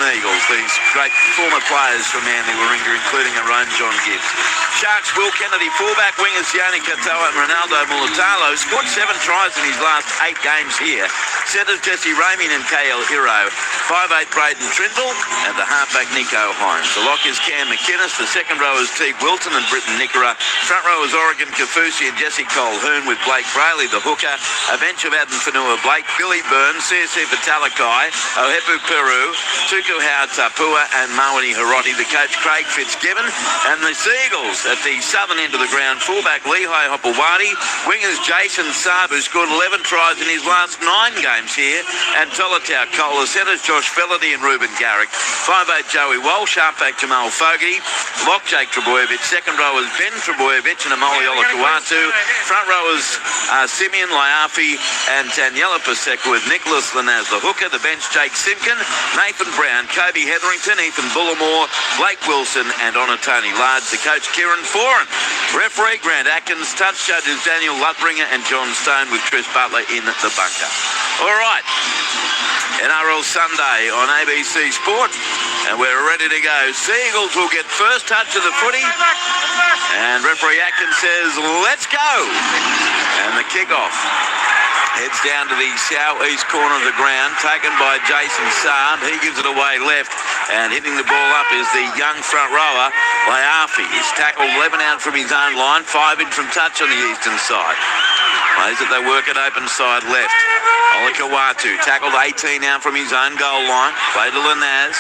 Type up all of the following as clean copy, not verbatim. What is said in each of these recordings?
Eagles. These great former players from Manly Warringah, including our own John Gibbs. Sharks, Will Kennedy, fullback wingers Sione Katoa and Ronaldo Mulatalo scored 7 tries in his last 8 games here. Centres Jesse Ramien and KL Hiro. 5'8" Braden Trindle and the halfback Nico Hines. The lock is Cam McInnes. The second row is Teague Wilton and Britton Nickera. Front row is Oregon Kafusi and Jesse Colquhoun with Blake Brayley, the hooker. A bench of Adam Whanua Blake, Billy Burns, CSC Vitalakai, Ohepu Peru, Tuku Howard Tapua and Mawani Hiroti. The coach Craig Fitzgibbon. And the Seagulls at the southern end of the ground. Fullback Lehigh Hopewadi. Wingers Jason Saab, who scored 11 tries in his last 9 games here. And Tolatau Kola. Centres Josh Fellerty and Ruben Garrick. 5'8" Joey Walsh. Halfback Jamal Fogarty. Lock Jake Trebojevic. Second row is Ben Trebojevic and Amoli Olakuatu. Front row is Simeon Laiafi and Daniela Paseka with Nicholas Lanaz, the hooker. The bench Jake Simpkin, Nathan Brown, Kobe Hetherington, Ethan Bullimore, Blake Wilson and Onatoni Large. The coach Kieran Foran. Referee Grant Atkins. Touch judges Daniel Lutbringer and John Stone with Chris Butler in the bunker. All right. NRL Sunday on ABC Sport, and we're ready to go. Seagulls will get first touch of the footy, and referee Atkins says, let's go. And the kick-off heads down to the southeast corner of the ground, taken by Jason Saab. He gives it away left, and hitting the ball up is the young front rower, Laiafi. He's tackled 11 out from his own line, 5 in from touch on the eastern side. Plays it, they work it open side left. Olakawatu tackled 18 out from his own goal line. Play to Lanaz.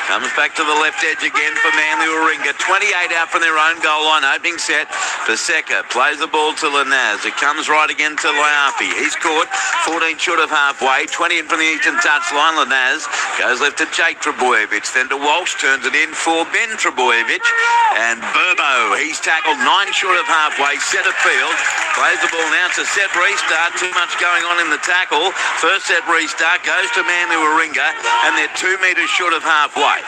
Comes back to the left edge again for Manly Warringah. 28 out from their own goal line. Opening set. Paseka plays the ball to Lanaz. It comes right again to Laiafi. He's caught 14 short of halfway. 20 in from the eastern touch line. Lanaz goes left to Jake Trebojevic. Then to Walsh. Turns it in for Ben Trebojevic. And Burbo. He's tackled 9 short of halfway. Set of field. Plays the ball now. It's a set restart. Too much going on in the tackle. First set restart goes to Manly Warringah, and they're 2 metres short of halfway.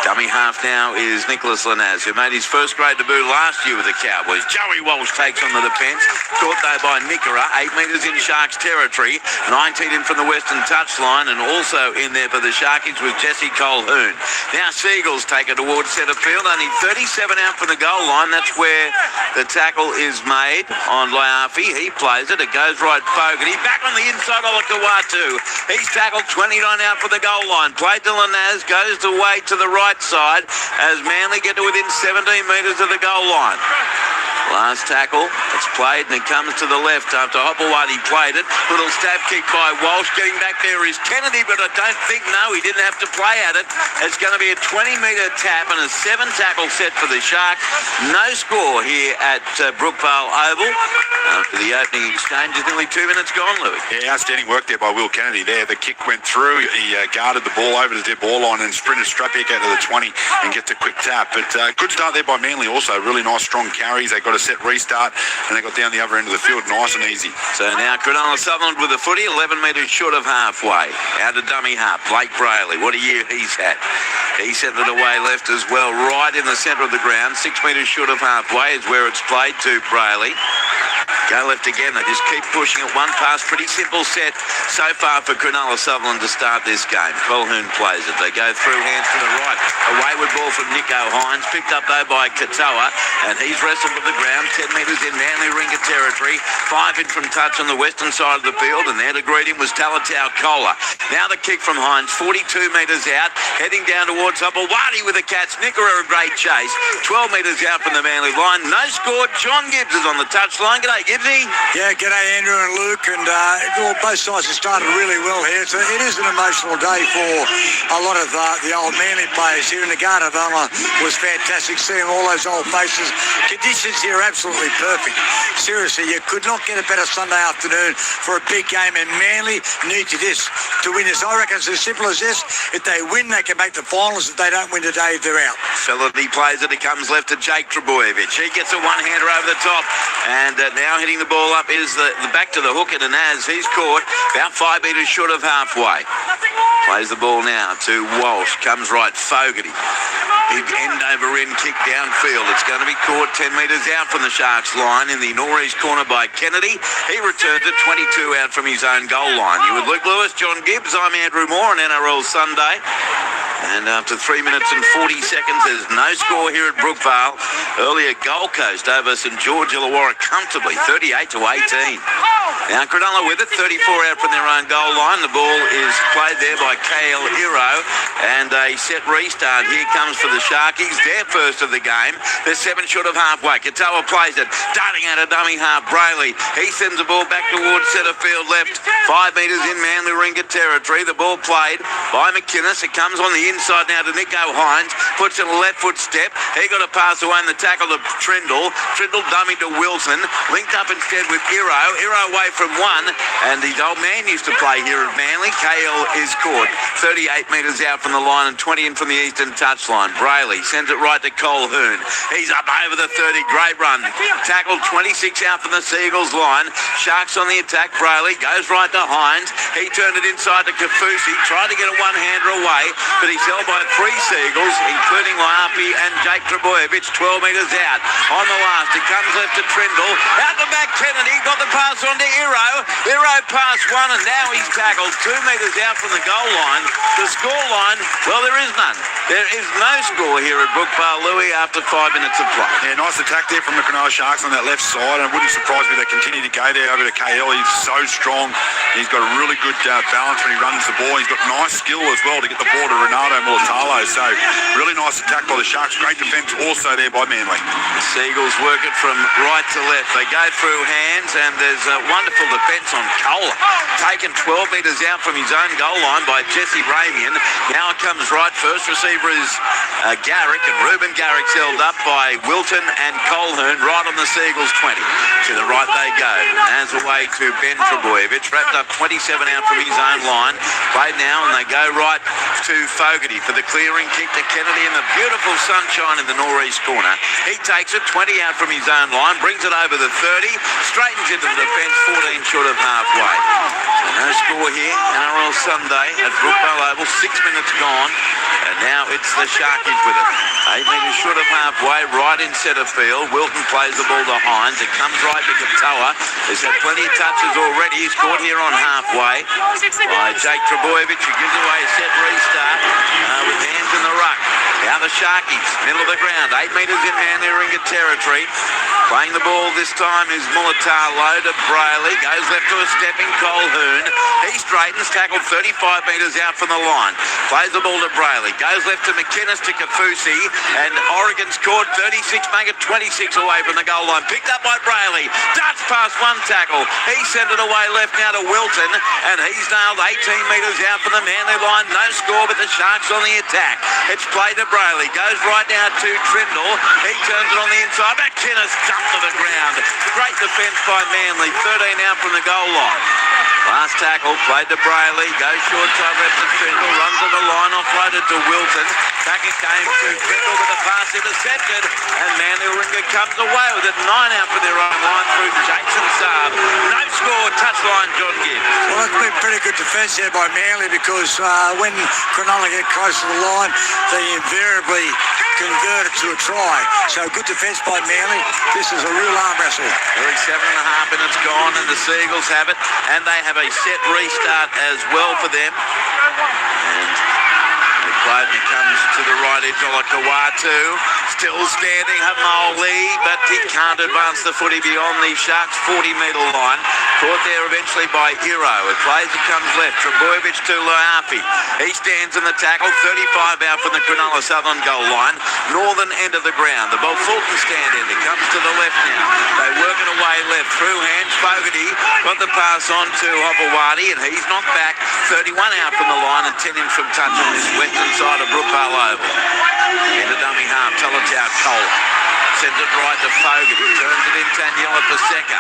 Dummy half now is Nicholas Lanaz, who made his first grade debut last year with the Cowboys. Joey Walsh takes on the defence. Caught though by Nickera. 8 metres in Sharks territory. 19 in from the western touchline, and also in there for the Sharkies was Jesse Colquhoun. Now Seagulls take it towards centre field. Only 37 out from the goal line. That's where the tackle is made on Laiafi. He plays it. It goes right Fogarty. Back on the inside of Olakawatu. He's tackled 29 out from the goal line. Played to Lanaz. Goes away to the right side as Manly get to within 17 metres of the goal line. Last tackle, it's played and it comes to the left after Hopewadi played it. Little stab kick by Walsh. Getting back there is Kennedy, but I don't think, no, he didn't have to play at it. It's going to be a 20-metre tap and a 7-tackle set for the Sharks. No score here at Brookvale Oval. After the opening exchange, it's nearly 2 minutes gone, Louis. Yeah, outstanding work there by Will Kennedy there. The kick went through. He guarded the ball over the dead ball line and sprinted straight back out to the 20 and gets a quick tap. But good start there by Manly also. Really nice, strong carries. They got a set restart and they got down the other end of the field nice and easy. So now Cronulla Sutherland with the footy, 11 metres short of halfway. Out of dummy half, Blake Brayley. What a year he's had. He sent it away left as well, right in the centre of the ground. 6 metres short of halfway is where it's played to Brayley. Go left again. They just keep pushing it. One pass. Pretty simple set so far for Cronulla Sutherland to start this game. Colquhoun plays it. They go through, hands to the right. A wayward ball from Nico Hines. Picked up though by Katoa. And he's wrestled to the ground. 10 metres in Manly Warringah territory. 5 in from touch on the western side of the field. And there to greet him was Tolatau Kola. Now the kick from Hines. 42 metres out. Heading down towards Hopewadi with the Cats. Nickera a great chase. 12 metres out from the Manly line. No score. John Gibbs is on the touchline. G'day, Gibbsy. Yeah, g'day Andrew and Luke, and both sides have started really well here. So it is an emotional day for a lot of the old Manly players here, and the Garden of Honour was fantastic, seeing all those old faces. Conditions here are absolutely perfect. Seriously, you could not get a better Sunday afternoon for a big game, and Manly need this to win this. I reckon it's as simple as this. If they win, they can make the finals. If they don't win today, they're out. Fellerty plays it. It comes left to Jake Trebojevic. He gets a one-hander over the top, and now hitting the ball up is the back to the hooker, and as he's caught about 5 metres short of halfway. Plays the ball now to Walsh. Comes right, Fogarty. Big end-over-end kick downfield. It's going to be caught 10 metres out from the Sharks line in the northeast corner by Kennedy. He returns it 22 out from his own goal line. You with Luke Lewis, John Gibbs. I'm Andrew Moore on NRL Sunday. And after 3 minutes and 40 seconds, there's no score here at Brookvale. Earlier, Gold Coast over St George Illawarra comfortably, 38-18. Now Cronulla with it, 34 out from their own goal line. The ball is played there by KL Iro, and a set restart here comes for the Sharkies. Their first of the game. They're 7 short of halfway. Katoa plays it, darting out a dummy half. Brayley, he sends the ball back towards centre field left, 5 metres in Manly Ringa territory. The ball played by McInnes. It comes on the inside now to Nico Hines, puts in a left foot step. He got a pass away in the tackle to Trindle. Trindle dummy to Wilson, linked up instead with Iro. Iro away from one, and his old man used to play here at Manly. KL is caught 38 metres out from the line and 20 in from the eastern touchline. Brayley sends it right to Colhoun. He's up over the 30. Great run. Tackled 26 out from the Seagulls line. Sharks on the attack. Brayley goes right to Hines. He turned it inside to Kafusi. Tried to get a one-hander away, but he's held by 3 Seagulls, including Laapi and Jake Trebojevic, 12 metres out. On the last, it comes left to Trindle. Out the back, Kennedy got the pass on to Iro. Iro passed one, and now he's tackled 2 metres out from the goal line. The score line, well, there is none. There is no score here at Brookvale, Louis, after 5 minutes of play. Yeah, nice attack there from the Cronulla Sharks on that left side, and it wouldn't surprise me they continue to go there over to KL. He's so strong. He's got a really good balance when he runs the ball. He's got nice skill as well to get the ball to Ronaldo Mulatalo. So really nice attack by the Sharks. Great defence also there by Manly. The Seagulls work it from right to left. They go through hands, and there's a wonderful defence on Kohler. Taken 12 metres out from his own goal line by Jesse Ramian. Now it comes right. First receiver is Garrick, and Ruben Garrick's held up by Wilton and Colhoun right on the Seagulls 20. To the right they go. As away to Ben Trebojevic. Wrapped up 27 out from his own line. Played now, and they go right to Fogarty for the clearing kick to Kennedy in the beautiful sunshine in the northeast corner. He takes it 20 out from his own line, brings it over the 30, straightens into the defence, 14 short of halfway. So no score here, NRL Sunday at Brookvale Oval, 6 minutes gone, and now it's the Sharkies with it. 8 metres short of halfway, right in centre field. Wilton plays the ball to Hines. It comes right to Katoa. He's had plenty of touches already. He's caught here on halfway by Jake Trebojevic, who gives away a set restart with hands in the ruck. Now the Sharkies, middle of the ground, 8 metres in Manly Ringa territory. Playing the ball this time is Mulatalo to Brayley. Goes left to a stepping Colhoun. He straightens, tackled 35 metres out from the line. Plays the ball to Brayley. Goes left to McInnes to Kafusi. And Oregon's caught 36, make it 26 away from the goal line. Picked up by Brayley. Darts past one tackle. He sent it away left now to Wilton. And he's nailed 18 metres out from the Manly line. No score, but the Sharks on the attack. It's played to Brayley. Goes right now to Trindle. He turns it on the inside. McInnes dumped to the ground. Great defence by Manly. 13 out from the goal line. Last tackle, played to Brayley. Goes short side left to Trindle. Runs to the line, offloaded to Wilton. Back it came to Trindle with a pass intercepted. And Manly Ringa comes away with it. 9 out for their own line through Jason Saab. No score, touchline John Gibbs. Well, that's been pretty good defence there by Manly, because when Cronulla get close to the line, they invariably convert it to a try. So good defence by Manly. This is a real arm wrestle. 37.5 minutes gone, and the Seagulls have it, and they have a set restart as well for them. And McLeod comes to the right edge, Olakawatu, still standing Hamoli, but he can't advance the footy beyond the Sharks' 40-metre line. Caught there eventually by Iro. It plays, it comes left. Trebojevic to Laapi. He stands in the tackle, 35 out from the Cronulla southern goal line. Northern end of the ground. The ball Fulton stand in. It comes to the left now. They work it away left. Through hands, Fogarty got the pass on to Hopewadi, and he's knocked back. 31 out from the line and 10 in from touch on this western side of Brookvale Oval. In the dummy half, Talatau Kohler. Sends it right to Fogarty. Turns it in Taniela Paseka.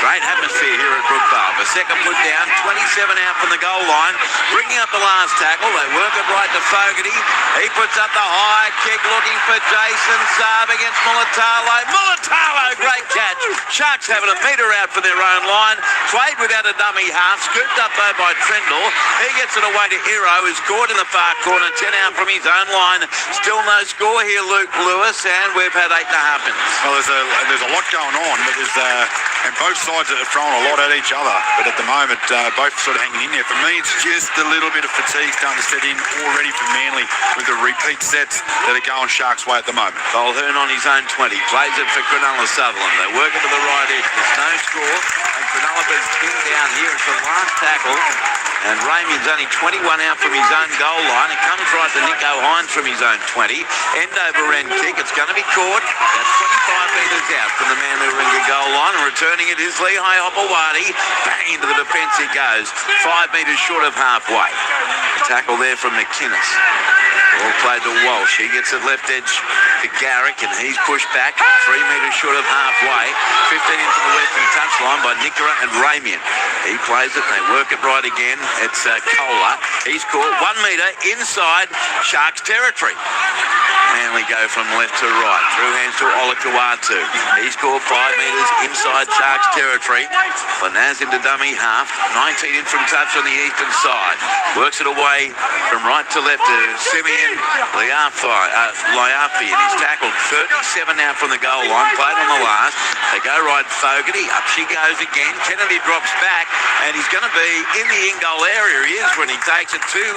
Great atmosphere here at Brookvale. Paseka put down, 27 out from the goal line. Bringing up the last tackle. They work it right to Fogarty. He puts up the high kick, looking for Jason Saab against Mulatalo. Mulatalo, great catch. Sharks having a metre out for their own line. Played without a dummy half. Scooped up though by Trindle. He gets it away to Iro, who's caught in the far corner. 10 out from his own line. Still no score here, Luke Lewis, and we've had 8.5 minutes. Well, there's a lot going on, but there's And both sides are throwing a lot at each other, but at the moment, both sort of hanging in there. For me, it's just a little bit of fatigue starting to set in already for Manly with the repeat sets that are going Sharks' way at the moment. Colhern on his own 20, plays it for Cronulla Sutherland. They work it to the right edge. There's no score, and Cronulla is pinned down here. It's the last tackle, and Ramian's only 21 out from his own goal line. It comes right to Nico Hines from his own 20. End over end kick. It's going to be caught at 25 metres out from the Manly Warringah goal line, and returning it is Lehigh Hopewadi. Bang into the defence he goes, 5 metres short of halfway. A tackle there from McInnes. Ball played to Walsh. He gets it left edge to Garrick, and he's pushed back 3 metres short of halfway. 15 into the western touchline by Nickera and Ramian. He plays it, and they work it right again. It's Kohler. He's caught 1 metre inside Sharks territory. Manly go from left to right. Through hands to Olakau'atu. He's caught 5 metres inside Sharks territory. Banaz into dummy half. 19 in from touch on the eastern side. Works it away from right to left to Simeon Liafi, and he's tackled 37 now from the goal line. Played on the last. They go right Fogarty. Up she goes again. Kennedy drops back, and he's going to be in the in-goal area. He is when he takes it too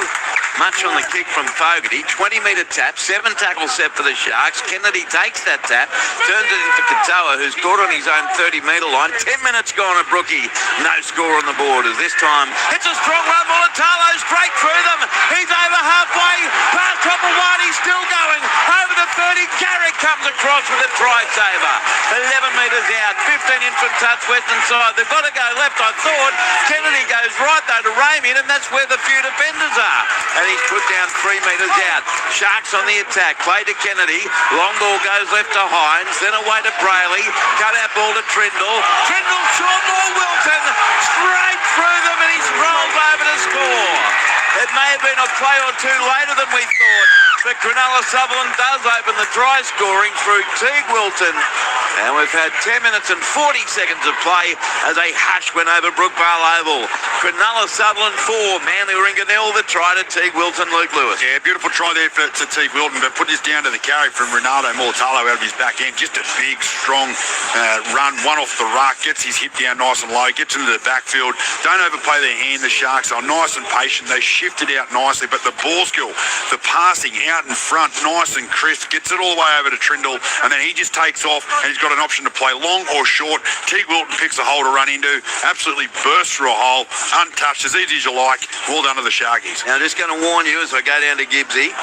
much on the kick from Fogarty. 20-metre tap. 7 tackles set for the Sharks. Kennedy takes that tap. Turns it in for Katoa, who's caught on his own 30-metre line. 10 minutes gone at Brookie. No score on the board as this time it's a strong run. Mulatalo straight through them. He's over halfway. Past Hopewadi, still going. Over the 30. Garrick comes across with a try saver. 11 metres out. 15 in from touch western side. They've got to go left, I thought. Kennedy goes right though to Ramian, and that's where the few defenders are. And he's put down 3 metres out. Sharks on the attack. Play to Kennedy. Long ball goes left to Hines. Then away to Brayley. Cut out ball to Trindle. Trindle short ball. Wilton straight through them, and he's rolled over to score. It may have been a play or two later than we thought, but Cronulla Sutherland does open the try scoring through Teague Wilton. And we've had 10 minutes and 40 seconds of play as a hush went over Brookvale Oval. Cronulla Sutherland 4, Manly Warringah 0. The try to Teague Wilton, Luke Lewis. Yeah, beautiful try there to Teague Wilton, but put this down to the carry from Ronaldo Mulatalo out of his back end. Just a big, strong run, one off the ruck, gets his hip down nice and low, gets into the backfield. Don't overplay their hand, the Sharks are nice and patient. They shifted out nicely, but the ball skill, the passing out in front, nice and crisp, gets it all the way over to Trindle, and then he just takes off, and he's got an option to play long or short. Teague Wilton picks a hole to run into, absolutely bursts through a hole, untouched, as easy as you like. Well done to the Sharkies. Now, I'm just going to warn you as I go down to Gibbsy,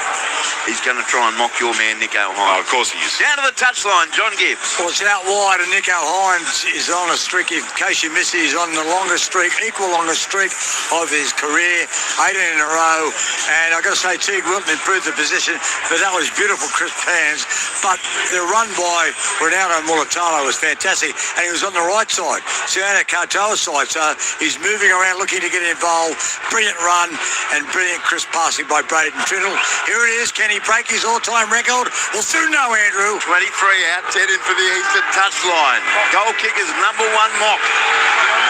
he's going to try and mock your man, Nico Hines. Oh, of course he is. Down to the touchline, John Gibbs. Well, it's out wide, and Nico Hines is on a streak. In case you missed it, he's on the longest streak, equal longest streak of his career, 18 in a row. And I've got to say, Teague Wilton improved the position, but that was beautiful, crisp hands. But the run by Ronaldo Mulatalo was fantastic, and he was on the right side, Sione Katoa's side, so he's moving around looking to get involved. Brilliant run and brilliant crisp passing by Braden Trindle. Here it is. Can he break his all-time record? We'll soon know, Andrew. 23 out, 10 in for the eastern touchline. Goal kicker's number 1 mock.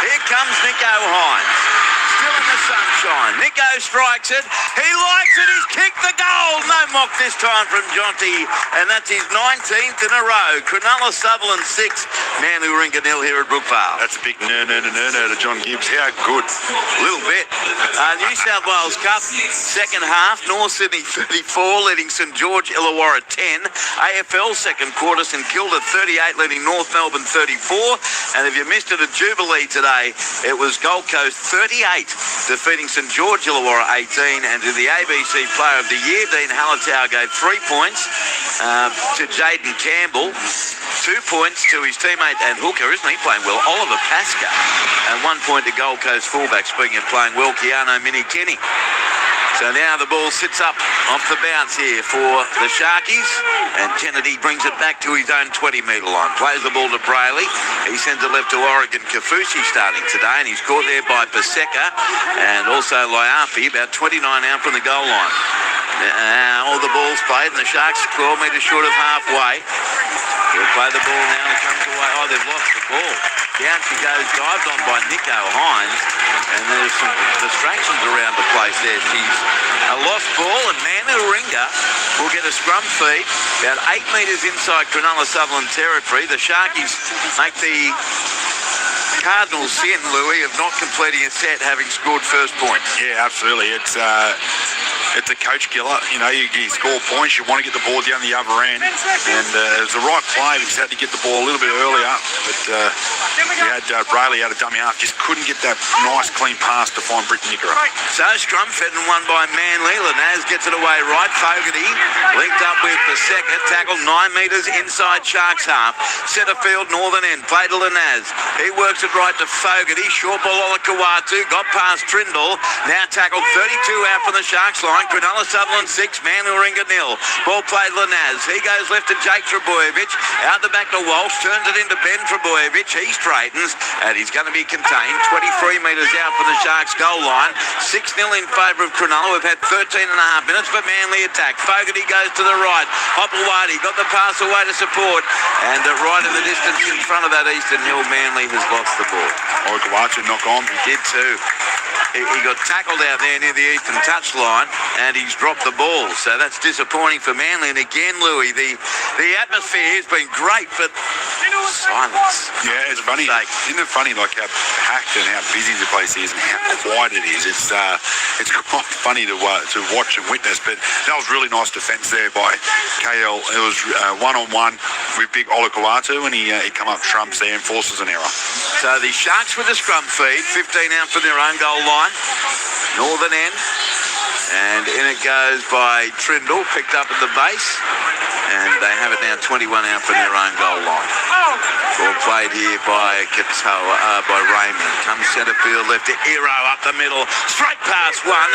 Here comes Nico Hines. Still in the sunshine. Nico strikes it. He likes it. He's kicked the goal. No mock this time from Jonty. And that's his 19th in a row. Cronulla Sutherland 6. Manly Warringah 0 here at Brookvale. That's a big no to John Gibbs. How good. A little bit. New South Wales Cup, second half. North Sydney 34, leading St George Illawarra 10. AFL second quarter, St Kilda 38, leading North Melbourne 34. And if you missed it at Jubilee today, it was Gold Coast 38, defeating St George Illawarra 18. And to the ABC Player of the Year, Dean Hallertau gave 3 points to Jaden Campbell. 2 points to his teammate and hooker, isn't he playing well, Oliver Pasca. And 1 point to Gold Coast fullback, speaking of playing well, Keano Mini-Kenny. So now the ball sits up off the bounce here for the Sharkies, and Kennedy brings it back to his own 20-metre line. Plays the ball to Brayley. He sends it left to Oregon. Kafusi starting today, and he's caught there by Paseka and also Liafi, about 29 out from the goal line. Now all the ball's played, and the Sharks 12 metres short of halfway. They'll play the ball now, and it comes away. Oh, they've lost the ball. Down she goes, dived on by Nico Hines, and there's some distractions around the place there. She's a lost ball, and Manly Warringah will get a scrum feed about 8 metres inside Cronulla Sutherland territory. The Sharkies make the cardinal sin, Louis, of not completing a set having scored first point. Yeah, absolutely. It's a coach killer. You know, you score points, you want to get the ball down the other end, and it was the right play. We just had to get the ball a little bit earlier, but we had Brayley out of dummy half, just couldn't get that nice clean pass to find Britton Nickera. So Scrum-fed and won by Manly. Lanaz gets it away right. Fogarty linked up with the second. Tackle 9 metres inside Sharks half. Centre field, northern end. Play to Lanaz. He works it right to Fogarty. Short ball on the Kawatu. Got past Trindle. Now tackled 32 out from the Sharks line. Cronulla Sutherland 6. Manly Warringah 0. Ball played Lanaz. He goes left to Jake Trebojevic. Out the back to Walsh. Turns it into Ben Trebojevic. He straightens. And he's going to be contained. 23 metres out from the Sharks goal line. 6-0 in favour of Cronulla. We've had 13.5 minutes for Manly attack. Fogarty goes to the right. Hopplewadi got the pass away to support. And right in the distance in front of that Eastern Hill, Manly has lost the ball. Kawatu knock on. He did too. He got tackled out there near the eastern touchline and he's dropped the ball. So that's disappointing for Manly. And again, Louis, the atmosphere has been great, but silence. Yeah, it's funny. Isn't it funny, like how packed and how busy the place is and how quiet it is? It's quite funny to watch and witness. But that was really nice defence there by KL. It was one-on-one with big Olakawatu, and he come up trumps there and forces an error. So the Sharks with a scrum feed, 15 out for their own goal line. Northern end. And in it goes by Trindle, picked up at the base. And they have it now 21 out from their own goal line. Ball played here by Katoa, by Raymond. Comes centre field, left to Hero up the middle. Straight past one.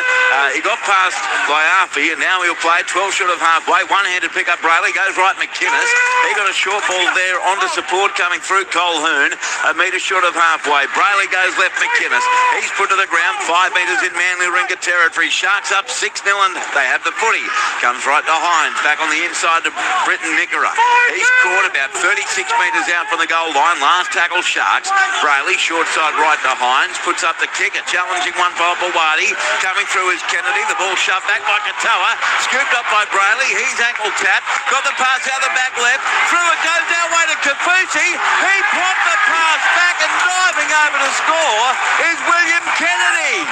He got past by Arfi, and now he'll play 12 short of halfway. One-handed pick up Brayley, goes right McInnes. He got a short ball there onto support coming through Colquhoun. A metre short of halfway. Brayley goes left McInnes. He's put to the ground 5 metres in Manly Warringah territory. Sharks up 6-0 and they have the footy. Comes right to Hines. Back on the inside to Britton Nickera. He's caught about 36 metres out from the goal line. Last tackle Sharks. Brayley short side right to Hines. Puts up the kick. A challenging one for Bawadi. Coming through is Kennedy. The ball shoved back by Katoa. Scooped up by Brayley. He's ankle tapped. Got the pass out the back left. Through it goes down way to Kafusi. He popped the pass back and diving over to score is William Kennedy.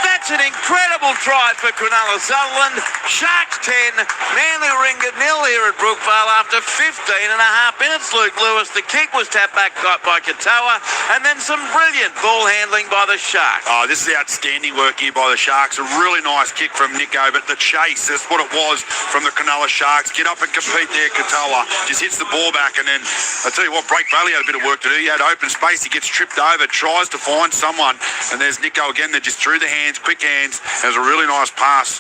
That's an incredible try for Cronulla Sutherland. Sharks 10, Manly Warringah 0 here at Brookvale after 15.5 minutes. Luke Lewis, the kick was tapped back by Katoa, and then some brilliant ball handling by the Sharks. Oh, this is outstanding work here by the Sharks. A really nice kick from Nico, but the chase, that's what it was from the Cronulla Sharks. Get up and compete there, Katoa. Just hits the ball back, and then, I tell you what, Blake Bailey had a bit of work to do. He had open space. He gets tripped over, tries to find someone, and there's Nico again. They're just through the hands, quick hands. It was a really nice pass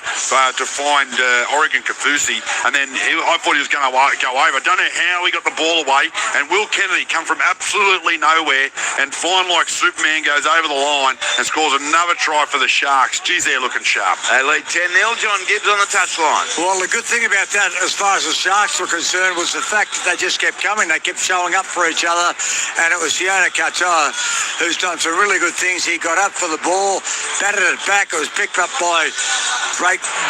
to find Oregon Kafusi, and then I thought he was going to go over. I don't know how he got the ball away, and Will Kennedy come from absolutely nowhere and fine like Superman goes over the line and scores another try for the Sharks. Geez, they're looking sharp. They lead 10-0. John Gibbs on the touchline. Well, the good thing about that, as far as the Sharks were concerned, was the fact that they just kept coming. They kept showing up for each other, and it was Sione Katoa who's done some really good things. He got up for the ball, batted it back. It was picked up by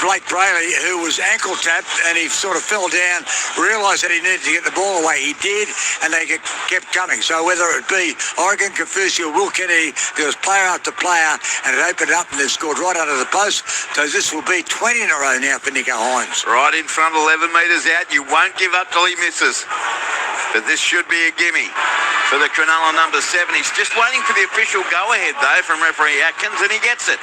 Blake Brayley, who was ankle tapped, and he sort of fell down, realised that he needed to get the ball away. He did, and they kept coming. So whether it be Oregon Kafusi or Will Kennedy, there was player after player, and it opened up and they scored right under the post. So this will be 20 in a row now for Nico Hines. Right in front, 11 metres out. You won't give up till he misses. But this should be a gimme for the Cronulla number 7. He's just waiting for the official go-ahead, though, from referee Atkins, and he gets it.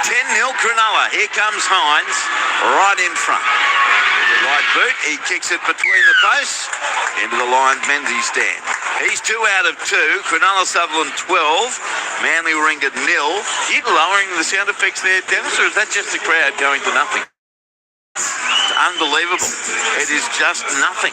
10-0 Cronulla. Here comes Hines right in front. The right boot, he kicks it between the posts into the Lions Menzies stand. He's 2 out of 2. Cronulla Sutherland 12. Manly Warringah 0. You lowering the sound effects there, Dennis, or is that just the crowd going to nothing? Unbelievable. It is just nothing.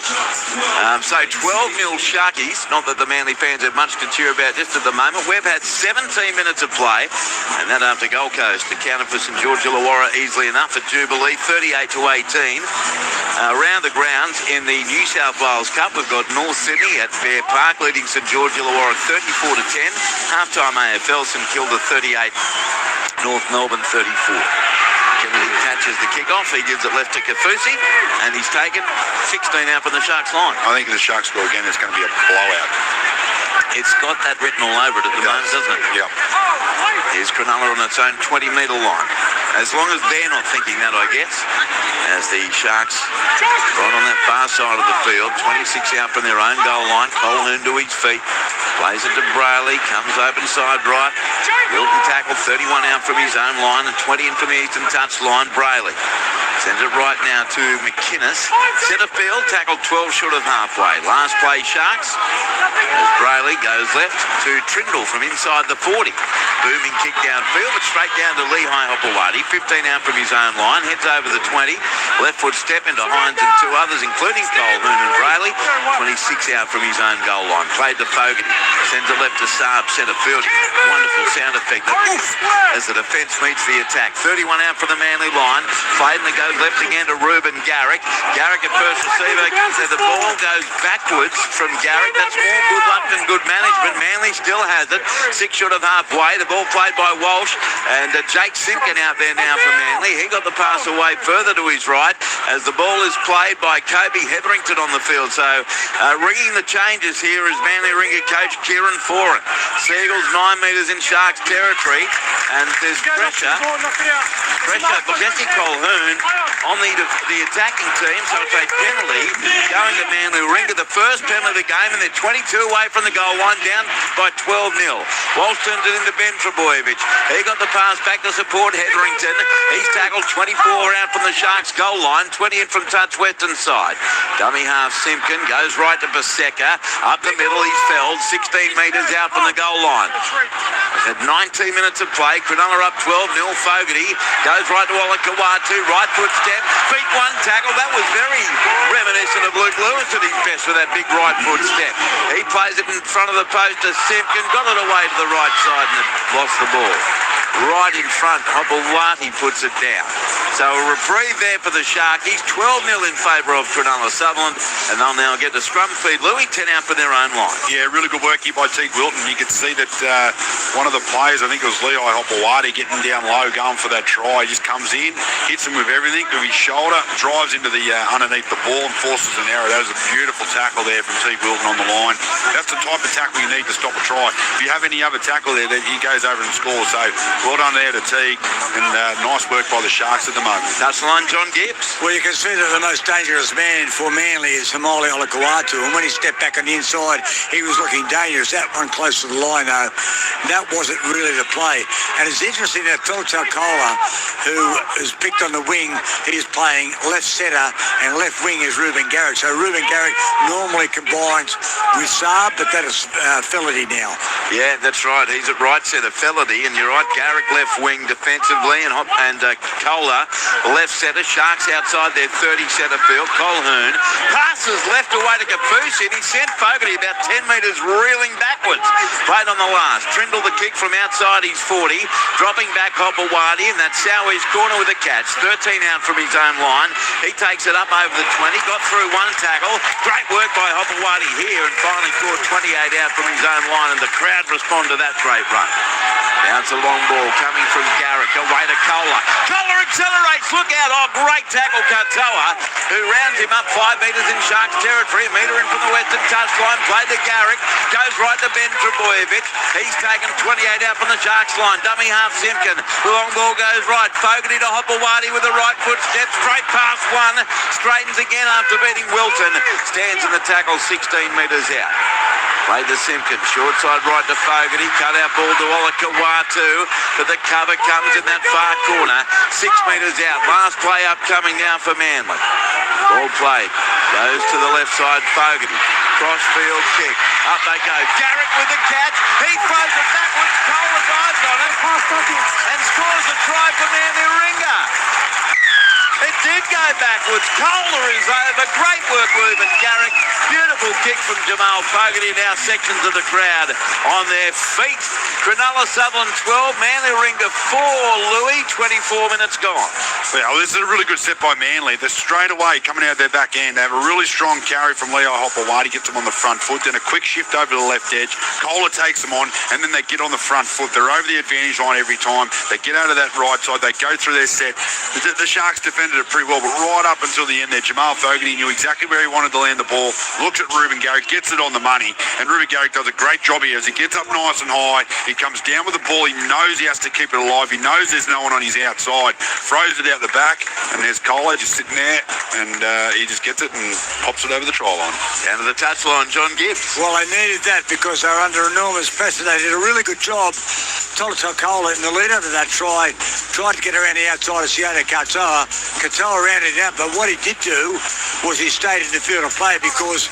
So 12-0 Sharkies. Not that the Manly fans have much to cheer about just at the moment. We've had 17 minutes of play, and that after Gold Coast to counter for St George Illawarra easily enough at Jubilee, 38-18. Around the grounds in the New South Wales Cup, we've got North Sydney at Bear Park leading St George Illawarra 34-10. Half-time AFL, St Kilda 38, North Melbourne 34. Kennedy catches the kick-off. He gives it left to Kafusi, and he's taken 16 out from the Sharks line. I think if the Sharks score again, it's going to be a blowout. It's got that written all over it at the moment, doesn't it? Yep. Here's Cronulla on its own 20-metre line. As long as they're not thinking that, I guess, as the Sharks right on that far side of the field, 26 out from their own goal line. Colhoun to his feet, plays it to Brayley, comes open side right. Wilton tackle 31 out from his own line and 20 in from the eastern touch line. Brayley sends it right now to McInnes. Centre field, tackled 12 short of halfway. Last play Sharks, as Brayley goes left to Trindle from inside the 40. Booming kick downfield, but straight down to Lehigh Hopewadi. 15 out from his own line, heads over the 20. Left foot step into Hines and two others, including Colhoun and Brayley. 26 out from his own goal line. Played to Fogarty. Sends it left to Saab, centre field. Wonderful sound effect. The oof as the defence meets the attack. 31 out from the Manly line. Played and it goes left again to Ruben Garrick. Garrick at first receiver. So the ball goes backwards from Garrick. That's more good luck than good management. Manly still has it. 6 short of halfway. The ball played by Walsh and Jake Simpkin out there now for Manly. He got the pass away further to his right as the ball is played by Kobe Hetherington on the field. So ringing the changes here is Manly ringer coach Kieran Foran. Seagulls 9 metres in Sharks territory and there's pressure. Jesse Colhoun on the attacking team, so it's a penalty going to Manly ringer. The first penalty of the game and they're 22 away from the goal line, down by 12-0. Walsh turns it into Ben Trebojevic. He got the pass back to support Hetherington. He's tackled 24 out from the Sharks goal line, 20 in from touch western side. Dummy half Simpkin goes right to Paseka. Up the middle, he's felled 16 metres out from the goal line. At 19 minutes of play, Cronulla up 12-0. Fogarty goes right to Olakawatu. Right foot step, feet one tackle. That was very reminiscent of Luke Lewis at his best with that big right foot step. He plays it in front of the post to Simpkin. Got it away to the right side and lost the ball. Right in front, Hopewadi puts it down. So a reprieve there for the Sharkies. 12-0 in favour of Cronulla Sutherland, and they'll now get the scrum feed. Louis, 10 out for their own line. Yeah, really good work here by Teague Wilton. You could see that one of the players, I think it was Lehigh Hopewadi, getting down low, going for that try. He just comes in, hits him with everything, with his shoulder, drives into the underneath the ball and forces an error. That was a beautiful tackle there from Teague Wilton on the line. That's the type of tackle you need to stop a try. If you have any other tackle there, he goes over and scores. So well done there to Teague, and nice work by the Sharks at the moment. Touchline, John Gibbs. Well, you can see that the most dangerous man for Manly is Hamole Olakawatu, and when he stepped back on the inside, he was looking dangerous. That one close to the line, though, that wasn't really the play. And it's interesting that Phil Talcola, who is picked on the wing, he's playing left centre, and left wing is Ruben Garrick. So Ruben Garrick normally combines with Saab, but that is Felity now. Yeah, that's right. He's at right centre, Felity, and you're right, Garrick left wing defensively, and Kohler left centre. Sharks outside their 30 centre field. Colhoun passes left away to Kafusi, and he sent Fogarty about 10 metres reeling backwards. Played on the last. Trindle the kick from outside his 40, dropping back Hopewadi, and that's Sowi's corner with a catch. 13 out from his own line. He takes it up over the 20, got through one tackle. Great work by Hopewadi here, and finally caught 28 out from his own line, and the crowd respond to that great run. Now it's a long ball coming from Garrick, away to Kohler. Kohler accelerates, look out, oh great tackle Katoa, who rounds him up 5 metres in Sharks territory, a metre in from the western touchline, played to Garrick, goes right to Ben Trebojevic. He's taken 28 out from the Sharks line, dummy half Simpkin, the long ball goes right, Fogarty to Hopewadi with a right foot step, straight past one, straightens again after beating Wilton, stands in the tackle 16 metres out. Played to Simpkin, short side right to Fogarty, cut out ball to Olakawatu, but the cover comes in that far corner, 6 metres out. Last play upcoming now for Manly. Ball played, goes to the left side, Fogarty, cross-field kick, up they go. Garrick with the catch, he throws it backwards, Kohler dives on it, and scores a try for Manly Ringer. It did go backwards. Kohler is over. Great work, Ruben Garrick. Beautiful kick from Jamal Fogarty. Now sections of the crowd on their feet. Cronulla Sutherland 12, Manly Ringer 4, Louis, 24 minutes gone. Well, this is a really good set by Manly. They're straight away coming out their back end. They have a really strong carry from Lehigh Hopewadi, gets them on the front foot, then a quick shift over to the left edge. Kohler takes them on, and then they get on the front foot. They're over the advantage line every time. They get out of that right side. They go through their set. The Sharks defended it pretty very well, but right up until the end there, Jamal Fogarty knew exactly where he wanted to land the ball, looks at Ruben Garrick, gets it on the money, and Ruben Garrick does a great job here as he gets up nice and high. He comes down with the ball. He knows he has to keep it alive. He knows there's no one on his outside. Throws it out the back, and there's Kohler just sitting there, and he just gets it and pops it over the try line. Down to the touchline, John Gibbs. Well, they needed that because they were under enormous pressure. They did a really good job. Tolito Kohler in the lead up to that try tried to get around the outside of Sione Katoa. Katoa ran it out, but what he did do was he stayed in the field of play because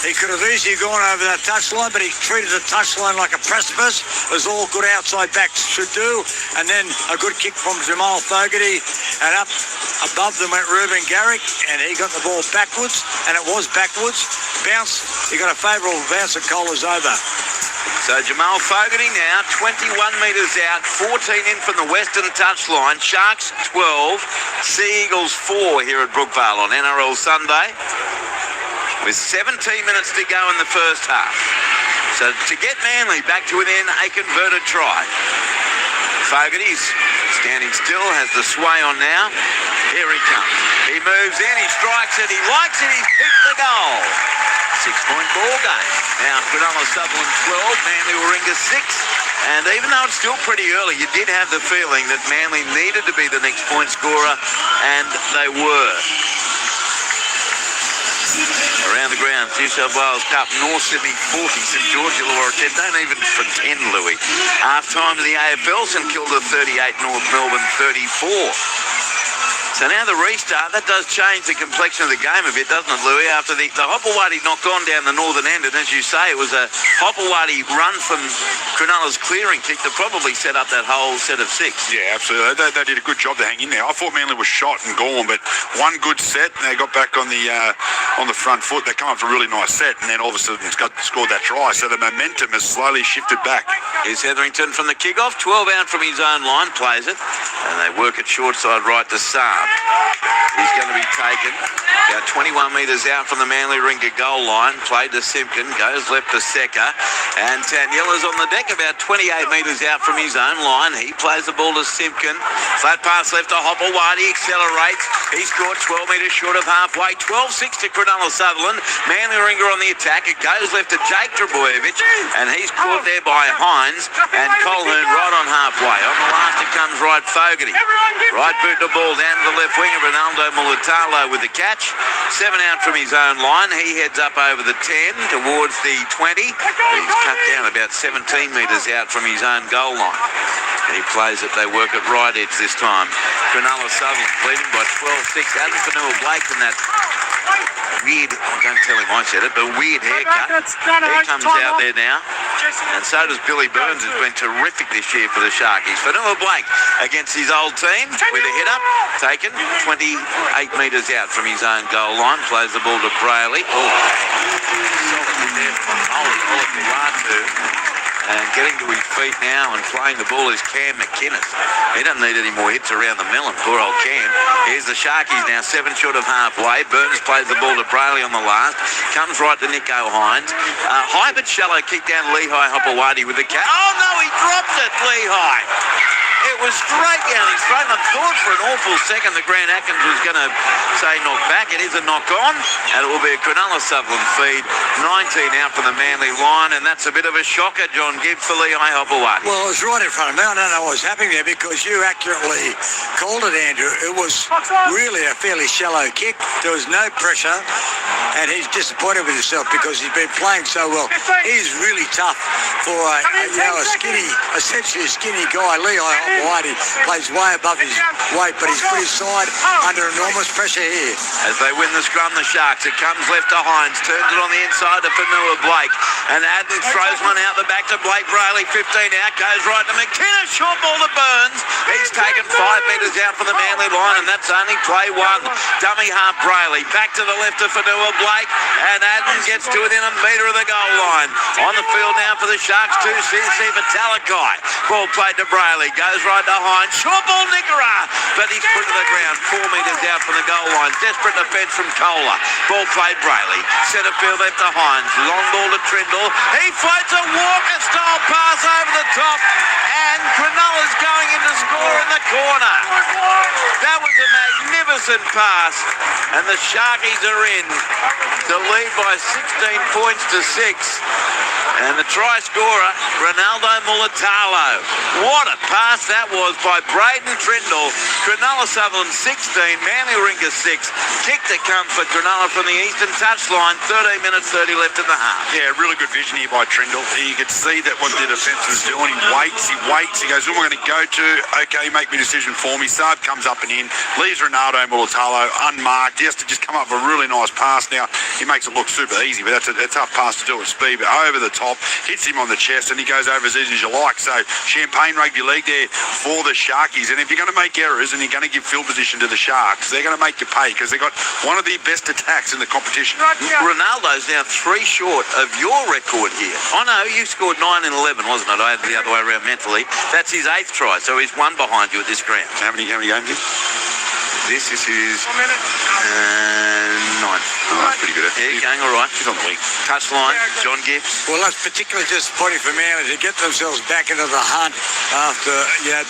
he could have easily gone over that touchline, but he treated the touchline like a precipice, as all good outside backs should do. And then a good kick from Jamal Fogarty, and up above them went Ruben Garrick, and he got the ball backwards, and it was backwards. Bounce, he got a favourable bounce, and Kohler's over. So Jamal Fogarty now 21 metres out, 14 in from the western touchline. Sharks 12, Sea Eagles 4 here at Brookvale on NRL Sunday, with 17 minutes to go in the first half. So to get Manly back to within a converted try. Fogarty's standing still, has the sway on now. Here he comes. He moves in, he strikes it, he likes it, he's kicked the goal. 6-point ball game. Now Cronulla Sutherland 12, Manly Warringah 6. And even though it's still pretty early, you did have the feeling that Manly needed to be the next point scorer, and they were. Around the ground, New South Wales Cup, North Sydney 40, St George Illawarra 10. Don't even pretend, Louis. Half-time to the AFL, St Kilda 38, North Melbourne 34. So now the restart, that does change the complexion of the game a bit, doesn't it, Louis? After the Hopewadi knocked on down the northern end, and as you say, it was a Hopewadi run from Cronulla's clearing kick that probably set up that whole set of 6. Yeah, absolutely. They did a good job to hang in there. I thought Manly was shot and gone, but one good set, and they got back on the front foot. They come up with a really nice set, and then all of a sudden scored that try. So the momentum has slowly shifted back. Here's Hetherington from the kickoff, 12 out from his own line, plays it, and they work it short side right to Saab. He's going to be taken about 21 metres out from the Manly Warringah goal line. Played to Simpkin, goes left to Seka, and Taniela's on the deck about 28 metres out from his own line. He plays the ball to Simpkin. Flat pass left to Hopewadi, accelerates. He scored 12 metres short of halfway. 12-6 to Cronulla Sutherland. Manly Warringah on the attack. It goes left to Jake Trbojevic, and he's caught there by Hines and Colhoun right on halfway. On the last it comes right Fogarty. Right boot the ball down to the left winger, Ronaldo Mulitalo with the catch. 7 out from his own line. He heads up over the 10 towards the 20. He's cut down about 17 metres out from his own goal line. And he plays it. They work it right edge this time. Cronulla Sutherland leading by 12-6. Adam Fanua-Blake in that weird, don't tell him I said it, but weird haircut. He comes out there now. And so does Billy Burns, who's been terrific this year for the Sharkies. Fanua-Blake against his old team with a hit up. Taken 28 metres out from his own goal line. Plays the ball to Brayley. Solid there from Oliver. And getting to his feet now and playing the ball is Cam McInnes. He doesn't need any more hits around the melon, poor old Cam. Here's the Sharkies now, 7 short of halfway. Burns plays the ball to Brayley on the last. Comes right to Nico Hines. High but shallow kick down Lehigh Hopewadi with the cat. Oh no, he dropped it, Lehigh. It was straight down his throat. I thought for an awful second that Grant Atkins was going to say knock back. It is a knock on, and it will be a Cronulla Sutherland feed. 19 out from the Manly line, and that's a bit of a shocker, John Gibbs, for Lehigh Hopewadi. Well, it was right in front of me. I don't know what was happening there because you accurately called it, Andrew. It was really a fairly shallow kick. There was no pressure, and he's disappointed with himself because he's been playing so well. He's really tough for essentially a skinny guy. Lehigh Hopewadi plays way above his weight, but he's put his side under enormous pressure here. As they win the scrum, the Sharks, it comes left to Hines, turns it on the inside to Fanua-Blake, and Adden throws one out the back to Blake Brayley, 15 out, goes right to McInnes, short ball to Burns. He's taken 5 metres out for the Manly line, and that's only play 1. Dummy half Brayley, back to the left to Fanua-Blake, and Adden gets to within a metre of the goal line. On the field now for the Sharks, 2 CC for Talakai. Ball played to Brayley, goes right to Hines, short ball Nickera, but he's put to the ground 4 metres out from the goal line. Desperate defence from Kohler. Ball played Brayley, centre field left to Hines, long ball to Trindle. He floats a Walker-style pass over the top, And Cronulla's going in to score in the corner. That was a magnificent pass. And the Sharkies are in to lead by 16 points to 6. And the try scorer, Ronaldo Mulatalo. What a pass that was by Braden Trindle. Cronulla Sutherland 16, Manly Warringah 6. Kick to come for Cronulla from the eastern touchline. 13 minutes 30 left in the half. Yeah, really good vision here by Trindle. You could see that what the defence was doing. He waits. He goes, who am I going to go to? Okay, make me a decision for me. Saab comes up and in. Leaves Ronaldo Mulatalo unmarked. He has to just come up with a really nice pass. Now, he makes it look super easy, but that's a tough pass to do at speed. But over the top, hits him on the chest, and he goes over as easy as you like. So Champagne Rugby League there for the Sharkies. And if you're going to make errors and you're going to give field position to the Sharks, they're going to make you pay because they've got one of the best attacks in the competition. Ronaldo's now 3 short of your record here. I know you scored 9 and 11, wasn't it? I had the other way around mentally. That's his 8th try, so he's 1 behind you at this ground. How many games is This is his 9th. Oh, that's pretty good. Yeah, going all right. He's on the wing. Touchline, John Gibbs. Well, that's particularly disappointing for Manly to get themselves back into the hunt after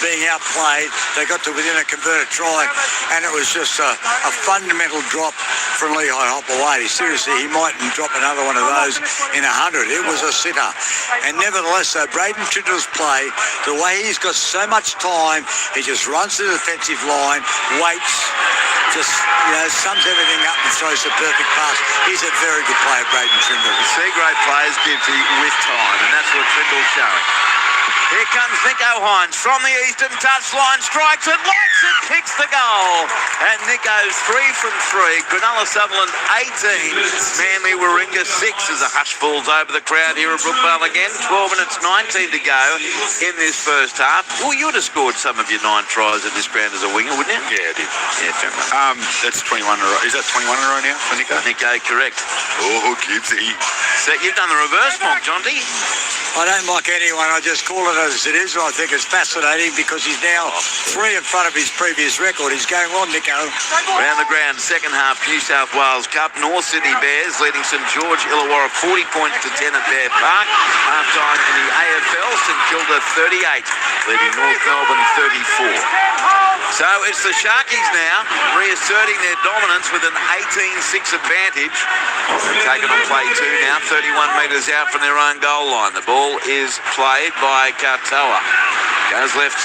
being outplayed. They got to within a converted try, and it was just a fundamental drop from Lehigh Hopewadi. Seriously, he mightn't drop another one of those in 100. It was a sitter. And nevertheless, Braden Trindle's play, the way he's got so much time, he just runs to the defensive line, waits, just sums everything up and throws the perfect pass. He's a very good player, Braden Trindle. You see great players, Gibbsy, with time, and that's what Trindle's showing. Here comes Nico Hines from the eastern touchline, strikes it, lights it, kicks the goal. And Nico's 3 from 3. Cronulla Sutherland 18, Manly Warringah 6 as the hush falls over the crowd here at Brookvale again. 12 minutes 19 to go in this first half. Well, you would have scored some of your 9 tries at this ground as a winger, wouldn't you? Yeah, I did. Yeah, fair enough. That's 21 in a row. Is that 21 in a row now for Nico? Nico, correct. Oh, Gibbsy. So you've done the reverse mock, Jonty. I don't mock anyone. I just call it as it is. I think it's fascinating because he's now 3 in front of his previous record. He's going on, Nico. Round the ground, second half, New South Wales Cup. North Sydney Bears leading St George Illawarra 40 points to 10 at Bear Park. Half time in the AFL, St Kilda 38, leading North Melbourne 34. So it's the Sharkies now reasserting their dominance with an 18-6 advantage. They're taking on play 2 now, 31 metres out from their own goal line. The ball is played by Katoa. Goes left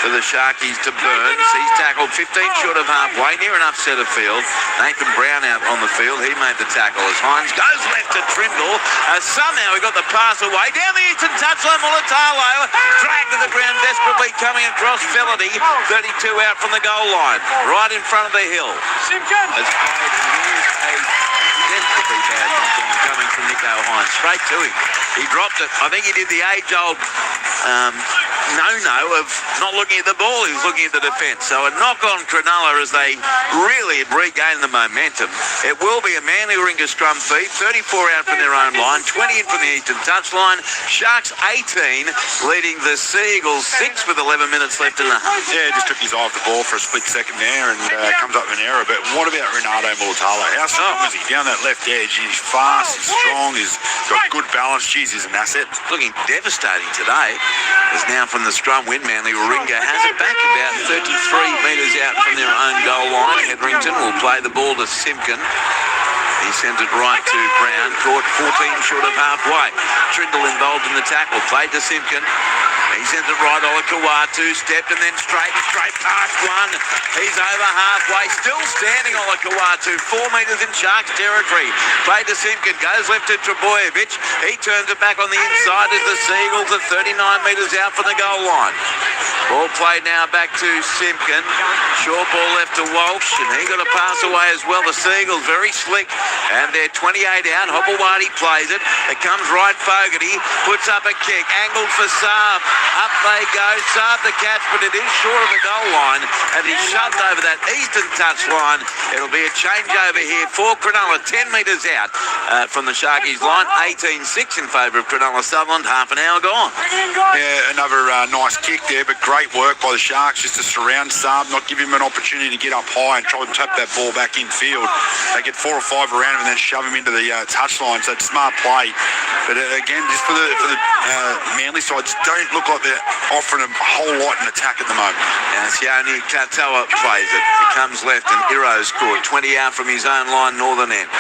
for the Sharkies to Burns. He's tackled 15 short of halfway, near enough centre field. Nathan Brown out on the field. He made the tackle as Hines goes left to Trindle. Somehow he got the pass away. Down the eastern touchline, Mulatalo dragged to the ground desperately, coming across Felity. 32 out from the goal line, right in front of the hill. Has played, and here's a desperately bad knock-on coming from Nico Hines. Straight to him. He dropped it. I think he did the age-old no of not looking at the ball. He was looking at the defence. So a knock on Cronulla as they really regain the momentum. It will be a Manly Warringah scrum feed. 34 out from their own line, 20 in from the eastern touchline. Sharks 18, leading the Seagulls 6 with 11 minutes left in the half. Yeah, just took his eye off the ball for a split second there and comes up with an error. But what about Ronaldo Mulatalo? How strong was he down that left edge? He's fast, he's strong, he's got good balance. Jeez, he's an asset. Looking devastating today. As now from the scrum win, Manly Warringah has it back about 33 metres out from their own goal line. Hedrington will play the ball to Simpkin. He sends it right to Brown, caught 14 short of halfway. Trindle involved in the tackle, played to Simpkin. He sends it right, Olakawatu, stepped and then straight past one. He's over halfway, still standing Olakawatu, 4 metres in Sharks territory. Played to Simpkin, goes left to Trebojevic. He turns it back on the inside as the Seagulls are 39 metres out from the goal line. Ball played now back to Simpkin. Short ball left to Walsh, and he got a pass away as well. The Seagulls very slick, and they're 28 out. Hopewadi plays it. It comes right Fogarty, puts up a kick, angled for Saab. Up they go. Saab the catch, but it is short of the goal line, and he's shoved over that eastern touch line. It'll be a changeover here for Cronulla, 10 metres out from the Sharkies line. 18-6 in favour of Cronulla Sutherland. Half an hour gone. Yeah, another nice kick there, but great work by the Sharks just to surround Saab, not give him him an opportunity to get up high and try and tap that ball back in field. They get 4 or 5 around him and then shove him into the touchline. So it's smart play. But again, just for the Manly side, just don't look like they're offering him a whole lot in attack at the moment. Now Sione Katoa plays it. He comes left and Iro scored 20 out from his own line, northern end.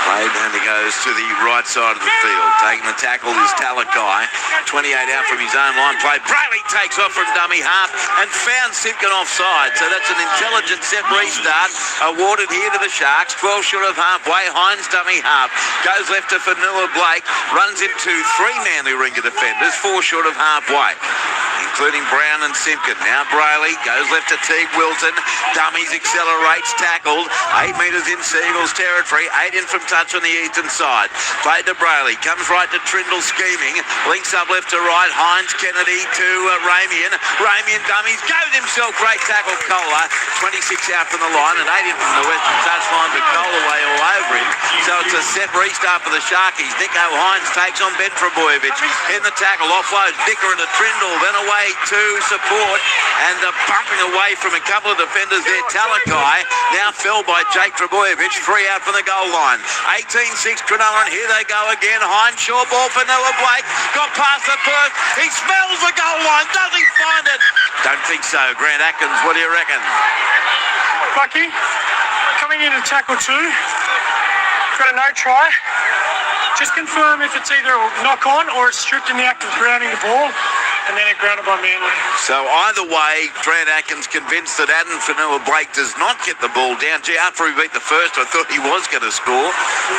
Played and he goes to the right side of the field. Taking the tackle is Talakai. 28 out from his own line play. Brayley takes off from dummy half and found Simpkin offside. So that's an intelligent set restart awarded here to the Sharks. 12 short of halfway. Hines dummy half. Goes left to Fanua Blake. Runs into 3 Manly Ringer defenders. 4 short of halfway, including Brown and Simpkin. Now Brayley goes left to Teague Wilton. Dummies accelerates, tackled. 8 metres in Seagulls territory. 8 in from touch on the eastern side. Played to Brayley. Comes right to Trindle scheming. Links up left to right. Hines Kennedy to Ramian. Ramian dummies. Goes himself. Great tackle, Kohler. 26 out from the line and 8 in from the western touchline, but Kohler way all over him. So it's a set restart for the Sharkies. Nico Hines takes on Ben Trebojevic in the tackle. Offloads Dicker into Trindle. Then away to support and bumping away from a couple of defenders there. Talakai now fell by Jake Trebojevic. 3 out from the goal line. 18-6 Cronulla, and here they go again. Hines, short ball for Noah Blake. Got past the first. He smells the goal line. Does he find it? Don't think so. Grant Atkins, what do you reckon? Bucky, coming in to tackle 2. Got a no try. Just confirm if it's either a knock on or it's stripped in the act of grounding the ball, and then it grounded by Manly. So either way, Grant Atkins convinced that Adam Fanua Blake does not get the ball down. Gee, after he beat the first, I thought he was going to score.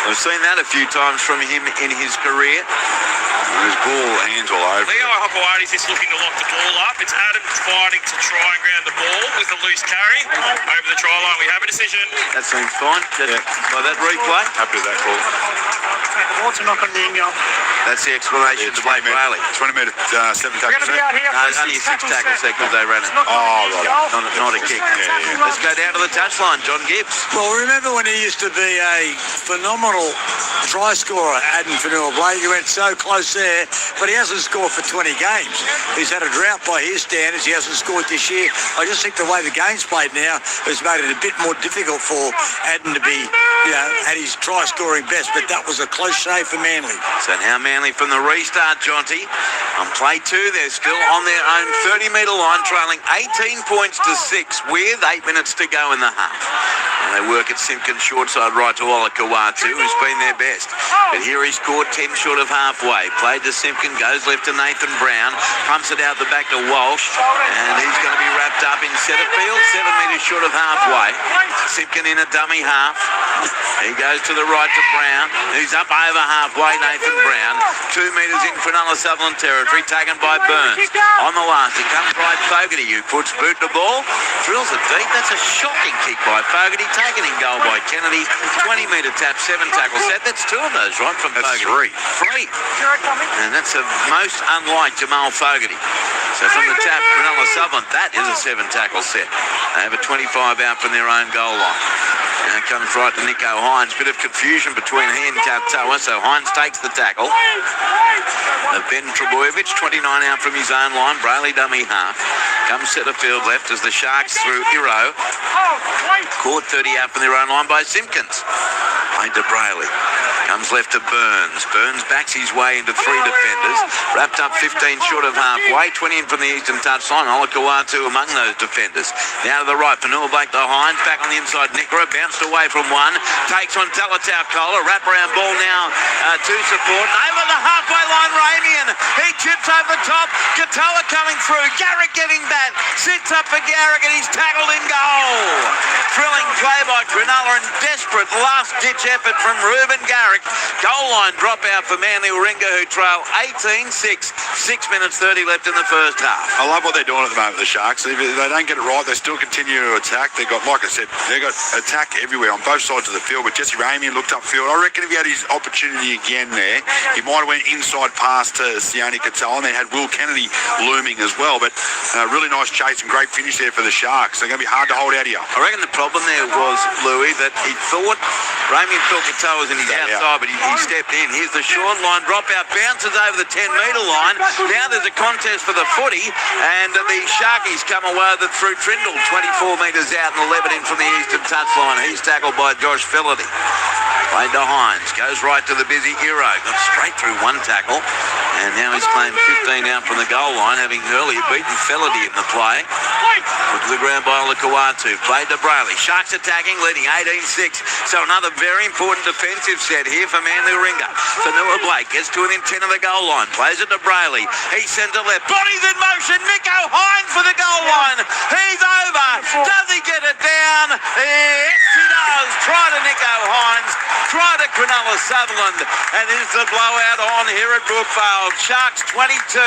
I've seen that a few times from him in his career. His ball hands all over. Leo Hopoati's just looking to lock the ball up. It's Adam fighting to try and ground the ball with a loose carry over the try line. We have a decision. That seems fine. By that replay. Happy with that call. The ball to knock on the in-goal. That's the explanation to Blake Brayley. 20 metre 7 We're going to be out here for Only 6 tackle seconds they ran it. Oh, right. Not a kick. Let's go down to the touchline. John Gibbs. Well, remember when he used to be a phenomenal try scorer, Adam Fanua Blake? He went so close there, but he hasn't scored for 20 games. He's had a drought by his standards. He hasn't scored this year. I just think the way the game's played now has made it a bit more difficult for Adam to be, at his try-scoring best, but that was a close shave for Manly. So now Manly from the restart, Jonty. On play 2, they're still on their own 30-metre line, trailing 18 points to 6 with 8 minutes to go in the half. And they work at Simpkin short side right to Olakawatu, who's been their best. But here he scored 10 short of halfway. Played to Simpkin, goes left to Nathan Brown, pumps it out the back to Walsh, and he's going to be wrapped up in centre field, 7 metres short of halfway. Simpkin in a dummy half. He goes to the right to Brown, who's up over halfway, Nathan Brown. 2 metres in Cronulla Sutherland territory, taken by Burns. On the last, it comes right Fogarty, who puts boot to ball, drills it deep. That's a shocking kick by Fogarty, taken in goal by Kennedy. 20-metre tap, 7 tackle set. That's 2 of those, right, from That's Fogarty. 3. And that's the most unlike Jamal Fogarty. So from the tap, Cronulla Sutherland, that is a 7 tackle set. They have a 25 out from their own goal line. Now comes right to Nico Hines. Bit of confusion between he and Katoa, so Hines takes the tackle. Ben Trebojevic, 29 out from his own line. Brayley dummy half. Comes centre field left as the Sharks through Iro. Caught 30 out from their own line by Simpkins. Played to Brayley. Comes left to Burns. Burns backs his way into 3 defenders. Wrapped up 15 short of halfway. 20 in from the eastern touchline. Olakawatu among those defenders. Now to the right. Fanua Blake to Hines. Back on the inside. Nickera bounced away from one. Takes on Talatau Kohler. Wraparound ball now to support. Over the halfway line, Ramian. He chips over the top. Katoa coming through. Garrick getting back. Sits up for Garrick and he's tackled in goal. Thrilling play by Cronulla and desperate last-ditch effort from Ruben Garrick. Goal line dropout for Manly Warringah, who trail 18-6. 6 minutes 30 left in the first half. I love what they're doing at the moment, the Sharks. If they don't get it right, they still continue to attack. They've got, like I said, they've got attack everywhere on both sides of the field. But Jesse Ramian looked upfield. I reckon if he had his opportunity again there, he might have went inside pass to Sione Katoa and then had Will Kennedy looming as well. But really nice chase and great finish there for the Sharks. They're going to be hard to hold out here. I reckon the problem there was, Louis, that he thought short. Ramian felt the toe was in his outside, but he stepped in. Here's the short line dropout, bounces over the 10-metre line. Now there's a contest for the footy, and the Sharkies come away with it through Trindle, 24 metres out and 11 in from the eastern touchline. He's tackled by Josh Felaty. Played to Hines, goes right to the busy Hero, got straight through one tackle, and now he's claimed 15 out from the goal line, having earlier beaten Felaty in the play. Put to the ground by Olakawatu, played to Brayley. Sharks attacking, leading 18-6. So another very important defensive set here for Manly Warringah. Fanua Blake gets to within 10 of the goal line, plays it to Brayley. He sends it left, bodies in motion. Nico Hines for the goal line. He's over. Does he get it down? Yes, he does. Try to Nico Hines. Try to Cronulla Sutherland. And is the blowout on here at Brookvale. Sharks 22,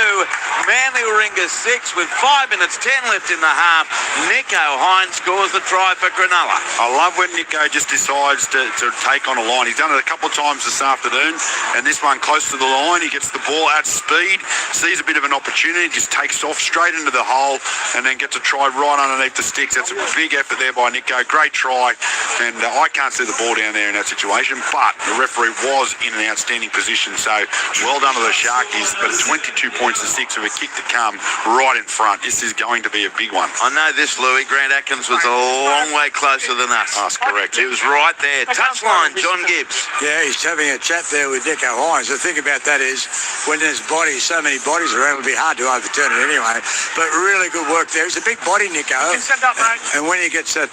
Manly Warringah 6 with 5 minutes 10 left in the half. Nico Hines scores the try for Cronulla. I love when Nico just decides to take on a line. He's done it a couple of times this afternoon, and this one close to the line. He gets the ball at speed, sees a bit of an opportunity, just takes off straight into the hole, and then gets a try right underneath the sticks. That's a big effort there by Nico. Great try, and I can't see the ball down there in that situation, but the referee was in an outstanding position, so well done to the Sharkies. But 22 points to 6 with a kick to come right in front. This is going to be a big one. I know this, Louis. Grant Atkins was a long way closer than us. That's correct. He was right there. Touchline, John Gibbs. Yeah, he's having a chat there with Nico Hines. The thing about that is when there's bodies, so many bodies around, it'll be hard to overturn it anyway. But really good work there. He's a big body, Nico. And when he gets that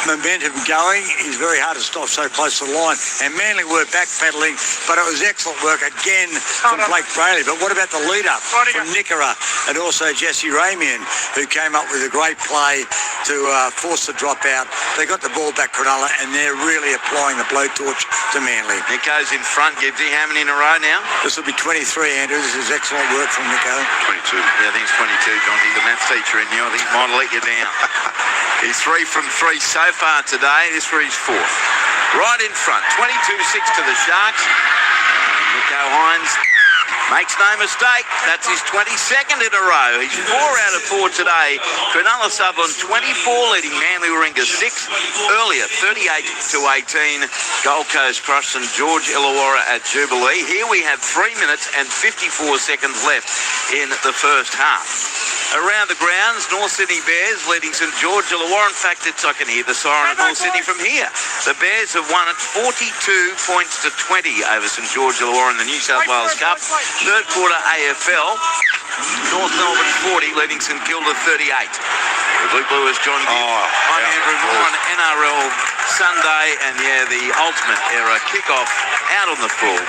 momentum going, he's very hard to stop so close to the line. And Manly were backpedaling, but it was excellent work again from Blake Brayley. But what about the lead-up from Nickera and also Jesse Ramian, who came up with a great play to force the dropout? They got the ball back, Cronulla, and they're really applying the blowtorch to Manly. Nico's in front, Gibbsy. How many in a row now? This will be 23, Andrew. This is excellent work from Nico. 22. Yeah, I think it's 22, Jonty. The maths teacher in you, I think he might let you down. He's 3 from 3 so far today. This for his 4th. Right in front, 22-6 to the Sharks. Nico Hines makes no mistake. That's his 22nd in a row. He's 4 out of 4 today. Cronulla Sutherland 24, leading Manly Warringah 6. Earlier, 38-18. Gold Coast crushed St George Illawarra at Jubilee. Here we have 3 minutes and 54 seconds left in the first half. Around the grounds, North Sydney Bears leading St George Illawarra. In fact, I can hear the siren at North Sydney from here. The Bears have won at 42 points to 20 over St George Illawarra in the New South Wales Cup. Third quarter AFL, North Melbourne 40 leading St Kilda 38. The Blue Blue is John Gibbs. I'm Andrew Moore on NRL Sunday, and the ultimate era kickoff out on the full.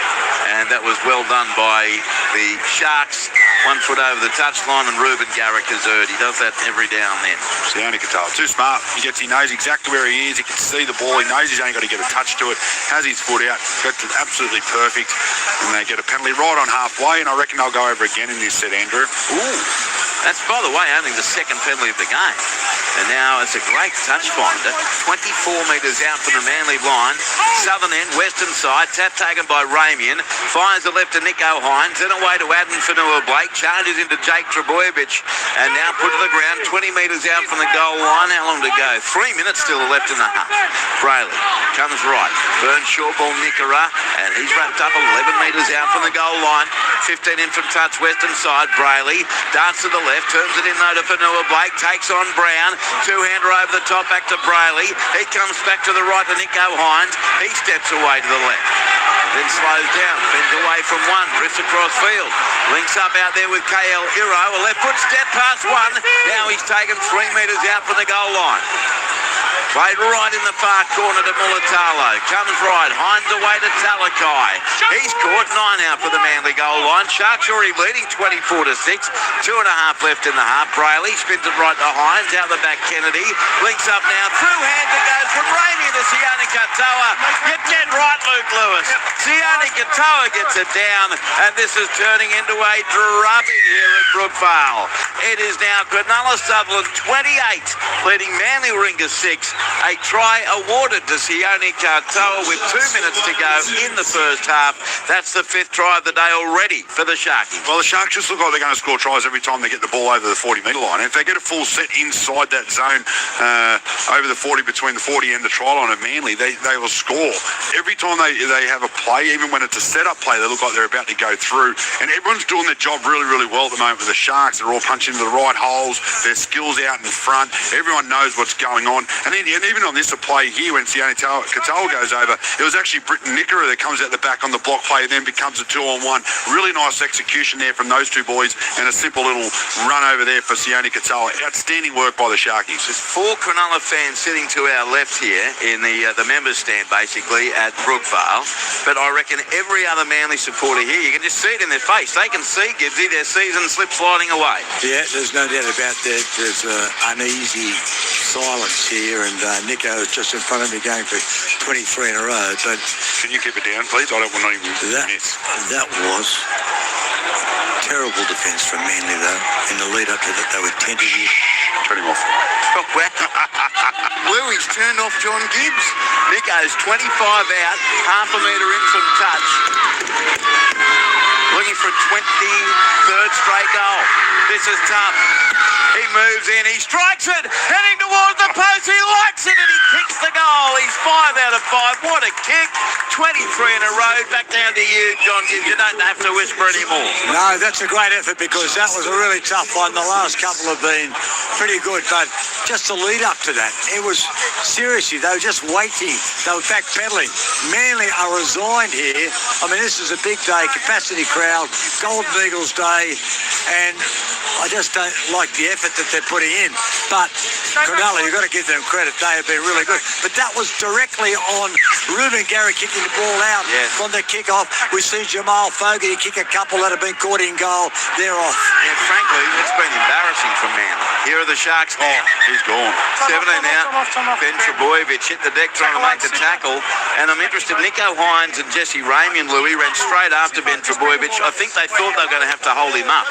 And that was well done by the Sharks. 1 foot over the touchline, and Ruben Garrick has heard. He does that every now and then. Sione Katoa, too smart. He knows exactly where he is. He can see the ball. He knows he's only got to get a touch to it. Has his foot out. That's absolutely perfect. And they get a penalty right on halfway, and I reckon they'll go over again in this set, Andrew. Ooh. That's, by the way, only the second penalty of the game. And now it's a great touch finder. 24 metres out from the Manly line. Southern end, western side. Tap taken by Ramian. Fires the left to Nico Hines. Then away to Adam Fanua Blake. Charges into Jake Trebojevic. And now put to the ground 20 metres out from the goal line. How long to go? 3 minutes still left in the half. Brayley comes right. Burns short ball Nickera. And he's wrapped up 11 metres out from the goal line. 15 in from touch, western side. Brayley darts to the left. Turns it in though to Fanua Blake. Takes on Brown. Two-hander over the top back to Brayley. He comes back to the right to Nico Hines. He steps away to the left. Then slows down. Bends away from one. Drifts across field. Links up out there with KL Iro. A left foot step past one. Now he's taken 3 metres out from the goal line. Played right in the far corner to Mulatalo. Comes right. Hines away to Talakai. He's caught 9 out for the Manly goal line. Sharks already leading 24-6. 2.5 left in the half. Brayley spins it right to Hines. Out the back Kennedy. Links up now. Through-hand it goes from Ramian to Sione Katoa. You're dead right, Luke Lewis. Sione Katoa gets it down. And this is turning into a drubbing here at Brookvale. It is now Cronulla Sutherland 28. leading Manly Warringah 6. A try awarded to Sione Katoa with 2 minutes to go in the first half. That's the 5th try of the day already for the Sharkies. Well, the Sharks just look like they're going to score tries every time they get the ball over the 40-metre line. If they get a full set inside that zone over the 40, between the 40 and the try line of Manly, they will score. Every time they have a play, even when it's a set-up play, they look like they're about to go through. And everyone's doing their job really, really well at the moment with the Sharks. They're all punching into the right holes. Their skills out in front. Everyone knows what's going on. And even on this play here, when Sione Katoa goes over, it was actually Britton Nickera that comes out the back on the block play and then becomes a 2-on-1. Really nice execution there from those two boys and a simple little run over there for Sione Katoa. Outstanding work by the Sharkies. There's 4 Cronulla fans sitting to our left here in the members stand basically at Brookvale, but I reckon every other Manly supporter here, you can just see it in their face. They can see, Gibbsy, their season slip sliding away. Yeah, there's no doubt about that. There's uneasy silence here, and Nico is just in front of me going for 23 in a row. But can you keep it down, please? I don't want to even miss. That was terrible defence from Manly, though. In the lead up to that, they were tentative. Turn him off. Oh, wow. Louis turned off John Gibbs. Nico's 25 out, half a metre in from touch. Looking for a 23rd straight goal. This is tough. He moves in, he strikes it, heading towards the post, he likes it and he kicks the goal. He's 5 out of 5. What a kick. 23 in a row. Back down to you, John Gibbs. You don't have to whisper anymore. No, that's a great effort because that was a really tough one. The last couple have been pretty good, but just the lead up to that, it was seriously, they were just waiting. They were backpedaling. Manly are resigned here. I mean, this is a big day, capacity crowd, Golden Eagles Day, and I just don't like the effort that they're putting in. But Cronulla, you've got to give them credit. They have been really good. But that was directly on Ruben Garrick kicking the ball out from the kick-off. We see Jamal Fogarty kick a couple that have been caught in goal. They're off. Yeah, frankly, it's been embarrassing for Manly. Here are the Sharks now. He's gone. 17 out. Ben Trebojevic hit the deck trying to make the tackle. And I'm interested, Nico Hines and Jesse Ramian, Louis, ran straight after Ben Trebojevic. I think they thought they were going to have to hold him up.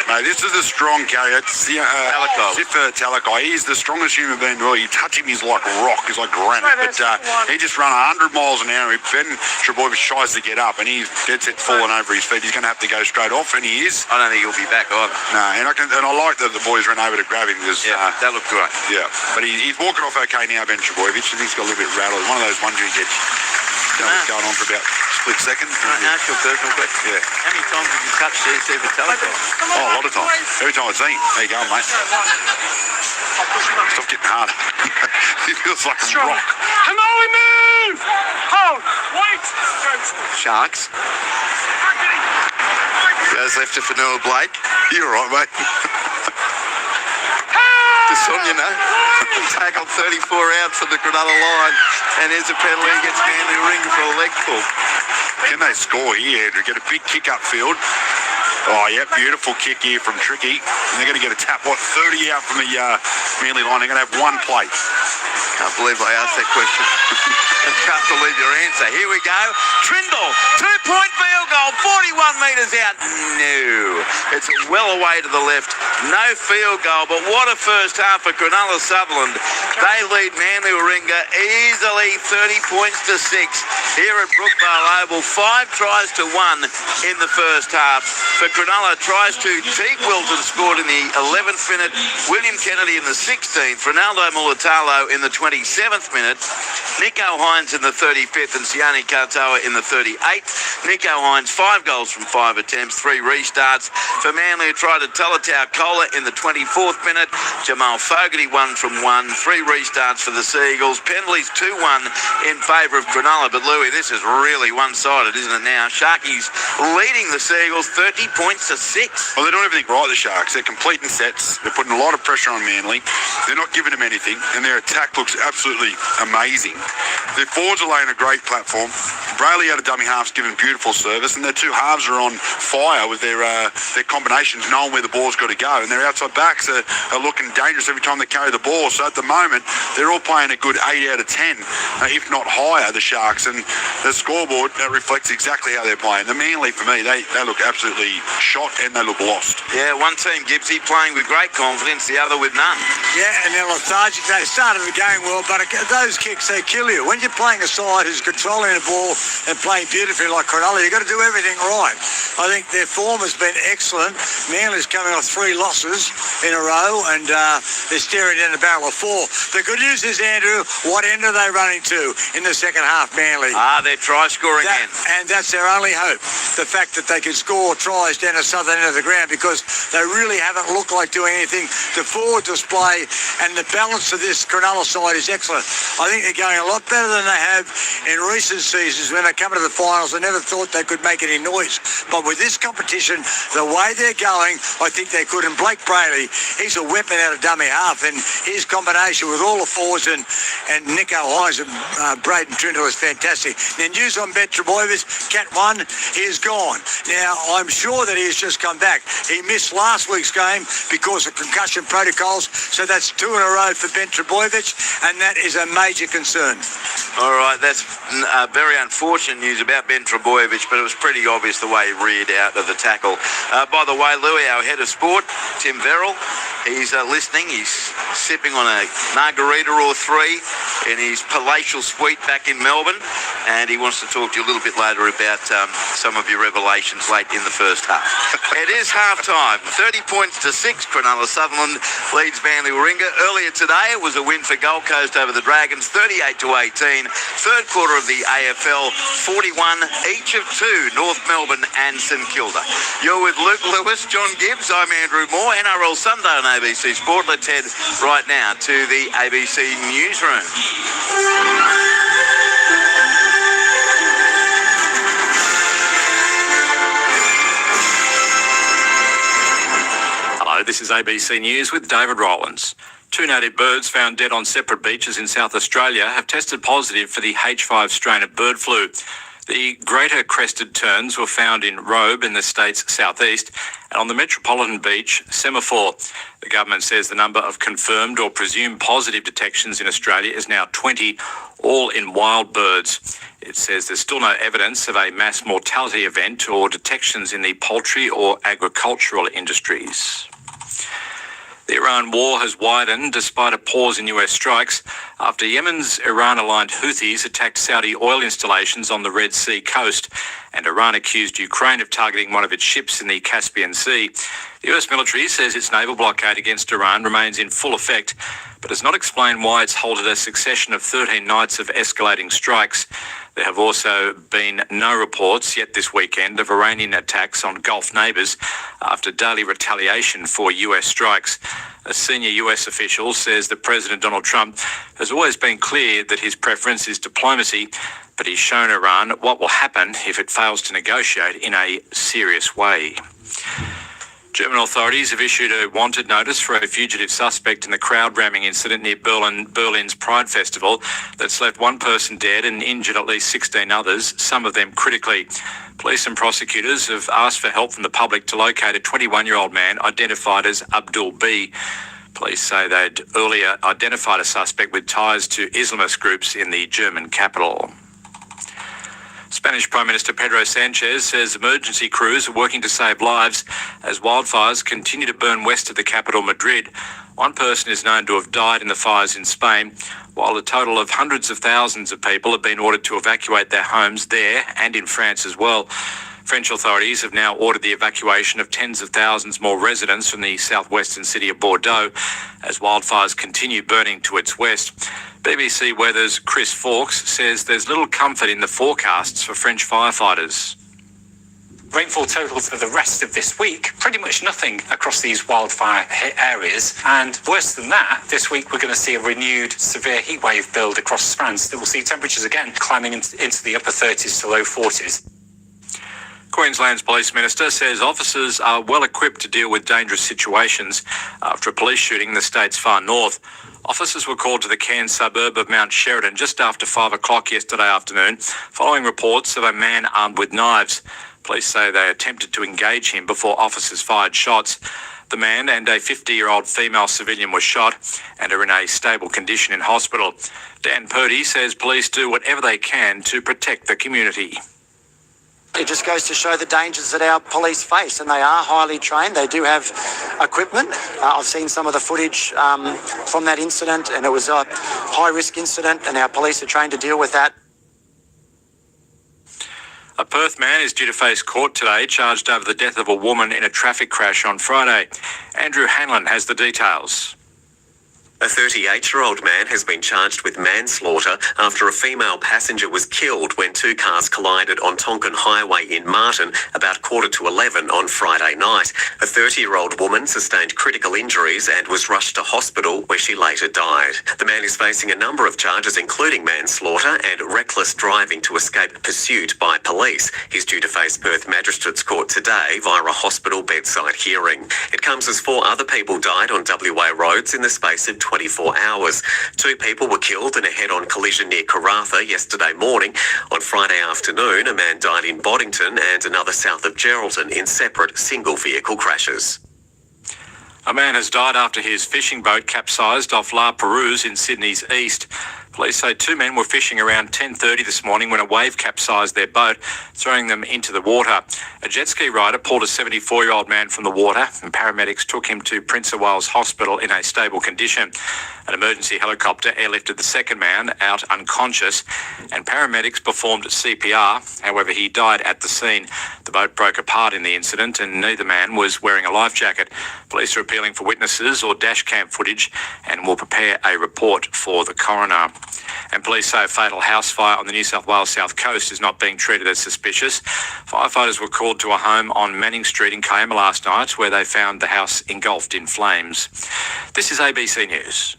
Mate, this is a strong carrier. Sifa Talakai. He's the strongest human being. Well, you touch him, he's like rock. He's like granite. But he just ran 100 miles an hour. Ben Trebojevic tries to get up, and he's dead set falling over his feet. He's going to have to go straight off, and he is. I don't think he'll be back either. No, and I like that the boys ran over to grab him. Because, that looked great. Yeah, but he's walking off okay now, Ben Trebojevic. I think he's got a little bit rattled. One of those ones where you get what's going on for about a split second. Ask your personal question. Yeah. How many times have you touched Sifa Talakai? Oh, a lot of times. Every time I've seen him. There you go, mate. Stop getting harder. He feels like a rock. Come on, we move! Hold! Wait! Sharks. Goes left to Fanua Blake. You're all right, mate. To Sonia, no? Tackled 34 out from the Cronulla line. And there's a penalty against Manly Ring for a leg pull. Can they score here to get a big kick upfield? Oh, yeah, beautiful kick here from Tricky. And they're going to get a tap, 30 out from the Manly line. They're going to have one play. Can't believe I asked that question. I can't believe your answer. Here we go. Trindle, 2-point field goal, 41 metres out. No. It's well away to the left. No field goal, but what a first half for Cronulla Sutherland. They lead Manly Warringah easily 30 points to 6 here at Brookvale Oval. 5 tries to 1 in the first half. For Cronulla, tries to Teague Wilton scored in the 11th minute, William Kennedy in the 16th, Ronaldo Mulatalo in the 27th minute, Nico Hines in the 35th and Sione Katoa in the 38th. Nico Hines, 5 goals from 5 attempts, 3 restarts. For Manly, who tried to Talatau Kola in the 24th minute, Jamal Fogarty 1 from 1, 3 restarts for the Seagulls. Penalties 2-1 in favour of Cronulla. But Louis, this is really one-sided, isn't it now? Sharkies leading the Seagulls 30 points to 6. Well, they're doing everything right, the Sharks. They're completing sets. They're putting a lot of pressure on Manly. They're not giving them anything, and their attack looks absolutely amazing. Their forwards are laying a great platform. Brayley out of dummy half's given beautiful service, and their two halves are on fire with their combinations, knowing where the ball's got to go, and their outside backs are looking dangerous every time they carry the ball. So at the moment, they're all playing a good 8 out of 10, if not higher, the Sharks, and the scoreboard reflects exactly how they're playing. The Manly, for me, they look absolutely shot and they look lost. Yeah, one team, Gibbsy, playing with great confidence, the other with none. Yeah, and they're lethargic. They started the game well, but those kicks, they kill you. When you're playing a side who's controlling the ball and playing beautifully like Cronulla, you've got to do everything right. I think their form has been excellent. Manly's coming off 3 losses in a row, and they're staring down the barrel of 4. The good news is, Andrew, what end are they running to in the second half, Manly? They're try-scoring end. And that's their only hope, the fact that they can score tries down the southern end of the ground, because they really haven't looked like doing anything. The forward display and the balance of this Cronulla side is excellent. I think they're going a lot better than they have in recent seasons. When they come to the finals, I never thought they could make any noise. But with this competition, the way they're going, I think they could. And Blake Brayley, he's a weapon out of dummy half, and his combination with all the forwards and Nico Hines and Braden Trindle is fantastic. Now, news on Ben Trebojevic, Cat 1, he is gone. Now, I'm sure that he has just come back. He missed last week's game because of concussion protocols, so that's 2 in a row for Ben Trebojevic, and that is a major concern. All right, that's very unfortunate news about Ben Trebojevic, but it was pretty obvious the way he reared out of the tackle. By the way, Louis, our head of sport, Tim Verrill, he's listening. He's sipping on a margarita or 3 in his palatial suite back in Melbourne, and he wants to talk to you a little bit later about some of your revelations late in the first half. It is half-time. 30 points to 6. Cronulla Sutherland leads Manly Warringah. Earlier today, it was a win for Gold Coast over the Dragons, 38-18. Third quarter of the AFL, 41 each of 2, North Melbourne and St Kilda. You're with Luke Lewis, John Gibbs. I'm Andrew Moore. NRL Sunday on ABC Sport. Let's head right now to the ABC newsroom. Hello, this is ABC News with David Rowlands. 2 native birds found dead on separate beaches in South Australia have tested positive for the H5 strain of bird flu. The greater crested terns were found in Robe in the state's southeast and on the metropolitan beach, Semaphore. The government says the number of confirmed or presumed positive detections in Australia is now 20, all in wild birds. It says there's still no evidence of a mass mortality event or detections in the poultry or agricultural industries. The Iran war has widened despite a pause in US strikes after Yemen's Iran-aligned Houthis attacked Saudi oil installations on the Red Sea coast, and Iran accused Ukraine of targeting one of its ships in the Caspian Sea. The US military says its naval blockade against Iran remains in full effect, but has not explained why it's halted a succession of 13 nights of escalating strikes. There have also been no reports yet this weekend of Iranian attacks on Gulf neighbours after daily retaliation for US strikes. A senior US official says that President Donald Trump has always been clear that his preference is diplomacy, but he's shown Iran what will happen if it fails to negotiate in a serious way. German authorities have issued a wanted notice for a fugitive suspect in the crowd ramming incident near Berlin's Pride Festival that's left 1 person dead and injured at least 16 others, some of them critically. Police and prosecutors have asked for help from the public to locate a 21-year-old man identified as Abdul B. Police say they'd earlier identified a suspect with ties to Islamist groups in the German capital. Spanish Prime Minister Pedro Sanchez says emergency crews are working to save lives as wildfires continue to burn west of the capital, Madrid. 1 person is known to have died in the fires in Spain, while a total of hundreds of thousands of people have been ordered to evacuate their homes there and in France as well. French authorities have now ordered the evacuation of tens of thousands more residents from the southwestern city of Bordeaux as wildfires continue burning to its west. BBC Weather's Chris Fawkes says there's little comfort in the forecasts for French firefighters. Rainfall totals for the rest of this week, pretty much nothing across these wildfire areas. And worse than that, this week we're going to see a renewed severe heat wave build across France that will see temperatures again climbing into the upper 30s to low 40s. Queensland's Police Minister says officers are well equipped to deal with dangerous situations after a police shooting in the state's far north. Officers were called to the Cairns suburb of Mount Sheridan just after 5 o'clock yesterday afternoon, following reports of a man armed with knives. Police say they attempted to engage him before officers fired shots. The man and a 50-year-old female civilian were shot and are in a stable condition in hospital. Dan Purdy says police do whatever they can to protect the community. It just goes to show the dangers that our police face, and they are highly trained. They do have equipment. I've seen some of the footage from that incident, and it was a high-risk incident, and our police are trained to deal with that. A Perth man is due to face court today, charged over the death of a woman in a traffic crash on Friday. Andrew Hanlon has the details. A 38-year-old man has been charged with manslaughter after a female passenger was killed when two cars collided on Tonkin Highway in Martin about 11:15 on Friday night. A 30-year-old woman sustained critical injuries and was rushed to hospital where she later died. The man is facing a number of charges including manslaughter and reckless driving to escape pursuit by police. He's due to face Perth Magistrates Court today via a hospital bedside hearing. It comes as 4 other people died on WA roads in the space of 24 hours. 2 people were killed in a head-on collision near Karratha yesterday morning. On Friday afternoon, a man died in Boddington and another south of Geraldton in separate single-vehicle crashes. A man has died after his fishing boat capsized off La Perouse in Sydney's east. Police say 2 men were fishing around 10:30 this morning when a wave capsized their boat, throwing them into the water. A jet ski rider pulled a 74-year-old man from the water, and paramedics took him to Prince of Wales Hospital in a stable condition. An emergency helicopter airlifted the second man out unconscious, and paramedics performed CPR. However, he died at the scene. The boat broke apart in the incident, and neither man was wearing a life jacket. Police are appealing for witnesses or dash cam footage and will prepare a report for the coroner. And police say a fatal house fire on the New South Wales South Coast is not being treated as suspicious. Firefighters were called to a home on Manning Street in Kiama last night, where they found the house engulfed in flames. This is ABC News.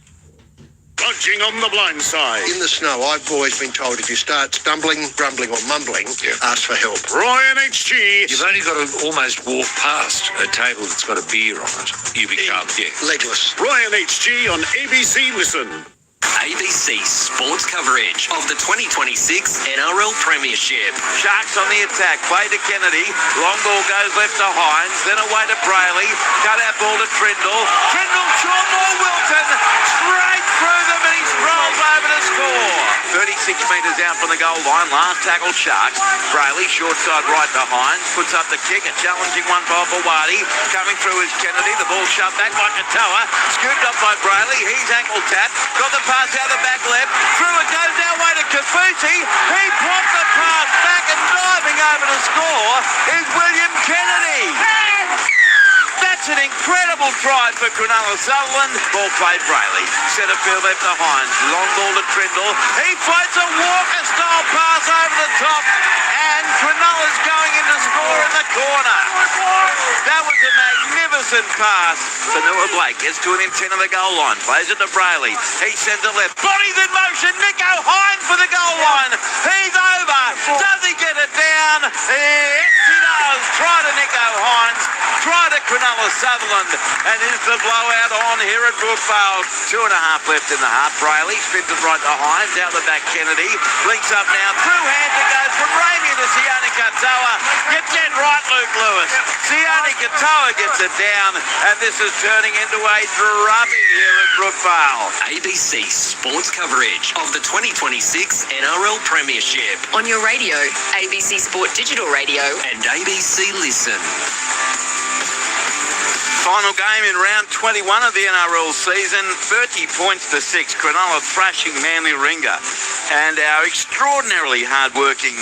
Dodging on the blind side. In the snow, I've always been told if you start stumbling, grumbling or mumbling, ask for help. Ryan HG. You've only got to almost walk past a table that's got a beer on it. You become, legless. Ryan HG on ABC Listen. ABC Sports coverage of the 2026 NRL Premiership. Sharks on the attack. Play to Kennedy. Long ball goes left to Hines. Then away to Brayley. Cut out ball to Trindle. Trindle, short ball, Wilton. Straight through them and he's rolled over to score. 36 metres out from the goal line. Last tackle Sharks. Brayley, short side right to Hines. Puts up the kick. A challenging one by Bawadi. Coming through is Kennedy. The ball shoved back by Katoa. Scooped up by Brayley. He's ankle tapped. Got the pass out the back left. Through it goes our way to Kafusi. He popped the pass back and diving over to score is William Kennedy. That's an incredible try for Cronulla Sutherland. Ball played Brayley. Centre field left to Hines. Long ball to Trindle. He floats a Walker-style pass over the top. And Cronulla's going in to score in the corner. That was a magnificent pass. Fanua Blake gets to an intent of the goal line. Plays it to Brayley. He sends it left. Bodies in motion. Nico Hines for the goal line. He's over. Does he get it down? Yes, he does. Try to Nico Hines. Try to Cronulla Sutherland. And is the blowout on here at Brookvale. 2.5 left in the half. Brayley spins it right to Hines. Out the back Kennedy. Links up now. Through hand it goes from Ramey to Sione Katoa. You're dead right, Luke Lewis. Sione Katoa gets it down. And this is turning into a drubbing here at Brookvale. ABC Sports coverage of the 2026 NRL Premiership On your radio, ABC Sport Digital Radio. and ABC Listen. Final game in round 21 of the NRL season, 30 points to 6. Cronulla thrashing Manly Ringer. And our extraordinarily hard-working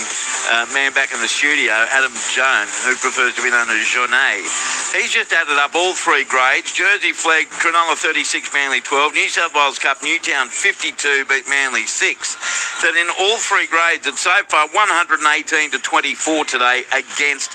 man back in the studio, Adam Jones, who prefers to be known as Jonet, he's just added up all 3 grades. Jersey flag, Cronulla 36, Manly 12. New South Wales Cup, Newtown 52, beat Manly 6. that in all three grades, it's so far 118 to 24 today against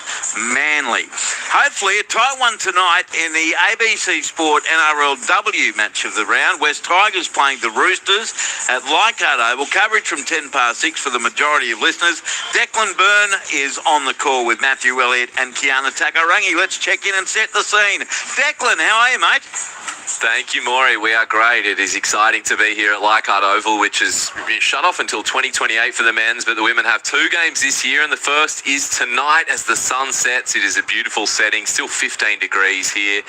Manly. Hopefully a tight one tonight in the ABC Sport NRLW match of the round. West Tigers playing the Roosters at Leichhardt Oval. Coverage from 10 past 6 for the majority of listeners. Declan Byrne is on the call with Matthew Elliott and Kiana Takarangi. Let's check in and set the scene. Declan, how are you, mate? Thank you, Maury. We are great. It is exciting to be here at Leichhardt Oval, which is shut off until 2028 for the men's, but the women have 2 games this year, and the first is tonight as the sun sets. It is a beautiful setting, still 15 degrees here.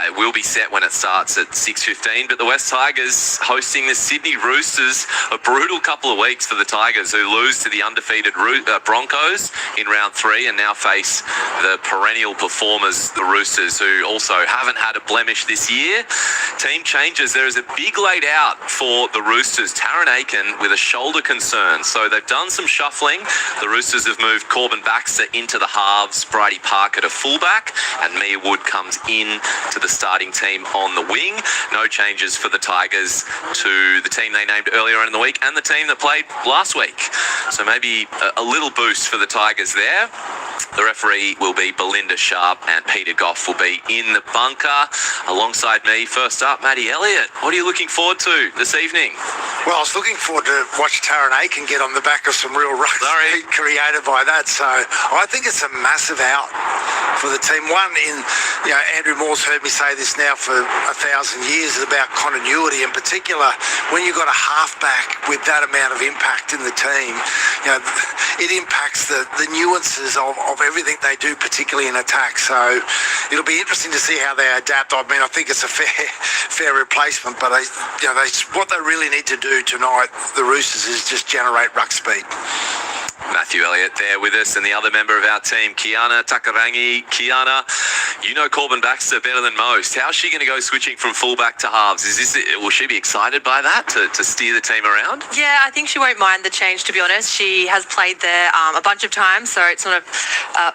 It will be set when it starts at 6:15, but the West Tigers hosting the Sydney Roosters. A brutal couple of weeks for the Tigers, who lose to the undefeated Broncos in round 3 and now face the perennial performers, the Roosters, who also haven't had a blemish this year. Team changes. There is a big laid out for the Roosters. Taryn Aiken with a shoulder concern. So they've done some shuffling. The Roosters have moved Corbin Baxter into the halves, Bridie Parker to fullback, and Mia Wood comes in to the starting team on the wing. No changes for the Tigers to the team they named earlier in the week and the team that played last week. So maybe a little boost for the Tigers there. The referee will be Belinda Sharp and Peter Goff will be in the bunker. Alongside me, first up, Matty Elliott. What are you looking forward to this evening? Well, I was looking forward to watch Taryn Aiken get on the back of some real rugby created by that. So I think it's a massive out for the team. One, Andrew Moore's heard me say this now for 1,000 years, is about continuity. In particular, when you've got a halfback with that amount of impact in the team, it impacts the nuances of everything they do, particularly in attack. So it'll be interesting to see how they adapt. I mean, I think it's a fair replacement, but what they really need to do tonight, the Roosters, is just generate ruck speed. Matthew Elliott there with us, and the other member of our team, Kiana Takarangi. Kiana, you know Corbin Baxter better than most. How's she going to go switching from fullback to halves? Will she be excited by that to steer the team around? Yeah, I think she won't mind the change, to be honest. She has played there a bunch of times, so it's not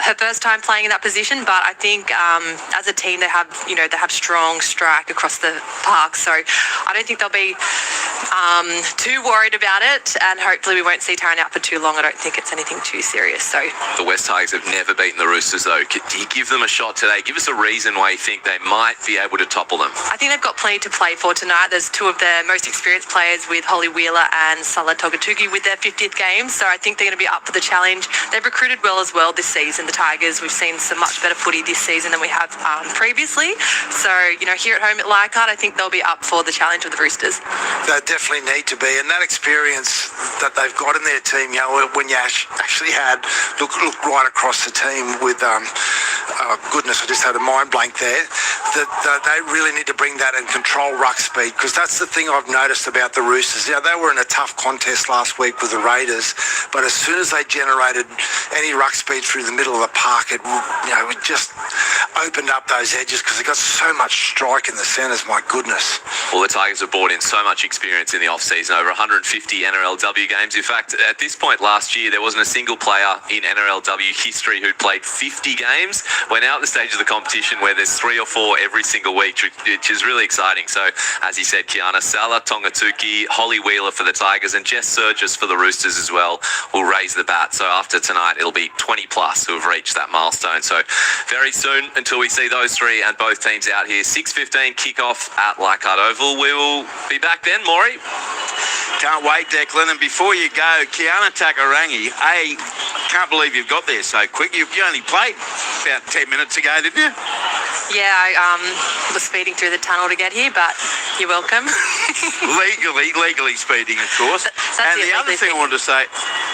her first time playing in that position. But I think as a team, they have strong strike across the park, so I don't think they'll be too worried about it, and hopefully we won't see Taryn out for too long. I don't think it's anything too serious. So the West Tigers have never beaten the Roosters, though. Do you give them a shot today? Give us a reason why you think they might be able to topple them. I think they've got plenty to play for tonight. There's 2 of their most experienced players with Holly Wheeler and Salah Togatugi with their 50th game, so I think they're going to be up for the challenge. They've recruited well as well this season, the Tigers. We've seen some much better footy this season than we have previously. So, here at home at Leichhardt, I think they'll be up for the challenge of the Roosters. They definitely need to be, and that experience that they've got in their team, when you actually had look right across the team with goodness, I just had a mind blank there. That they really need to bring that and control ruck speed, because that's the thing I've noticed about the Roosters. They were in a tough contest last week with the Raiders, but as soon as they generated any ruck speed through the middle of the park, it just opened up those edges, because they got so much strike in the centres. My goodness. Well, the Tigers have brought in so much experience in the off-season, over 150 NRLW games. In fact, at this point last year, there wasn't a single player in NRLW history who'd played 50 games. We're now at the stage of the competition where there's 3 or 4 every single week, which is really exciting. So, as you said, Kiana, Salah Tongatuki, Holly Wheeler for the Tigers, and Jess Surgis for the Roosters as well will raise the bat. So after tonight, it'll be 20 plus who have reached that milestone. So very soon, until we see those 3 and both teams out here, 6:15 kickoff at Leichhardt Oval. We will be back then, Maury. Can't wait, Declan. And before you go, Kiana Takarangi, can't believe you've got there so quick. You only played about 10 minutes ago, didn't you? Yeah, I was speeding through the tunnel to get here, but you're welcome. legally speeding, of course. And the other thing I wanted to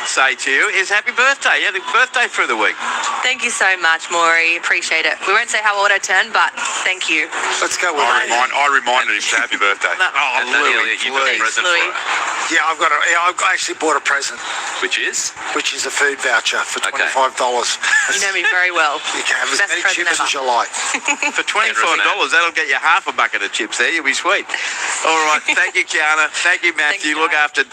say to you is happy birthday. You had a birthday through the week. Thank you so much, Maury. Appreciate it. We won't say how old I turned, but thank you. Let's go with I reminded him to happy birthday. Louis, you've got a present for her. Yeah, I've actually bought a present. Which is? Which is a food voucher for $25. You know me very well. You can have as Best many present chips ever. as you like. For $25, that'll get you half a bucket of chips there. You'll be sweet. All right. Thank you, Kiana. Thank you, Matthew. Look after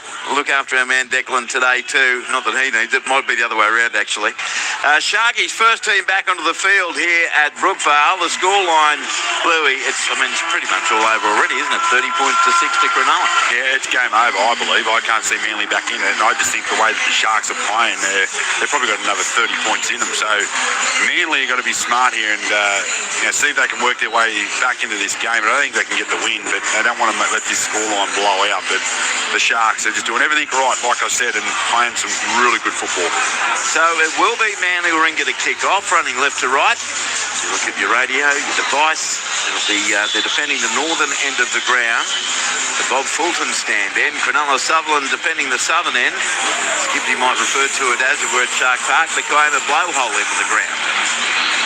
our man Declan today too. Not that he needs it. Might be the other way around, actually. Sharkies first team back onto the field here at Brookvale. The scoreline, Louis, it's pretty much all over already, isn't it? 30 points to 6 to Cronulla. Yeah, it's game over, I believe. I can't see Manly back in it, and I just think the way that the Sharks are playing, they've probably got another 30 points in them. So Manly have got to be smart here and see if they can work their way back into this game. But I think they can get the win, but they don't want to let this scoreline blow out. But the Sharks are just doing everything right, like I said, and playing some really good football. So it will be Manly Warringah to kick off, running left to right. You look at your radio, your device. It'll be they're defending the northern end of the ground. The Bob Fulton stand end. Cronulla Sutherland defending the southern end. Skipsy might refer to it as if we're at Shark Park, the Kiama blowhole end of the ground.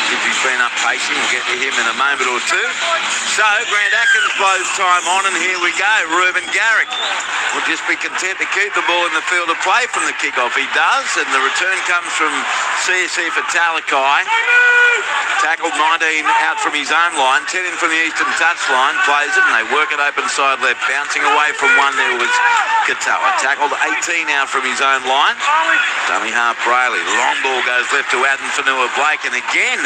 Skipsy's been up pacing. We'll get to him in a moment or two. So Grant Atkins blows time on, and here we go. Reuben Garrick will just be content to keep the ball in the field of play from the kickoff. He does, and the return comes from CSE for Talakai. Tackled 19 out from his own line, 10 in from the eastern touchline, plays it, and they work it open side left. Bouncing away from one there was Katoa. Tackled 18 out from his own line. Dummy half Brayley. Long ball goes left to Adam Fanua-Blake, and again,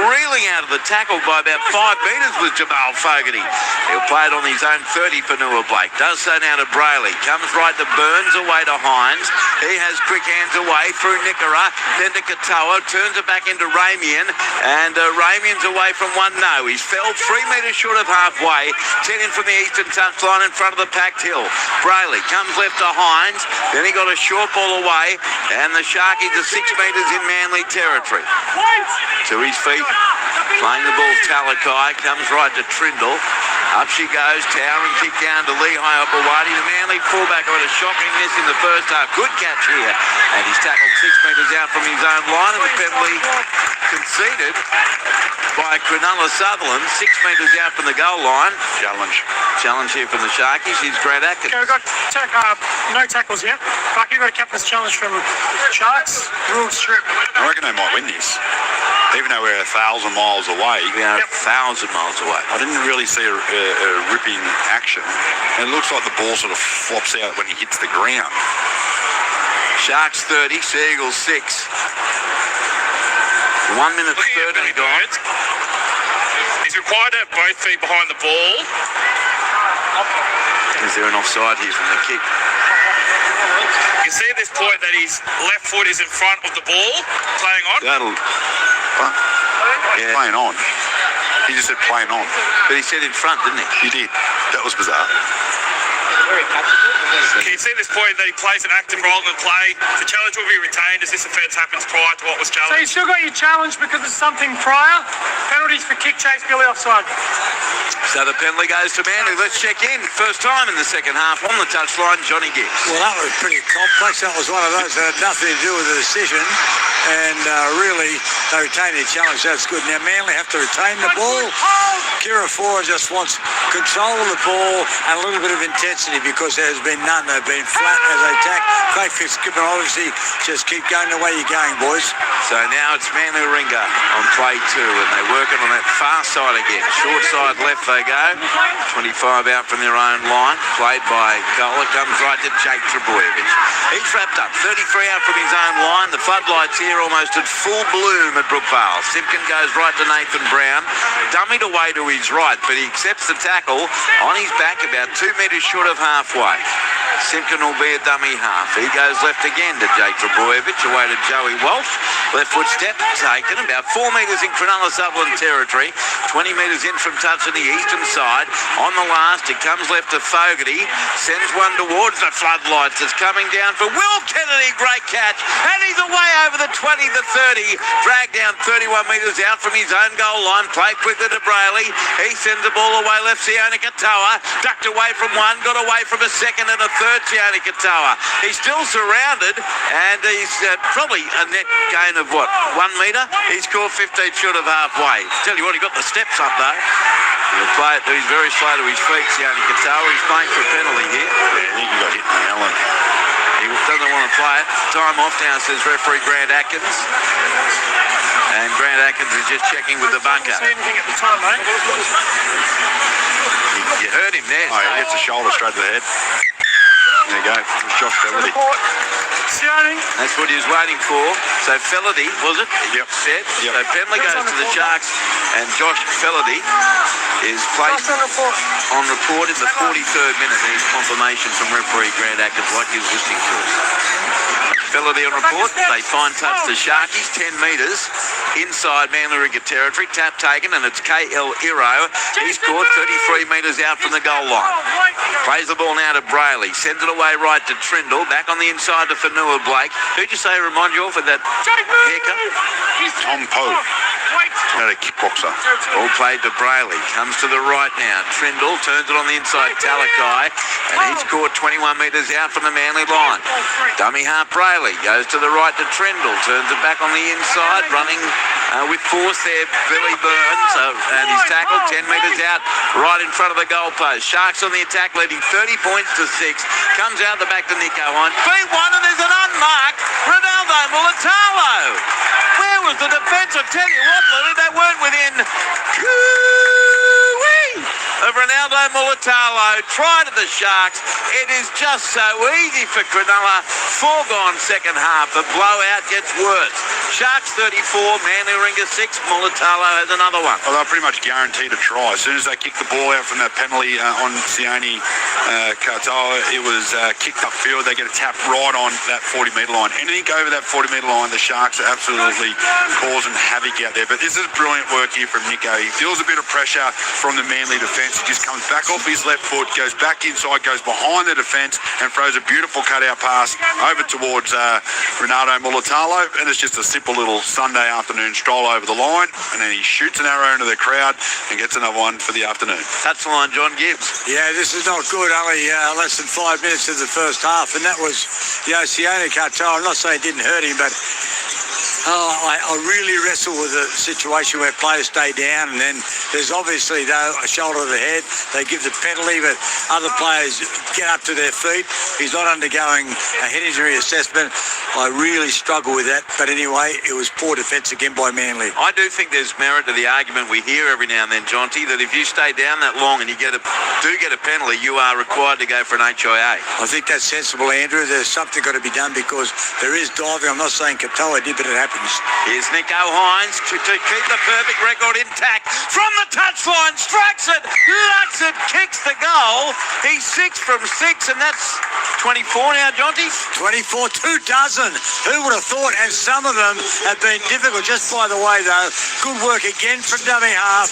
reeling out of the tackle by about 5 metres was Jamal Fogarty. He'll play it on his own 30 for Fanua-Blake. Does so now to Brayley. Comes right to Burns, away to Hines. He has quick hands away through Nickera, then to Katoa, turns it back into Ramian, and Ramian's away from one. No, he's fell 3 metres short of halfway. 10 in from the eastern touchline in front of the packed hill. Brayley comes left to Hines, then he got a short ball away, and the Sharkies are 6 metres in Manly territory. To his feet, playing the ball, Talakai, comes right to Trindle. Up she goes, towering kick down to Lehigh Opawati. The Manly fullback got a shocking miss in the first half. Good catch here. And he's tackled 6 metres out from his own line, and the penalty conceded by Cronulla Sutherland, 6 metres out from the goal line. Challenge here from the Sharkies. Here's Grant Atkins. Okay, we've got no tackles yet. Bucky, we've got a captain's challenge from Sharks. Rule strip. I reckon they might win this. Even though we're 1,000 miles away. We are 1,000 miles away. I didn't really see a ripping action. And it looks like the ball sort of flops out when he hits the ground. Sharks 30, Seagulls 6. 1 minute 30 gone. He's required to have both feet behind the ball. Is there an offside here from the kick? You can see at this point that his left foot is in front of the ball, playing on. Playing on. He just said playing on. But he said in front, didn't he? He did. That was bizarre. Can you see at this point that he plays an active role in the play? The challenge will be retained as this offence happens prior to what was So challenged. you still got your challenge because of something prior. Penalties for kick chase, Billy offside. So the penalty goes to Manly. Let's check in. First time in the second half on the touchline, Johnny Gibbs. Well, that was pretty complex. That was one of those that had nothing to do with the decision. And really, they retained their challenge. That's good. Now, Manly have to retain the ball. Kira Ford just wants control of the ball and a little bit of intensity because there has been none. They've been flat as they attack. Great for Skipper, obviously. Just keep going the way you're going, boys. So now it's Manly Warringah on play 2, and they're working on that far side again. Short side left they go. 25 out from their own line. Played by Kohler. Comes right to Jake Trebojevic. He's wrapped up. 33 out from his own line. The floodlights here almost at full bloom at Brookvale. Simpkin goes right to Nathan Brown. Dummied away to his right, but he accepts the tackle on his back about 2 metres short of halfway. Simpkin will be a dummy half. He goes left again to Jake Trebojevic, away to Joey Walsh. Left foot step taken, about 4 metres in Cronulla Sutherland territory. 20 metres in from touch on the eastern side. On the last, it comes left to Fogarty. Sends one towards the floodlights. It's coming down for Will Kennedy. Great catch. And he's away over the 20 to 30. Dragged down 31 metres out from his own goal line. Played quickly to Brayley. He sends the ball away left. Sione Katoa. Ducked away from one. Got away from a second and a third. Sione Katoa. He's still surrounded. And he's probably a net gain of what? 1 metre? He's scored 15 short of halfway. Tell you what, he got the steps up though. He'll play it. He's very slow to his feet, Sione Katoa. He's playing for a penalty here. Yeah, I think he got hit in the Allen. He doesn't want to play it. Time off now, says referee Grant Atkins. And Grant Atkins is just checking with the bunker. See anything at the time, mate? You heard him there. Oh, he hits the shoulder straight to the head. There you go. It was Josh Fellerty. That's what he was waiting for. So Fellerty, was it? Yep. Said. So penalty goes to the Sharks and Josh Fellerty. is placed on report in the 43rd minute. There's confirmation from referee Grant Atkins like he was listening to us. Fella there on report, they fine touch the Sharkies, 10 metres inside Manly Ringer territory, tap taken, and it's KL Iro. He's caught 33 metres out from the goal line. Plays the ball now to Brayley, sends it away right to Trindle, back on the inside to Fanua Blake. Who'd you say remind you of with that haircut? Tom Poe. Not a kickboxer. All played to Brayley. Comes to the right now. Trindle turns it on the inside. Talakai. And he's caught 21 metres out from the Manly line. Dummy half Brayley. Goes to the right to Trindle. Turns it back on the inside. Running with force there. Billy Burns. And he's tackled 10 metres out. Right in front of the goalpost. Sharks on the attack leading 30 points to 6. Comes out the back to Nico Hines. Beat one and there's an unmarked Ronaldo Mulatalo. Where was the defence? I tell you what, Lily, they weren't within of Ronaldo Mulatalo. Try to the Sharks. It is just so easy for Cronulla. Foregone second half. The blowout gets worse. Sharks 34, Manly Ringer 6. Mulatalo has another one. Well, they're pretty much guaranteed a try. As soon as they kicked the ball out from that penalty on Sione Katoa, it was kicked upfield. They get a tap right on that 40-metre line. Anything over that 40-metre line, the Sharks are absolutely causing havoc out there. But this is brilliant work here from Nico. He feels a bit of pressure from the Manly defence. He just comes back off his left foot, goes back inside, goes behind the defence and throws a beautiful cutout pass over towards Ronaldo Mulatalo. And it's just a simple little Sunday afternoon stroll over the line. And then he shoots an arrow into the crowd and gets another one for the afternoon. That's the line, John Gibbs. Yeah, this is not good. Only less than 5 minutes of the first half. And that was, Sione Katoa. I'm not saying it didn't hurt him, but I really wrestle with a situation where players stay down, and then there's obviously, though, a shoulder to the head. They give the penalty, but other players get up to their feet. He's not undergoing a head injury assessment. I really struggle with that. But anyway, it was poor defence again by Manly. I do think there's merit to the argument we hear every now and then, Jonty, that if you stay down that long and you do get a penalty, you are required to go for an HIA. I think that's sensible, Andrew. There's something got to be done because there is diving. I'm not saying Katoa did, but it happens. Here's Nico Hines to keep the perfect record intact. From the touchline, strikes it, lugs it, kicks the goal. He's 6 from 6, and that's 24 now, Jonty. 24, 2 dozen. Who would have thought? And some of them have been difficult. Just by the way, though, good work again from dummy half.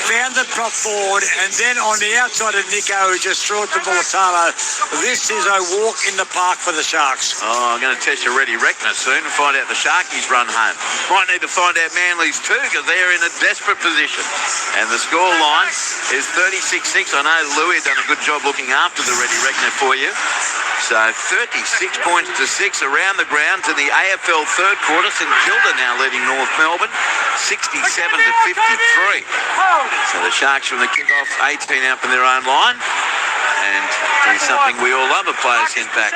Found the prop forward, and then on the outside of Nico, who just threw it to Mulatalo. This is a walk in the park for the Sharks. Oh, I'm going to test your ready reckoner soon and find out the Sharkies run home. Might need to find out Manly's too, because they're in a desperate position. And the score line is 36-6. I know Louis done a good job looking after the ready reckoner for you. So 36 points to 6 around the ground to the AFL third quarter. St Kilda now leading North Melbourne 67 to 53. So the Sharks from the kickoff 18 out from their own line. And it's something we all love, a player sent back.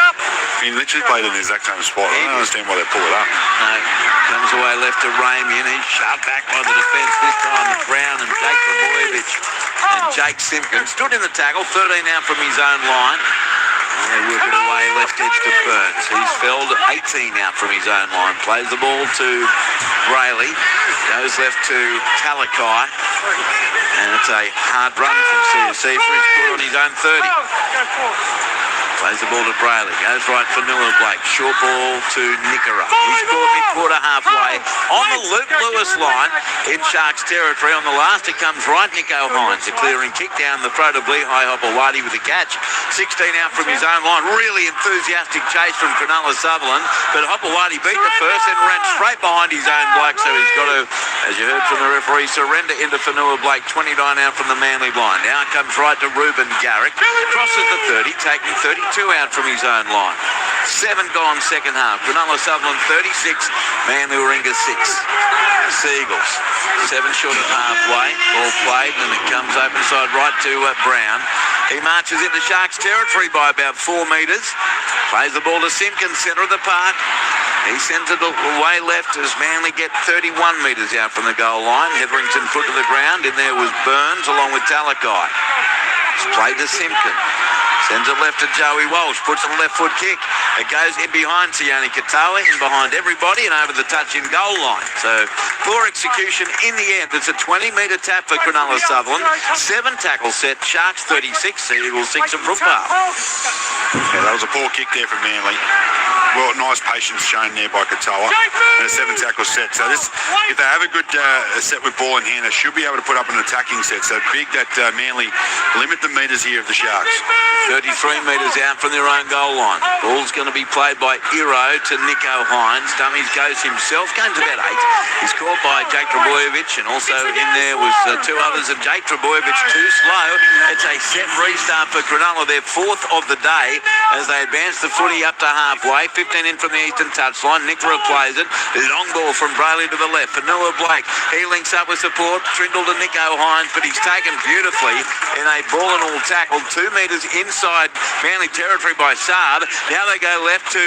He literally played in the exact same spot. I don't understand why they pull it up. No, comes away left to Ramian. He's shoved back by the defence this time. Brown and Jake Trebojevic and Jake Simpkins stood in the tackle, 13 out from his own line. They work it away left edge to Burns. He's felled 18 out from his own line. Plays the ball to Brayley. Goes left to Talakai. And it's a hard run from CSC for his score on his own 30. Plays the ball to Brayley. Goes right for Miller Blake. Short ball to Nickera. He's caught mid-quarter halfway on the Luke Lewis line in Sharks territory. On the last, it comes right Nico Hines. A clearing kick down the throw to Blihai Hopewadi with the catch. 16 out from his own line. Really enthusiastic chase from Cronulla Sutherland. But Hopewadi beat the first and ran straight behind his own bloke. So he's got to, as you heard from the referee, surrender into Fanua Blake. 29 out from the Manly line. Now it comes right to Ruben Garrick. Crosses the 30, taking 32 out from his own line. 7 gone second half. Cronulla Sutherland 36, Manly Warringah 6. Seagulls 7 short of halfway. Ball played and it comes open side right to Brown. He marches into Sharks territory by about 4 metres. Plays the ball to Simpkins, centre of the park. He sends it away left as Manly get 31 metres out from the goal line. Hetherington put to the ground. In there was Burns along with Talakai. It's played to Simpkins. Sends it left to Joey Walsh. Puts a left foot kick. It goes in behind Sione Katoa, in behind everybody, and over the touch-in goal line. So poor execution in the end. It's a 20-metre tap for Cronulla Sutherland. 7 tackles set. Sharks 36, Eagles 6 of Brookvale. Yeah, that was a poor kick there from Manly. Well, nice patience shown there by Katoa. And a 7 tackle set. So this, if they have a good set with ball in hand, they should be able to put up an attacking set. So big that Manly limit the metres here of the Sharks. 33 metres out from their own goal line. Ball's going to be played by Iro to Nico Hines. Dummies goes himself. Game's about 8. He's caught by Jake Trebojevic, and also in there was 2 others, and Jake Trebojevic too slow. It's a set restart for Cronulla, their 4th of the day, as they advance the footy up to halfway. 15 in from the eastern touchline. Nicola plays it. Long ball from Brayley to the left. Vanilla Blake. He links up with support. Trindle to Nico Hines, but he's taken beautifully in a ball and all tackle 2 metres inside Manly territory by Saab. Now they go left to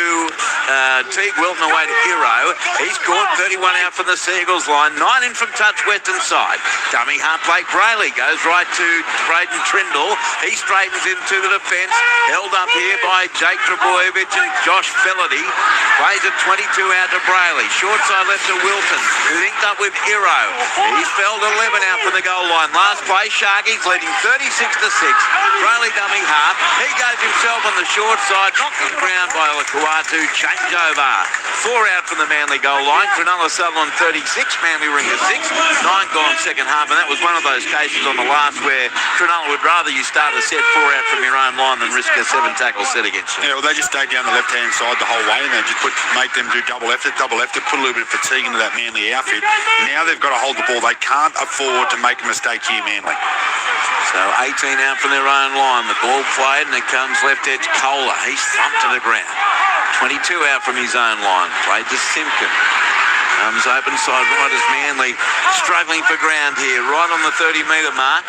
Teague Wilton away to Iro. He's caught 31 out from the Seagulls line. 9 in from touch western side. Dummy half Blake Brayley goes right to Braden Trindle. He straightens into the defence. Held up here by Jake Trebojevic and Josh Fellerty. Plays it 22 out to Brayley. Short side left to Wilton, who linked up with Iro. He's felled 11 out from the goal line. Last play, Sharkies leading 36-6. Brayley dummy half. He goes himself on the short side. Knocked to the ground by Olakuatu. Changeover. 4 out from the Manly goal line. Cronulla Sutherland 36. Manly Ringer 6. 9 gone second half. And that was one of those cases on the last where Cronulla would rather you start a set 4 out from your own line than risk a 7 tackle set against you. Yeah, well, they just stayed down the left-hand side the whole way, and they just make them do double effort, put a little bit of fatigue into that Manly outfit. Now they've got to hold the ball. They can't afford to make a mistake here, Manly. So 18 out from their own line. The ball played, and it comes left edge Kohler. He's thumped to the ground. 22 out from his own line. Played to Simpkin. Comes open side right as Manly struggling for ground here, right on the 30-metre mark.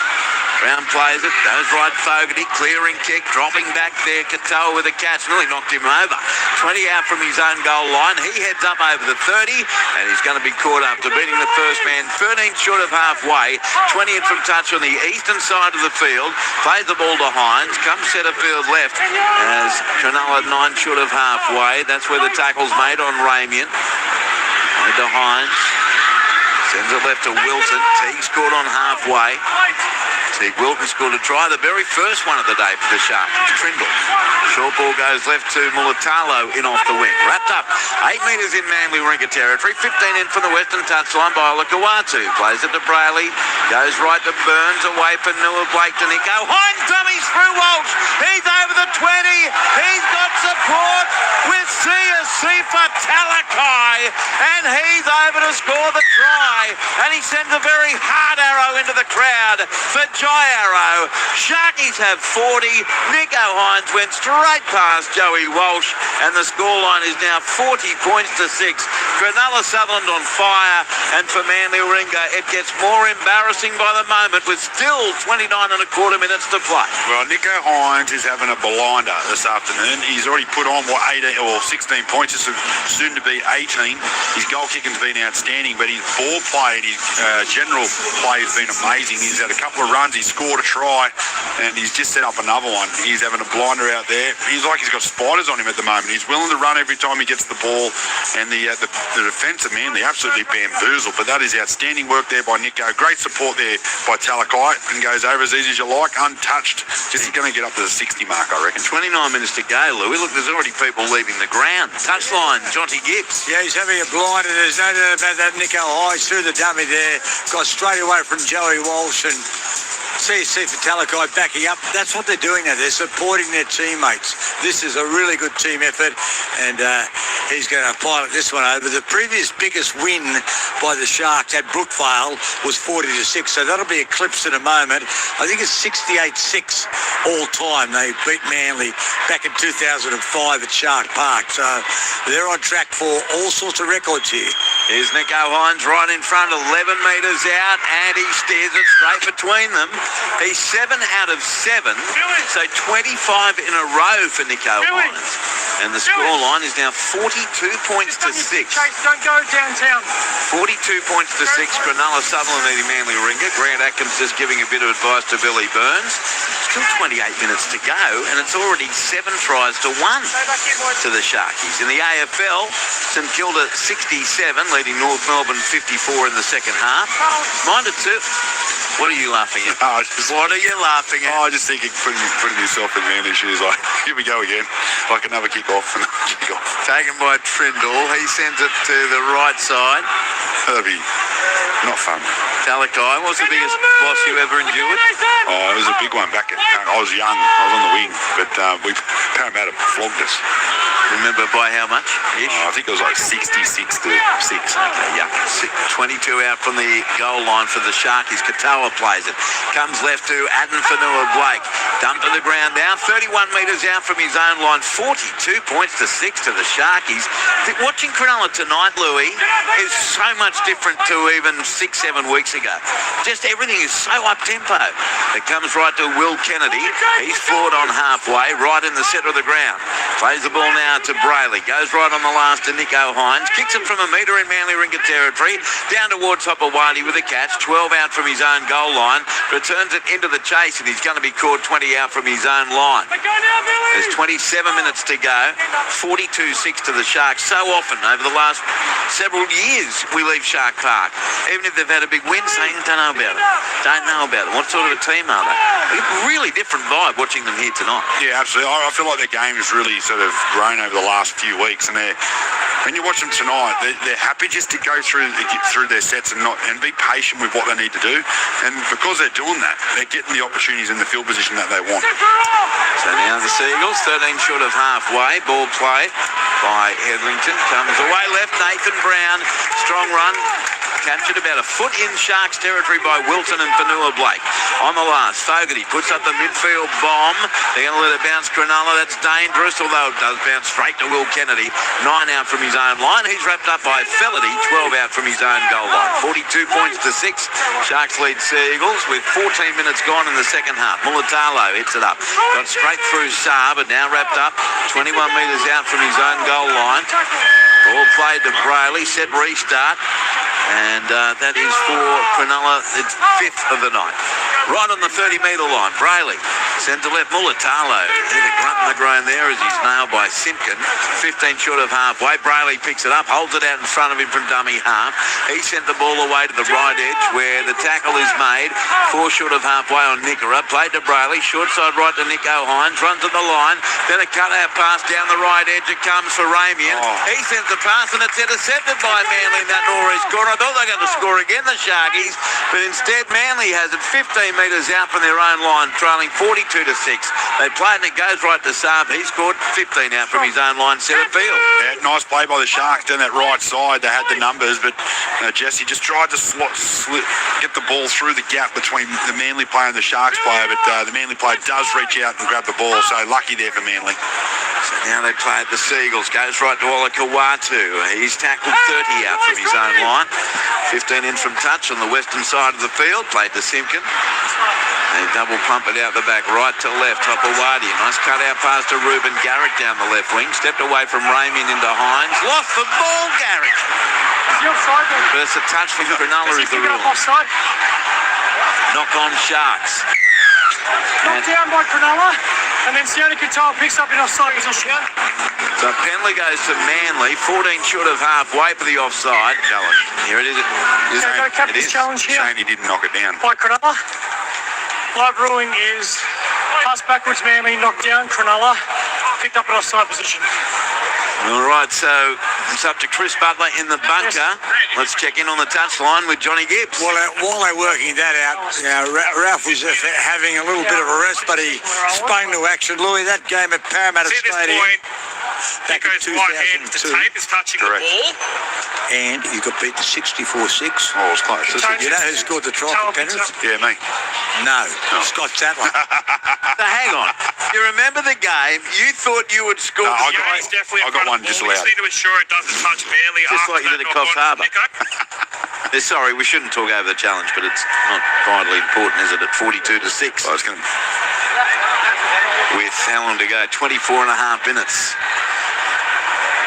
Brown plays it, goes right Fogarty, clearing kick, dropping back there, Katoa with a catch, nearly knocked him over. 20 out from his own goal line, he heads up over the 30, and he's going to be caught up to beating the first man, 13 short of halfway, 20 in from touch on the eastern side of the field, plays the ball to Hines, comes centre field left, as Cronulla 9 short of halfway, that's where the tackle's made on Ramian. To Hines, sends it left to Wilton. Teague scored on halfway. Teague Wilton scored a try, the very first one of the day for the Sharks. Trindle. Short ball goes left to Mulatalo in off the wing. Wrapped up 8 metres in Manly Ringer territory. 15 in from the western touchline by Olakuatu. Plays it to Brayley. Goes right to Burns, away for Nua Blake to Nico. Hines dummies through Walsh. He's over the 20. He's got support with Sifa Talakai. And he's over to score the try. And he sends a very hard arrow into the crowd for Jai Arrow. Sharkies have 40. Nico Hines went straight past Joey Walsh, and the scoreline is now 40 points to 6. Cronulla Sutherland on fire, and for Manly Ringer, it gets more embarrassing by the moment with still 29 and a quarter minutes to play. Well, Nico Hines is having a blinder this afternoon. He's already put on 18 or 16 points. It's soon to be 18. His goal kicking's been outstanding, but his ball play and his general play has been amazing. He's had a couple of runs. He scored a try, and he's just set up another one. He's having a blinder out there. He's like he's got spiders on him at the moment. He's willing to run every time he gets the ball, and the defence of Manly absolutely bamboozled. But that is outstanding work there by Nico. Great support there by Talakai, and goes over as easy as you like, untouched. Just going to get up to the 60 mark, I reckon. 29 minutes to go, Louis. Look, there's already people leaving the ground. Touchline, Jonty Gibbs. Yeah, he's having a blinder. There's no doubt about that. Nico Hines through the dummy there. Got straight away from Joey Walsh, and CC for Talakai backing up. That's what they're doing now. They're supporting their teammates. This is a really good team effort, and he's going to pilot this one over. The previous biggest win by the Sharks at Brookvale was 40-6, so that'll be eclipsed in a moment. I think it's 68-6 all time. They beat Manly back in 2005 at Shark Park, so they're on track for all sorts of records here. Here's Nico Hines right in front, 11 metres out, and he steers it straight between them. He's 7 out of 7, so 25 in a row for Nico Hines. And the scoreline is now 42 points to 6. Don't go downtown. 42 points to 6. Cronulla Sutherland leading Manly Ringer. Grant Atkins just giving a bit of advice to Billy Burns. still 28 minutes to go, and it's already 7 tries to 1 to the Sharkies. In the AFL, St Kilda 67, leading North Melbourne 54 in the second half. Minded too. What are you laughing at? What are you laughing at? I just think putting yourself in Manly's shoes, like, here we go again. Like another kick off and another kick off. Taken by Trindle. He sends it to the right side. That'd be not fun. Talakai, what's the biggest loss you ever endured? Oh, it was a big one back at... I was young. I was on the wing. But Parramatta flogged us. Remember by how much? I think it was like 66 to 6. Okay, yeah. 22 out from the goal line for the Sharkies. Katoa plays it. Comes left to Aden Fanua-Blake. Dumped to the ground now. 31 metres out from his own line. 42 points to 6 to the Sharkies. Watching Cronulla tonight, Louis, is so much different to even 6-7 weeks ago. Just everything is so up-tempo. It comes right to Will Kennedy. He's floored on halfway, right in the centre of the ground. Plays the ball now to Brayley. Goes right on the last to Nico Hines. Kicks him from a metre in Manly Ringa territory. Down towards Hopewadi with a catch. 12 out from his own goal line. Returns it into the chase, and he's going to be caught 20 out from his own line. There's 27 minutes to go. 42-6 to the Sharks. So often over the last several years we leave Shark Park. Even if they've had a big win, saying, don't know about it. Don't know about it. What sort of a team are they? Really different vibe watching them here tonight. Yeah, absolutely. I feel like their game has really sort of grown over the last few weeks, and when you watch them tonight, they're happy just to go through their sets and be patient with what they need to do. And because they're doing that, they're getting the opportunities in the field position that they want. So now the Seagulls, 13 short of halfway. Ball play by Hetherington. Comes away left. Nathan Brown, strong run. Captured about a foot in Sharks territory by Wilton and Fanua-Blake. On the last, Fogarty puts up the midfield bomb. They're going to let it bounce Cronulla. That's dangerous, although it does bounce straight to Will Kennedy. 9 out from his own line. He's wrapped up by Felity. 12 out from his own goal line. 42 points to 6. Sharks lead Seagulls with 14 minutes gone in the second half. Mulatalo hits it up. Got straight through Saar, but now wrapped up 21 metres out from his own goal line. Ball played to Brayley. Set restart. And that is for Cronulla, its 5th of the night. Right on the 30-metre line, Brayley. Centre left, Mulatalo. There's a grunt in the groin there as he's nailed by Simpkin. 15 short of halfway. Brayley picks it up, holds it out in front of him from dummy half. He sent the ball away to the right edge where the tackle is made. 4 short of halfway on Nickera. Played to Brayley. Short side right to Nico Hines. Runs to the line. Then a cut-out pass down the right edge. It comes for Ramian. He sends the pass and it's intercepted by Manly in that northeast corner. I thought they were going to score again, the Sharkies, but instead Manly has it 15 metres out from their own line, trailing 42-6. They play it and it goes right to Saab. He scored 15 out from his own line, centre field. Yeah, nice play by the Sharks down that right side. They had the numbers, but Jesse just tried to get the ball through the gap between the Manly player and the Sharks player, but the Manly player does reach out and grab the ball, so lucky there for Manly. So now they play at the Seagulls. Goes right to Olakawatu. He's tackled 30 out from his own line. 15 in from touch on the western side of the field. Played to Simpkin. They double pump it out the back, right to left. Hopewadi. Nice cut out pass to Ruben Garrick down the left wing. Stepped away from Ramian into Hines. Lost the ball, Garrick. First a touch from Cronulla is the rule. Knock on Sharks. Knocked down by Cronulla, and then Sione Katoa picks up in offside position. So penalty goes to Manly, 14 short of halfway for the offside. Challenge. Here it is. Go captain's challenge here. Shane, he didn't knock it down. By Cronulla. Live ruling is pass backwards Manly, knocked down Cronulla, picked up in offside position. All right, so it's up to Chris Butler in the bunker. Let's check in on the touchline with Johnny Gibbs. Well, while they're working that out, Ralph was having a little bit of a rest, but he sprang to action. Louis, that game at Parramatta Stadium. Back in 2002. Tape is touching the ball. And you got beaten 64-6. Oh, it was close. You know who scored the try for Penrith? Yeah, me. No, Scott Sattler. So hang on. You remember the game? You thought you would score. No, I got one disallowed. We just need to ensure it doesn't touch Manly. Just like you did at Coffs Harbour. Sorry, we shouldn't talk over the challenge, but it's not vitally important, is it? At 42-6. With how long to go? 24 and a half minutes.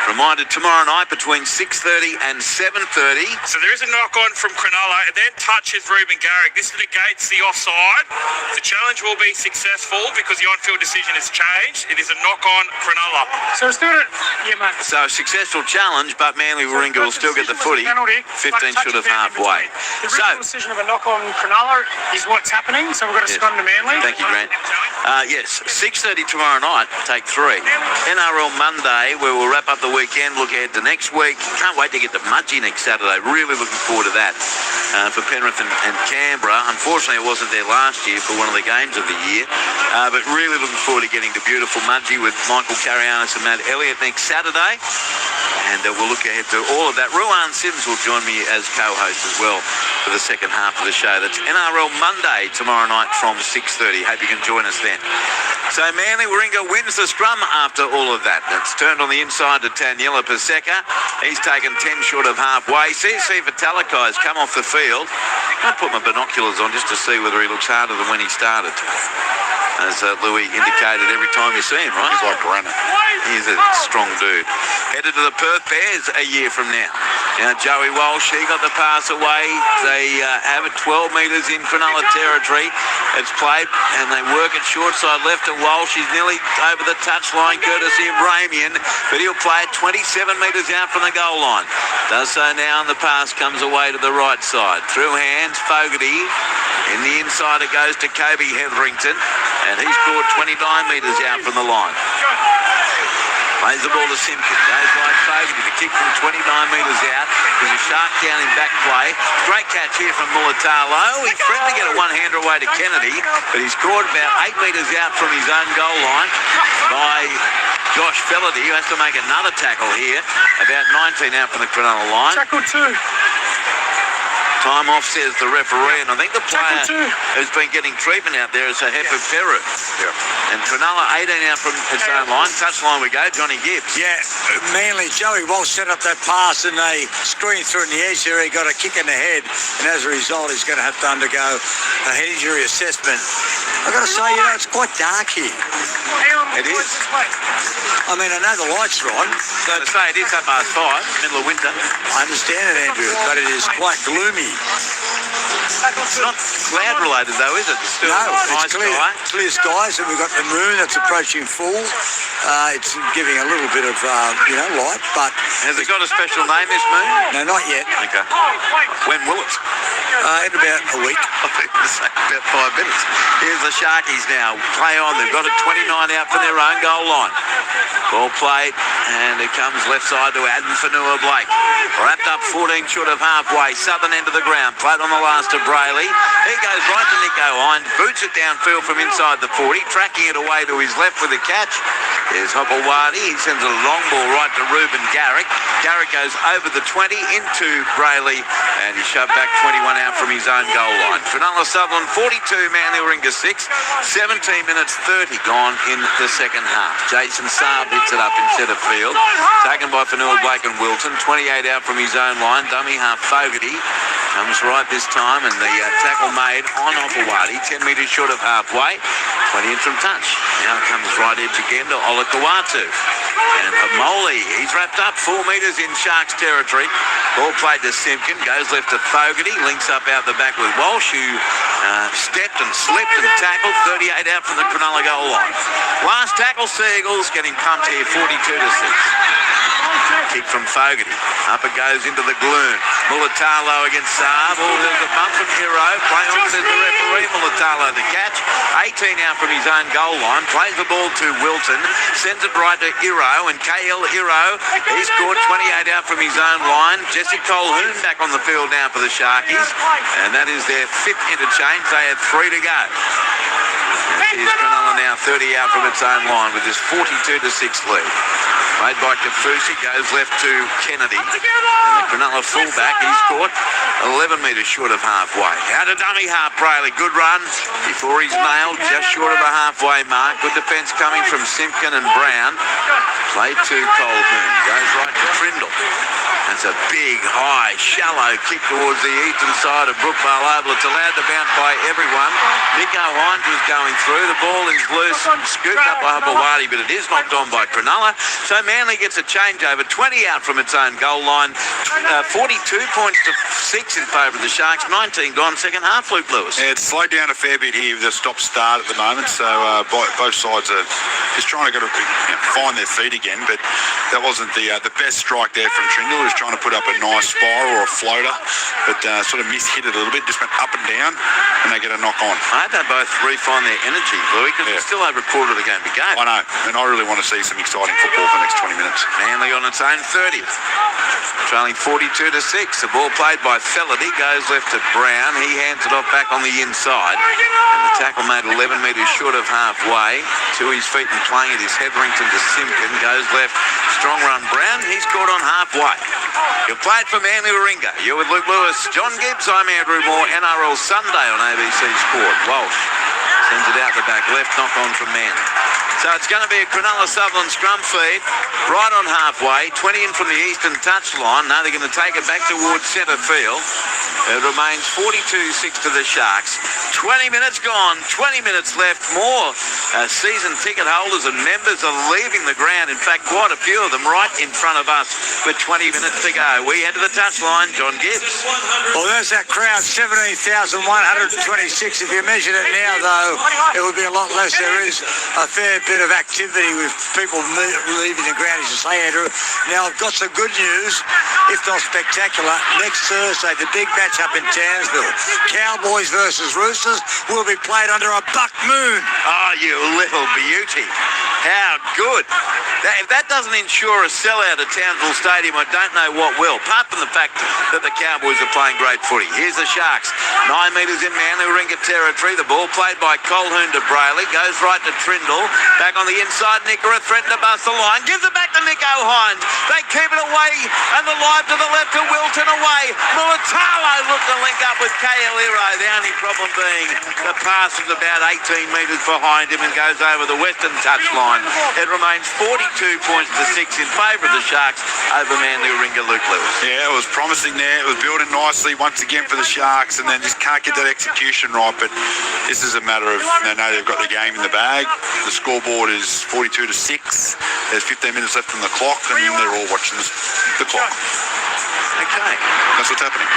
Reminder, tomorrow night between 6:30 and 7:30. So there is a knock-on from Cronulla, and then touches Ruben Garrick. This negates the offside. The challenge will be successful because the on-field decision has changed. It is a knock-on Cronulla. So it's doing it. Yeah, mate. So a successful challenge, but Manly Warringah will still get the footy. 15 short of halfway. The original decision of a knock on Cronulla is what's happening, so we've got to scrum to Manly. Thank you, Grant. Yes, 6:30 tomorrow night, take 3. NRL Monday, where we'll wrap up the weekend, look ahead to next week. Can't wait to get to Mudgee next Saturday. Really looking forward to that for Penrith and Canberra. Unfortunately, I wasn't there last year for one of the games of the year, but really looking forward to getting to beautiful Mudgee with Michael Carianis and Matt Elliott next Saturday. And we'll look ahead to all of that. Ruan Sims will join me as co-host as well for the second half of the show. That's NRL Monday tomorrow night from 6:30. Hope you can join us then. So Manly Warringah wins the scrum after all of that. It's turned on the inside to Taniela Paseka. He's taken 10 short of halfway. CC Vitalikai has come off the field. I'll put my binoculars on just to see whether he looks harder than when he started. As Louis indicated, every time you see him, right? He's like Brennan. He's a strong dude. Headed to the Perth Bears a year from now. Now, Joey Walsh, he got the pass away. They have it 12 metres in Cronulla territory. It's played, and they work it short side left to Walsh. He's nearly over the touchline, courtesy of Ramian, but he'll play it 27 metres out from the goal line. Does so now, and the pass comes away to the right side. Through hands, Fogarty. In the inside, it goes to Kobe Hetherington, and he's scored 29 metres out from the line. Plays the ball to Simpkin. Goes wide Fogarty. The kick from 29 metres out. There's a shark down in back play. Great catch here from Mulatalo. He threatened to get a one-hander away to Kennedy, but he's scored about 8 metres out from his own goal line by Josh Felaty, who has to make another tackle here. About 19 out from the Cronulla line. Tackle 2. Time off, says the referee, and I think the player who's been getting treatment out there is Hefe Peru. Yeah. And Cronulla 18 out from its own line. Touchline we go, Johnny Gibbs. Yeah, Manly, Joey Walsh set up that pass and they screened through in the edge there. He got a kick in the head, and as a result, he's going to have to undergo a head injury assessment. I've got to say, it's quite dark here. It is. I mean, I know the lights are on. So to say, it is 5:30, middle of winter. I understand it, Andrew, but it is quite gloomy. It's not cloud-related, though, is it? It's still it's clear skies, and we've got the moon that's approaching full. It's giving a little bit of, light, but... Has it got a special name, this moon? No, not yet. Okay. When will it? In about a week. About 5 minutes. Here's the Sharkies now. Play on. They've got a 29 out for their own goal line. Ball played, and it comes left side to Adam Fanua Blake. Wrapped up 14 short of halfway. Southern end of the ground. Played on the last to Brayley. He goes right to Nico Hines. Boots it downfield from inside the 40. Tracking it away to his left with a catch. There's Hopewadi. He sends a long ball right to Ruben Garrick. Garrick goes over the 20 into Brayley, and he shoved back 21 out from his own goal line. Cronulla Sutherland 42, Manly Warringah 6. 17 minutes 30 gone in the second half. Jason Saab hits it up in centre field. Taken by Fanua Blake and Wilton. 28 out from his own line. Dummy half Fogarty comes right this time, and the tackle made on Hopewadi. 10 metres short of halfway. 20 in from touch. Now it comes right edge again to Olakawatu. And Hamoli, he's wrapped up 4 metres in Sharks territory. Ball played to Simpkin, goes left to Fogarty, links up out the back with Walsh, who stepped and slipped and tackled. 38 out from the Cronulla goal line. Last tackle, Seagulls getting pumped here, 42-6. Kick from Fogarty. Up it goes into the gloom. Mulatalo against Saab. Oh, there's a bump from Hero. Play on, says the referee. Mulatalo the catch. 18 out from his own goal line. Plays the ball to Wilton. Sends it right to Hero. And KL Hero, he scored 28 out from his own line. Jesse Colhoun back on the field now for the Sharkies. And that is their 5th interchange. They had 3 to go. Here's Cronulla now 30 out from its own line with this 42-6 lead. Made by Kafusi, goes left to Kennedy. And the Cronulla fullback, he's caught 11 metres short of halfway. Out of dummy half, Brayley. Good run before he's nailed, just short of a halfway mark. Good defence coming from Simpkin and Brown. Played to Colhoun. Goes right to Trindle. And It's a big, high, shallow kick towards the eastern side of Brookvale Oval. It's allowed to bounce by everyone. Nico Hines was going through. The ball is loose, scooped up by Hapawadi, but it is knocked on by Cronulla. So Manly gets a changeover, 20 out from its own goal line. 42 points to 6 in favour of the Sharks. 19 gone, second half, Luke Lewis. Yeah, it's slowed down a fair bit here with a stop-start at the moment, so both sides are just trying to find their feet again, but that wasn't the best strike there from Trindle, who's trying to put up a nice spiral or a floater, but sort of mishit it a little bit, just went up and down, and they get a knock on. I hope they both refine their energy, Louis, because it's still over a quarter of the game to go. I know, and I really want to see some exciting football for the next 20 minutes. Manly on its own 30th, trailing 42 to 6. The ball played by Felady, goes left to Brown. He hands it off back on the inside, and the tackle made 11 metres short of halfway. To his feet and playing it is Hetherington to Simpkin, goes left, strong run Brown. He's caught on halfway. You played for Manly Warringah. You're with Luke Lewis, John Gibbs. I'm Andrew Moore. NRL Sunday on ABC Sport. Walsh sends it out the back left, knock on from Manly. So it's going to be a Cronulla Sutherland scrum feed right on halfway, 20 in from the eastern touchline. Now they're going to take it back towards centre field. It remains 42-6 to the Sharks. 20 minutes gone, 20 minutes left. More season ticket holders and members are leaving the ground. In fact, quite a few of them right in front of us with 20 minutes to go. We head to the touchline, John Gibbs. Well, there's that crowd, 17,126. If you measured it now, though, it would be a lot less. There is a fair bit of activity with people leaving the ground, as you say, Andrew. Now, I've got some good news, if not spectacular. Next Thursday, the big match up in Townsville, Cowboys versus Roosters, will be played under a buck moon. Oh, you little beauty. How good. If that doesn't ensure a sellout at Townsville Stadium, I don't know what will, apart from the fact that the Cowboys are playing great footy. Here's the Sharks, 9 metres in Manly Warringah territory. The ball played by Colhoun to Brayley, goes right to Trindle. Back on the inside, Nickera threatened to bust the line. Gives it back to Nico Hines. They keep it away, and the live to the left to Wilton away. Mulatalo looked to link up with Kaeliro. The only problem being the pass is about 18 metres behind him and goes over the western touchline. It remains 42 points to 6 in favour of the Sharks over Manly Warringah, Luke Lewis. Yeah, it was promising there. It was building nicely once again for the Sharks, and then just can't get that execution right. But this is a matter of they know they've got the game in the bag. The scoreboard is 42 to 6. There's 15 minutes left on the clock, and they're all watching the clock. Okay. That's what's happening.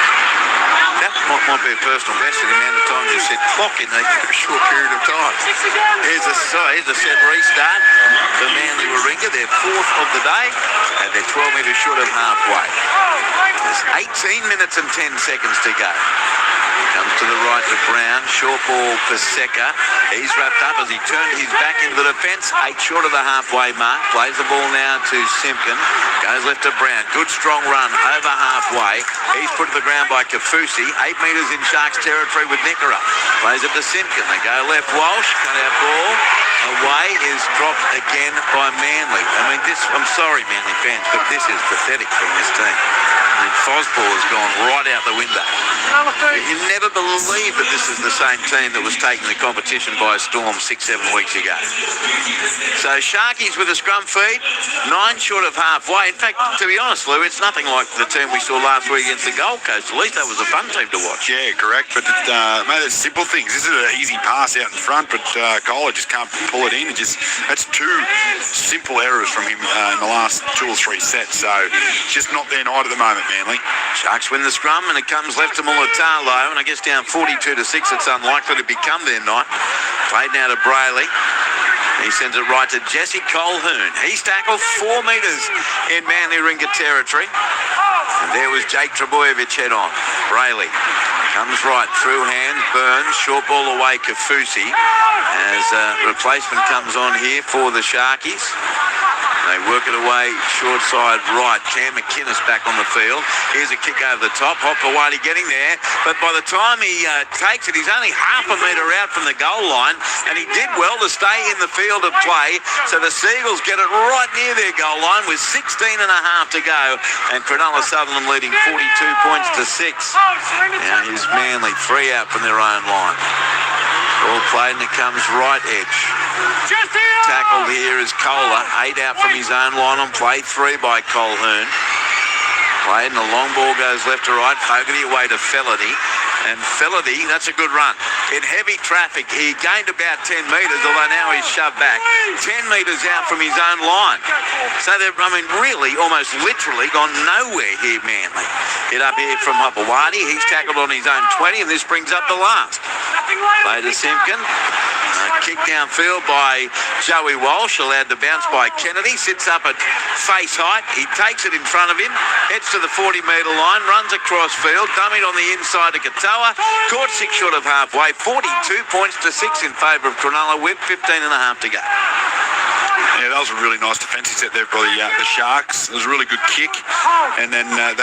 That might be a personal best in the amount of times you said clock in a short period of time. Here's a set restart for Manly Warringah. They're fourth of the day, and they're 12 metres short of halfway. There's 18 minutes and 10 seconds to go. Comes to the right to Brown, short ball Paseka. He's wrapped up as he turned his back into the defence, 8 short of the halfway mark. Plays the ball now to Simpkin. Goes left to Brown. Good strong run over halfway. He's put to the ground by Kafusi. 8 metres in Sharks territory with Nickera. Plays it to Simpkin. They go left. Walsh, cut out ball. Away is dropped again by Manly. I mean, I'm sorry, Manly fans, but this is pathetic from this team. I mean, Fosball has gone right out the window. You never believe that this is the same team that was taking the competition by storm 6-7 weeks ago. So Sharkies with a scrum feed, 9 short of halfway. In fact, to be honest, Lou, it's nothing like the team we saw last week against the Gold Coast. At least that was a fun team to watch. Yeah, correct. But mate, it's simple things. This is an easy pass out in front, but Kohler just can't pull it in. That's 2 simple errors from him in the last 2 or 3 sets. So just not their night at the moment, Manly. Sharks win the scrum, and it comes left to Mulatalo, and I guess down 42 to 6. It's unlikely to become their night. Played now to Brayley. He sends it right to Jesse Colhoun. He's tackled 4 metres in Manly Warringah territory. And there was Jake Trebojevic head on. Brayley comes right through hand. Burns, short ball away, Kafusi. As replacement comes on here for the Sharkies. They work it away, short side right. Cam McInnes back on the field. Here's a kick over the top. Hopewadi getting there. But by the time he takes it, he's only half a metre out from the goal line. And he did well to stay in the field of play. So the Seagulls get it right near their goal line with 16 and a half to go. And Cronulla Sutherland leading 42 points to 6. Now here's Manly, 3 out from their own line. Ball played and it comes right edge. Tackled here is Kohler, 8 out from his own line on play, 3 by Colhoun. Played and the long ball goes left to right. Fogarty away to Felony. And Felony, that's a good run. In heavy traffic, he gained about 10 metres, although now he's shoved back 10 metres out from his own line. So they've, really, almost literally gone nowhere here, Manly. Hit up here from Hopewadi. He's tackled on his own 20, and this brings up the last. Play to Simpkin. Kick downfield by Joey Walsh, allowed to bounce by Kennedy, sits up at face height, he takes it in front of him, heads to the 40-metre line, runs across field, dummied on the inside to Katoa, caught 6 short of halfway, 42 points to 6 in favour of Cronulla with 15 and a half to go. Yeah, that was a really nice defensive set there for the Sharks. It was a really good kick. And then I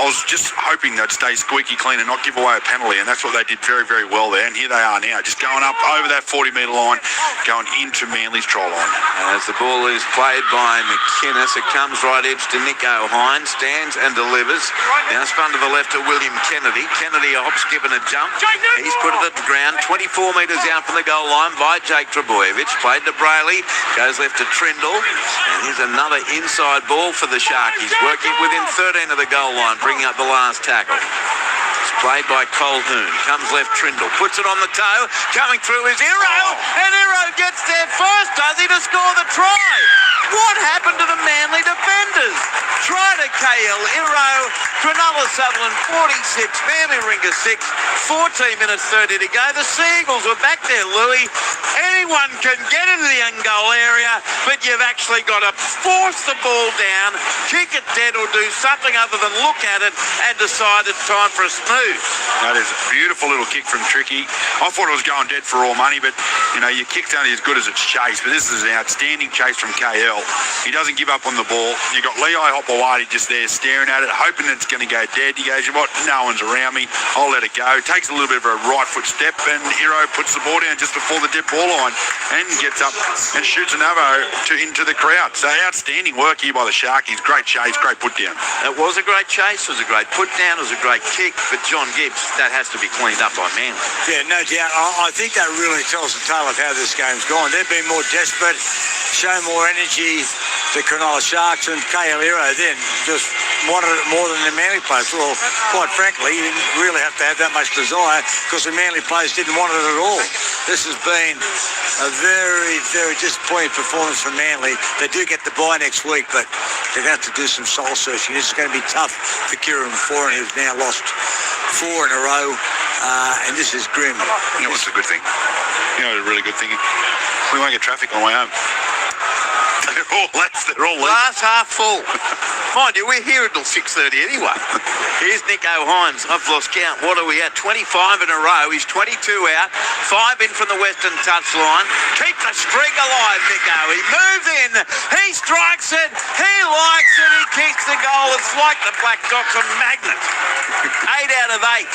was just hoping they'd stay squeaky clean and not give away a penalty. And that's what they did very, very well there. And here they are now, just going up over that 40-metre line, going into Manly's try line. As the ball is played by McInnes, it comes right edge to Nico Hines, stands and delivers. Now spun to the left to William Kennedy. Kennedy a hop, skip and a jump. He's put it at the ground, 24 metres out from the goal line by Jake Trebojevic. Played to Brayley, goes left to Trindle, and here's another inside ball for the Sharkies, working within 13 of the goal line, bringing up the last tackle. It's played by Colhoun, comes left Trindle, puts it on the toe, coming through is Iro, and Iro gets there first, does he, to score the try? What happened to the Manly defenders? Try to KL Iro, Cronulla Sutherland 46, Manly Ringer 6, 14 minutes 30 to go. The Seagulls were back there, Louis. Anyone can get into the end goal area, but you've actually got to force the ball down, kick it dead or do something other than look at it and decide it's time for a snooze. That is a beautiful little kick from Tricky. I thought it was going dead for all money, but, your kick's only as good as its chase. But this is an outstanding chase from KL. He doesn't give up on the ball. You've got Lei Hopewadi just there staring at it, hoping it's going to go dead. He goes, you know what, no one's around me. I'll let it go. Takes a little bit of a right foot step, and Hero puts the ball down just before the dead ball line and gets up and shoots an arrow into the crowd. So outstanding work here by the Sharkies. Great chase, great put down. It was a great chase, it was a great put down, it was a great kick, but John Gibbs, that has to be cleaned up by Manly. Yeah, no doubt. I think that really tells the tale of how this game's gone. They've been more desperate, shown more energy. The Cronulla Sharks and KL Hero then just wanted it more than the Manly players. Well, quite frankly, you didn't really have to have that much desire because the Manly players didn't want it at all. This has been a very, very disappointing performance from Manly. They do get the bye next week, but they're going to have to do some soul searching. This is going to be tough for Kieran Foran, who's now lost 4 in a row, and this is grim. You know what's a good thing? A really good thing? We won't get traffic on the way home. They're all Glass half full. Mind you, we're here until 6:30 anyway. Here's Nico Hines. I've lost count. What are we at? 25 in a row. He's 22 out. 5 in from the western touchline. Keep the streak alive, Nico. He moves in. He strikes it. He likes it. He kicks the goal. It's like the Black Dots on magnet. 8 out of 8.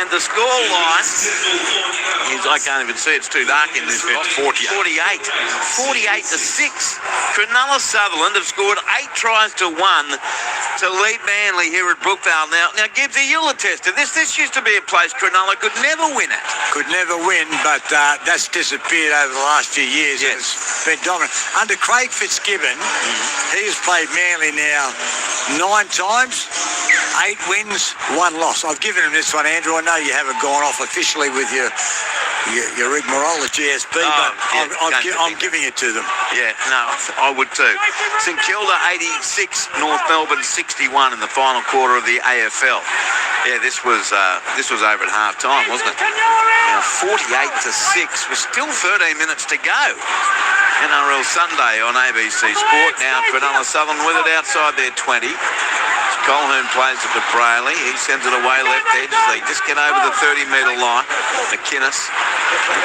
And the score line is, I can't even see, it's too dark in this bit. 48 to 6. Cronulla Sutherland have scored 8 tries to 1 to lead Manly here at Brookvale. Now Gibbsy, you'll attest to this. This used to be a place Cronulla could never win at. Could never win, but that's disappeared over the last few years. Yes. It's been dominant. Under Craig Fitzgibbon, he has played Manly now 9 times, 8 wins, 1 loss. I've given him this one, Andrew. I know you haven't gone off officially with your rigmarole at GSB, but I'm giving it to them. Yeah, no, I would too. St Kilda 86, North Melbourne 61 in the final quarter of the AFL. Yeah, this was over at half time, wasn't it? Now 48 to 6 with still 13 minutes to go. NRL Sunday on ABC Sport. Now Cronulla Southern with it outside their 20. Colhoun plays it to Brayley. He sends it away left edge as they just get over the 30-metre line. McInnes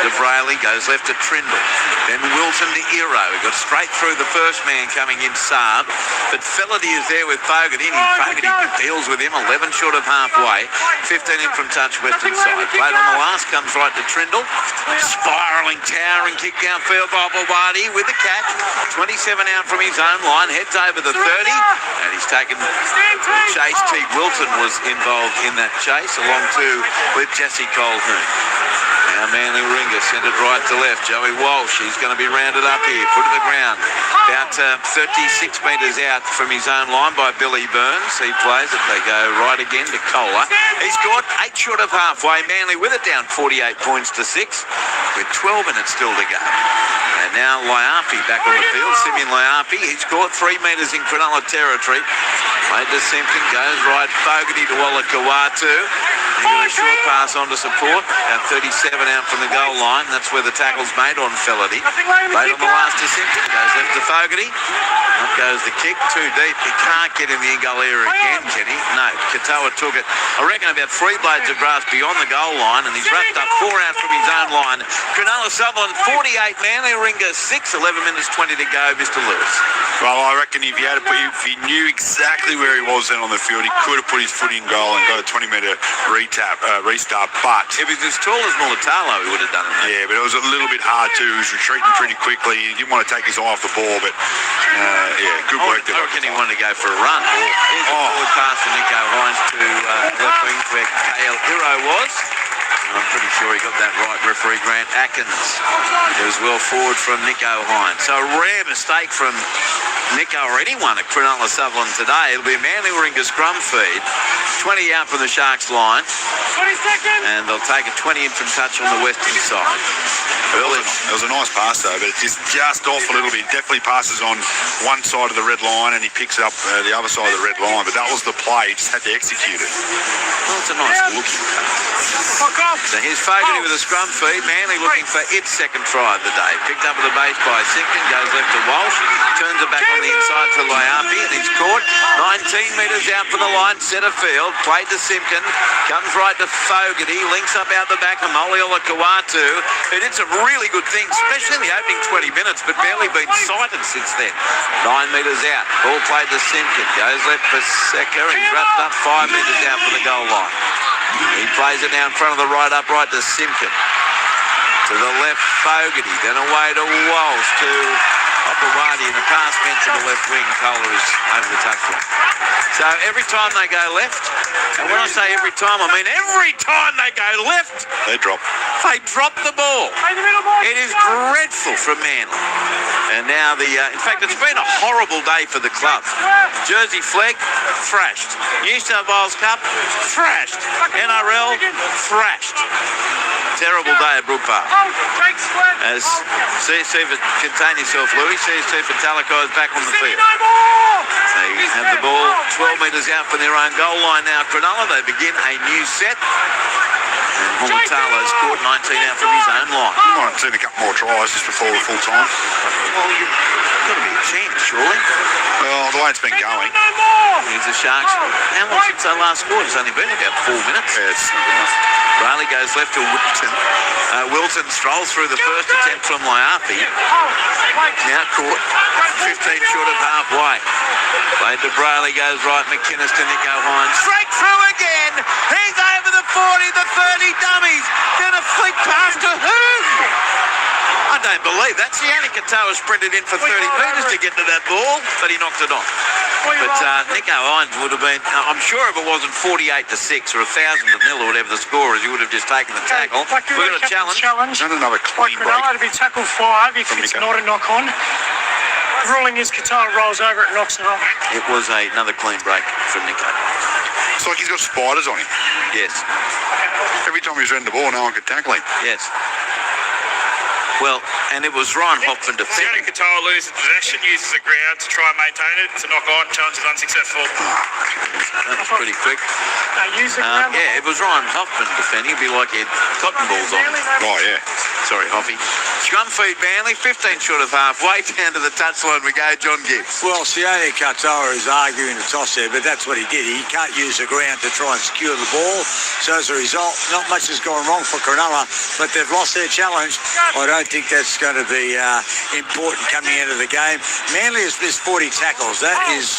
to Brayley, goes left to Trindle. Then Wilson to Iro. He got straight through the first man coming in, Saab. But Felady is there with Fogarty, and Fogarty deals with him 11 short of halfway. 15 in from touch western side. Played on the last, comes right to Trindle. Spiralling, towering kick downfield by Hopewadi with the catch. 27 out from his own line, heads over the 30, and he's taken chase. Teague Wilson was involved in that chase, along with Jesse Colhoun. Now Manly Warringah sent it right to left. Joey Walsh, he's going to be rounded up here, put to the ground. About 36 metres out from his own line by Billy Burns. He plays it. They go right again to Kohler. He's got 8 short of halfway. Manly with it down 48 points to 6 with 12 minutes still to go. And now Laiapi back on the field. Simeon Laiapi, he's caught 3 metres in Cronulla territory. Played to Simpkin, goes right. Fogarty to Wallakawatu. He got a short pass on to support. About 37 out from the goal line. That's where the tackle's made on Felity. Late on the last to Simpkin. Goes left to Fogarty. Up goes the kick. Too deep. He can't get in the in-goal area again, Kenny. No, Katoa took it. I reckon about 3 blades of grass beyond the goal line, and he's wrapped up 4 out from his own line. Cronulla Sutherland 48, Manly Warringah 6, 11 minutes 20 to go, Mr. Lewis. Well, I reckon if he knew exactly where he was then on the field, he could have put his foot in goal and got a 20-metre restart. But if he's as tall as Mulatalo, he would have done it. Yeah, but it was a little bit hard too. He was retreating pretty quickly. He didn't want to take his eye off the ball, but good work there. I reckon he wanted to go for a run. Here's a forward pass from Nico Hines to left wing where KL Hiro was. I'm pretty sure he got that right. Referee Grant Atkins. It was well forward from Nico Hines. So a rare mistake from Nico or anyone at Cronulla Sutherland today. It'll be a Manly Warringah scrum feed. 20 out from the Sharks line. 20 seconds. And they'll take a 20 in from touch on the western side. It was a nice pass though, but it's just off a little bit. Definitely passes on one side of the red line and he picks up the other side of the red line. But that was the play. He just had to execute it. Well, it's a nice looking pass. So here's Fogarty with a scrum feed. Manly looking for its second try of the day. Picked up at the base by Simpkin, goes left to Walsh, turns it back on the inside to Laiapi, and he's caught 19 metres out from the line, centre field, played to Simpkin, comes right to Fogarty, links up out the back of Moliola Kawatu, who did some really good things, especially in the opening 20 minutes, but barely been sighted since then. 9 metres out, ball played to Simpkin, goes left for Secker, and he's wrapped up 5 metres out from the goal line. He plays it now in front of the right upright to Simpkin. To the left, Fogarty. Then away to Walsh to Opawadi in the pass bench to the left wing. Kohler is over the touchline. So every time they go left, and when I say every time, I mean every time they go left, they drop the ball. It is dreadful from Manly. And now in fact, it's been a horrible day for the club. Jersey flag, thrashed. New South Wales Cup, thrashed. NRL, thrashed. Terrible day at Brook Park. As CSC for contain yourself, Louis. CSC for Talakai is back on the field. So you have the ball 12 metres out from their own goal line now. Cronulla, they begin a new set. And Mulatalo's caught 19 out from his own line. You might have seen a couple more tries just before the full time. Well, you've got to be a chance, surely. Well, the way it's been going. Here's the Sharks. How long since they last scored? It's only been about 4 minutes. Yeah, it's not enough. Riley goes left to Wilton. Wilton strolls through the first attempt from Laiapi. Now caught 15 short of halfway. Played to Brayley, goes right. McInnes to Nico Hines. Straight through again. He's over the 40, the 30 dummies. Then a flick pass to whom? I don't believe that. Sione Katoa sprinted in for 30 metres to get to that ball, but he knocked it on. But Nico Hines would have been, I'm sure if it wasn't 48-6 or 1,000-0 or whatever the score is, he would have just taken the tackle. We've got a challenge. Not another clean break. Cronulla to be tackle 5 if it's not a knock-on. The ruling is Katoa rolls over it and knocks it on. It was another clean break from Nico. It's like he's got spiders on him. Yes. Every time he's running the ball, no one could tackle him. Yes. Well, and it was Ryan Hoffman defending. Sione Katoa loses possession, uses the ground to try and maintain it. It's a knock-on. Challenge is unsuccessful. That was pretty quick. Yeah, it was Ryan Hoffman defending. It'd be like he had cotton balls on. Oh, yeah. Sorry, Hoffy. Scrum feed Manly, 15 short of halfway. Down to the touchline we go, John Gibbs. Well, Sione Katoa is arguing the toss there, but that's what he did. He can't use the ground to try and secure the ball. So as a result, not much has gone wrong for Cronulla, but they've lost their challenge. I don't think that's going to be important coming into the game. Manly has missed 40 tackles. That is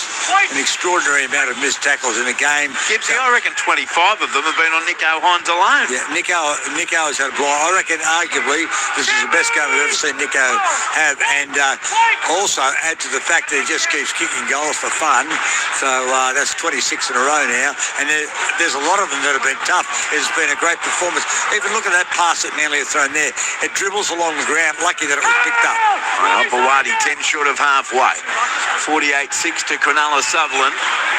an extraordinary amount of missed tackles in a game. Gibbsy, I reckon 25 of them have been on Nico Hines alone. Yeah, Nico has had a blind. I reckon arguably this is the best game I've ever seen Nico have, and also add to the fact that he just keeps kicking goals for fun. So that's 26 in a row now, and there's a lot of them that have been tough. It's been a great performance. Even look at that pass that Manly have thrown there. It dribbles along the ground. Lucky that it was picked up. Hopewadi 10 short of halfway. 48-6 to Cronulla. Sutherland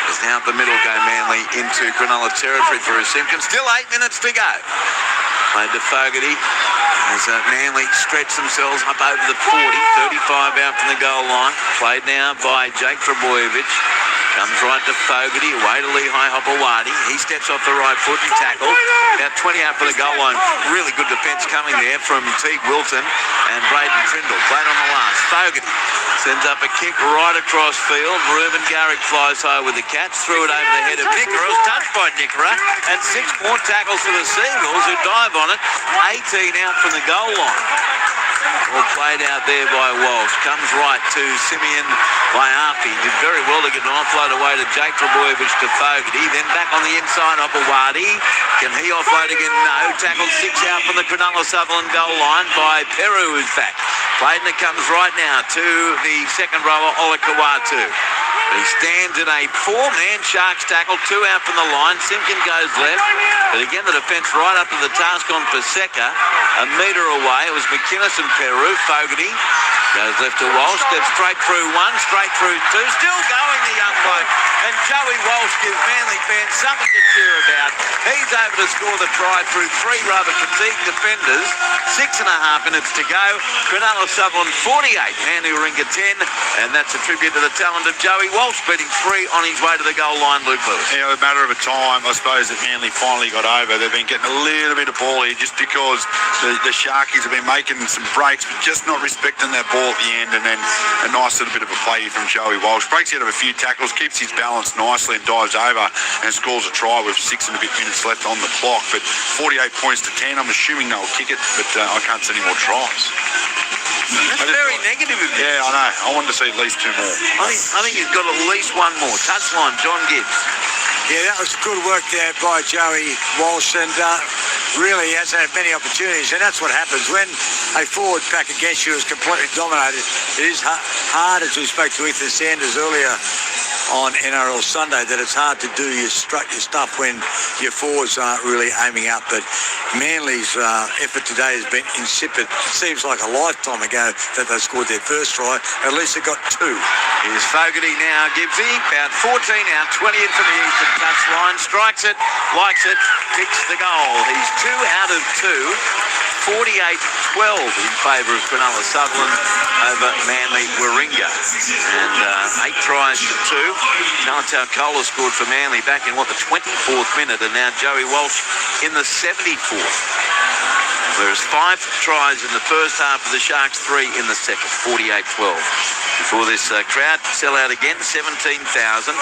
is now at the middle game. Manly into Cronulla territory for a Simpkins. Still 8 minutes to go. Played to Fogarty as Manly stretch themselves up over the 40, 35 out from the goal line. Played now by Jake Trebojevic. Comes right to Fogarty, away to Lehigh Hopewadi. He steps off the right foot and tackles. About 20 out for the goal line. Really good defence coming there from Teague Wilton and Braden Trindle. Played on the last. Fogarty sends up a kick right across field. Reuben Garrick flies high with the catch. Threw it over the head of Nickera. It was touched by Nickera. And 6 more tackles for the Seagulls who dive on it. 18 out from the goal line. All played out there by Walsh. Comes right to Simeon Laiafi. Did very well to get an offload away to Jake Trebojevic to Fogarty. Then back on the inside, Hopewadi. Can he offload again? No. Tackled 6 out from the Cronulla Sutherland goal line by Peru, who's back. Played, and it comes right now to the second rower, Ola Kawatu. He stands in a 4-man Sharks tackle, 2 out from the line. Simpkin goes left. But again, the defence right up to the task on Paseka. A metre away. It was McInnes and Peru. Fogarty goes left to Walsh. Steps straight through 1, straight through 2. Still going, the young bloke. And Joey Walsh gives Manly fans something to cheer about. He's able to score the try through 3 rather fatigued defenders. 6.5 minutes to go. Cronulla Sutherland 48, Manly Warringah 10. And that's a tribute to the talent of Joey Walsh, beating 3 on his way to the goal line, Luke Lewis. Yeah, a matter of a time, I suppose, that Manly finally got over. They've been getting a little bit of ball here just because the Sharkies have been making some breaks, but just not respecting that ball at the end. And then a nice little bit of a play from Joey Walsh. Breaks out of a few tackles, keeps his balance nicely and dives over and scores a try with 6 and a bit minutes left on the clock. But 48 points to 10. I'm assuming they'll kick it, but I can't see any more tries. That's very negative of you. Yeah, I know. I wanted to see at least 2 more. I think he's got at least 1 more. Touchline, John Gibbs. Yeah, that was good work there by Joey Walsh, and really hasn't had many opportunities, and that's what happens when a forward pack against you is completely dominated. It is hard, as we spoke to Ethan Sanders earlier on NRL Sunday, that it's hard to do your stuff when your forwards aren't really aiming up. But Manly's effort today has been insipid. It seems like a lifetime ago that they scored their first try. At least they got 2. Here's Fogarty now, Gibbsy. About 14 out, 20 in from the eastern touchline. Strikes it, likes it, kicks the goal. He's 2 out of 2. 48-12 in favour of Cronulla Sutherland over Manly Warringah. And 8 tries to 2. Talatau Kola scored for Manly back in, the 24th minute, and now Joey Walsh in the 74th. Whereas 5 tries in the first half of the Sharks, 3 in the second, 48-12. Before this crowd sell out again, 17,126.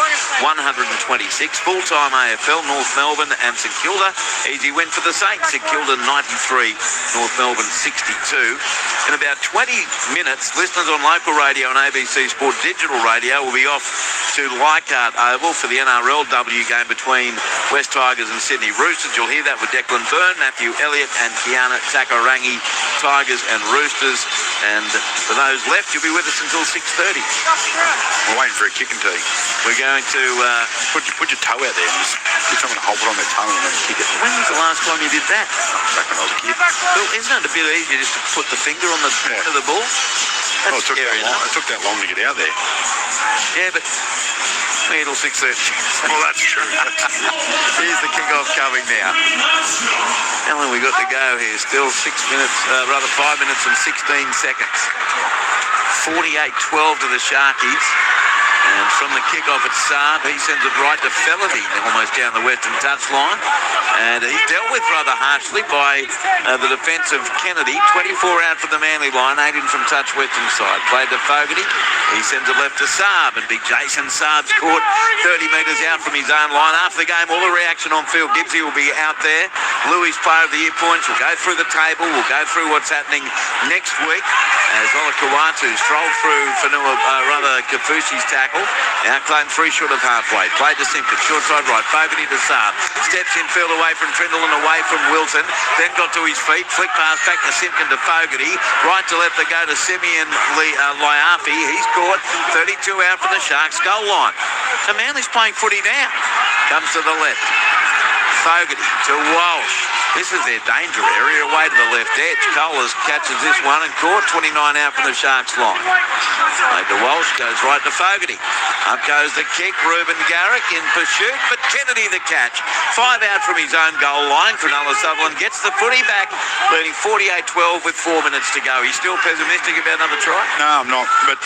Full-time AFL, North Melbourne and St Kilda. Easy win for the Saints. St Kilda 93, North Melbourne 62. In about 20 minutes, listeners on local radio and ABC Sport Digital Radio will be off to Leichhardt Oval for the NRL W game between West Tigers and Sydney Roosters. You'll hear that with Declan Byrne, Matthew Elliott and Kiana Takarangi, Tigers and Roosters. And for those left, you'll be with us until 6:30. We're waiting for a kicking tee. We're going to put your toe out there and just get someone to hold it on their toe and then kick it. When was the last time you did that? Back when I was a kid. Well, isn't it a bit easier just to put the finger on the point of the ball? That's it took that long to get out there. Yeah, but wait till 6:30. Well, that's true. Here's the kick-off coming now. How long we got to go here? Still 5 minutes and 16 seconds. 48-12 to the Sharkies. And from the kick-off at Saab, he sends it right to Felony, almost down the western touchline. And he's dealt with rather harshly by the defence of Kennedy. 24 out for the Manly line, 8 in from touch western side. Played to Fogarty. He sends it left to Saab, and big Jason Saab's caught 30 metres out from his own line. After the game, all the reaction on field. Gibbsy will be out there. Louis' player of the year points. We'll go through the table. We'll go through what's happening next week as Olakau'atu strolled through Kafusi's tackle. Now claimed 3 short of halfway. Played to Simpson, short side right. Fogarty to Saab. Steps in field away from Trindle and away from Wilson. Then got to his feet. Flick pass back to Simpson to Fogarty. Right to left they go to Simeon Liafi. He's caught 32 out from the Sharks goal line. So Manly's playing footy now. Comes to the left. Fogarty to Walsh. This is their danger area, away to the left edge. Colas catches this one and caught 29 out from the Sharks line. Played to Walsh, goes right to Fogarty. Up goes the kick, Ruben Garrick in pursuit, but Kennedy the catch. 5 out from his own goal line. Cronulla Sutherland gets the footy back, leading 48-12 with 4 minutes to go. He's still pessimistic about another try? No, I'm not, but...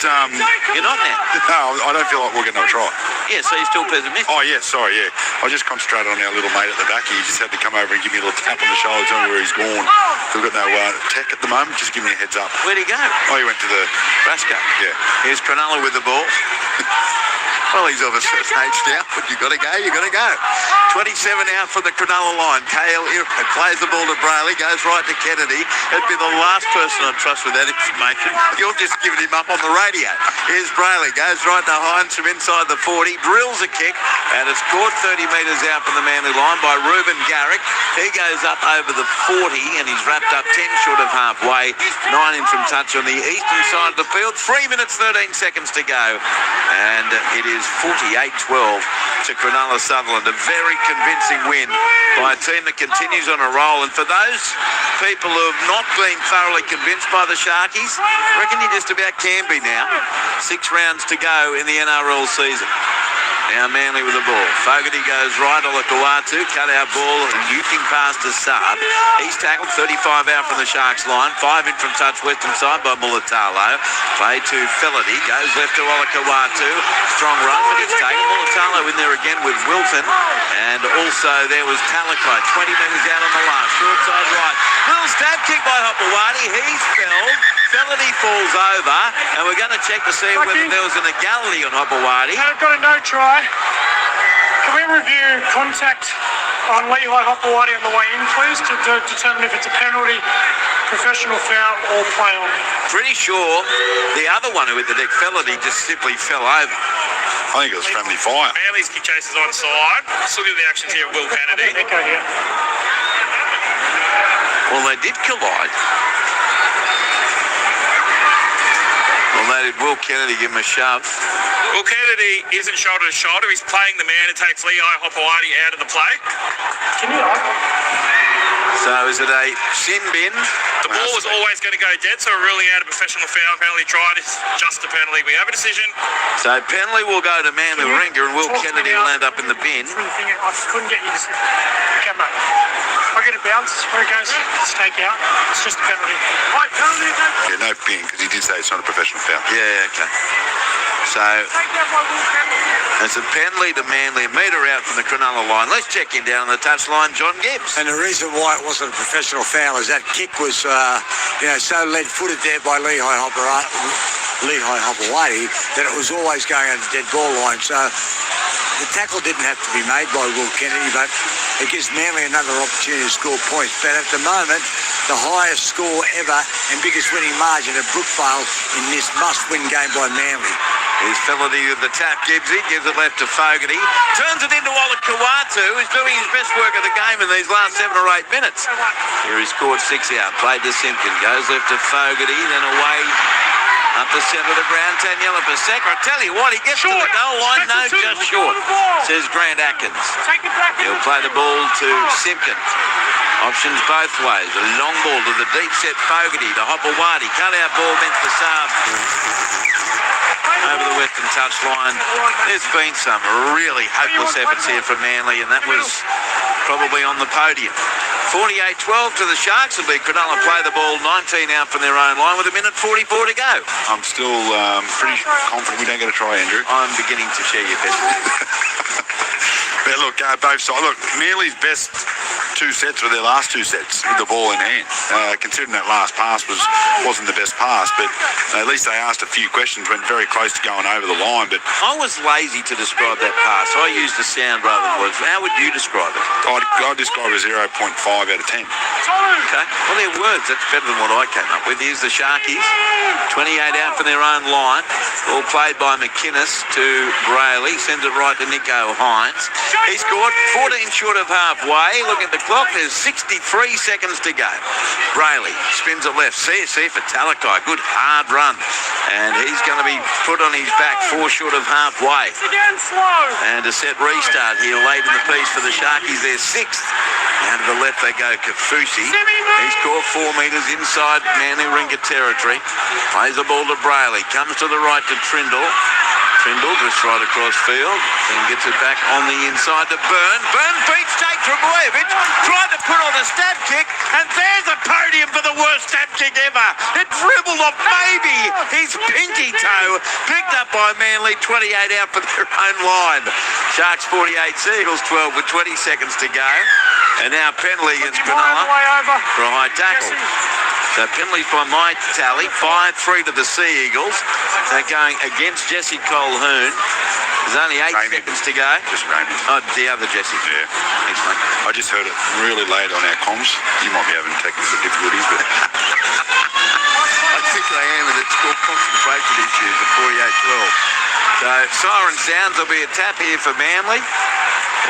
You're not now? No, I don't feel like we're going to try. Yeah, so you're still pessimistic? Oh, yeah, sorry, yeah. I just concentrated on our little mate at the back here. He just had to come over and give me a little tap on the shoulder, tell me where he's gone. We've got no tech at the moment, just give me a heads up. Where'd he go? Oh, he went to the... Brasco. Yeah. Here's Cronulla with the ball. Well, he's of a certain age now, but you got to go. 27 out from the Cronulla line. Kale plays the ball to Brayley, goes right to Kennedy. It'd be the last person I'd trust with that information. You're just giving him up on the radio. Here's Brayley, goes right to Hines from inside the 40, drills a kick, and it's caught 30 metres out from the Manly line by Ruben Garrick. He goes up over the 40, and he's wrapped up 10 short of halfway. 9 in from touch on the eastern side of the field. 3 minutes, 13 seconds to go. And it is 48-12 to Cronulla Sutherland. A very convincing win by a team that continues on a roll. And for those people who have not been thoroughly convinced by the Sharkies, I reckon you just about can be now. 6 rounds to go in the NRL season. Now Manly with the ball. Fogarty goes right, Olakau'atu, cut out ball, and Euking pass to Saab. He's tackled 35 out from the Sharks line, 5 in from touch western side by Mulatalo. Play to Felity, goes left to Olakau'atu. Strong run, but it's taken. Mulatalo in there again with Wilson. And also there was Talakai, 20 metres out on the last. Short side right. Little stab kick by Hopewadi. He's felled. Felony falls over, and we're going to check to see whether there was an egality on Hopewadi. I've got a no try. Can we review contact on Lehigh Hopewadi on the way in, please, to determine if it's a penalty, professional foul, or play on? Pretty sure the other one who hit the deck, Felony, just simply fell over. I think it was friendly fire. Manly's kick chase is onside. Let's look at the actions here of Will Kennedy. Echo here. Well, they did collide. Well, they did Will Kennedy give him a shove. Will Kennedy isn't shoulder to shoulder. He's playing the man and takes Lehigh Hopewadi out of the play. Can you So is it a sin bin? The ball was always going to go dead, so we're ruling out a professional foul. Penalty tried. It's just a penalty. We have a decision. So penalty will go to Manly Ringer, and Will Kennedy will end up in the bin. I couldn't get you to see. Okay, mate. I get a bounce. Where it goes, stake out. It's just a penalty. Right, penalty. Yeah, no bin, because he did say it's not a professional foul. Yeah, okay. So it's a penalty to Manly, a metre out from the Cronulla line. Let's check in down on the touchline, John Gibbs. And the reason why it wasn't a professional foul is that kick was, so lead-footed there by Lehigh Hopewadi that it was always going over the dead ball line. So the tackle didn't have to be made by Will Kennedy, but it gives Manly another opportunity to score points. But at the moment, the highest score ever and biggest winning margin at Brookvale in this must-win game by Manly. Here's Felony with the tap. Gibbsy gives it left to Fogarty. Turns it into Olakau'atu, who's doing his best work of the game in these last 7 or 8 minutes. Here he scored 6 out. Played to Simpkin. Goes left to Fogarty, then away up the centre of the ground. Taniela Paseka. I tell you what, he gets to the goal line. No, just short, says Grant Atkins. He'll play the ball to Simpkin. Options both ways. A long ball to the deep set Fogarty to Hopewadi. Cut out ball meant for Saab. over the western touchline. There's been some really hopeless efforts here from Manly, and that was probably on the podium. 48-12 to the Sharks. It'll be Cronulla play the ball 19 out from their own line with 1:44 to go. I'm still pretty confident we don't get a try, Andrew. I'm beginning to share your pessimism. But look, both sides. Look, Manly's best two sets were their last two sets with the ball in hand. Considering that last pass wasn't the best pass, but at least they asked a few questions, went very close to going over the line. But I was lazy to describe that pass. I used the sound rather than words. How would you describe it? I'd describe it as 0.5 out of 10. Okay. Well, they're words. That's better than what I came up with. Here's the Sharkies. 28 out from their own line. All played by McInnes to Brayley. Sends it right to Nico Hines. He scored 14 short of halfway. Look at the clock. There's 63 seconds to go. Brayley spins it left. CSC for Talakai. Good hard run. And he's going to be put on his back 4 short of halfway. And a set restart here late in the piece for the Sharkies. They're 6th. Down to the left they go, Kafusi. He's caught 4 metres inside Manly Ringa territory. Plays the ball to Brayley. Comes to the right to Trindle. Trindle just right across field. Then gets it back on the inside to Byrne. Byrne beats Jake Trebojevic. Tried to put on a stab kick. And there's a podium for the worst stab kick ever. It dribbled off maybe his pinky toe. Picked up by Manly. 28 out for their own line. Sharks 48, Seagulls 12 with 20 seconds to go. And now penalty against Cronulla for a high tackle. So penalties by my tally, 5-3 to the Sea Eagles. They're going against Jesse Colquhoun. There's only 8 seconds to go. Just Raymond. Oh, the other Jesse. Yeah. Thanks, mate. I just heard it really late on our comms. You might be having technical difficulties, but I think I am, and it's called concentration issues at 48-12. So siren sounds. There'll be a tap here for Manly.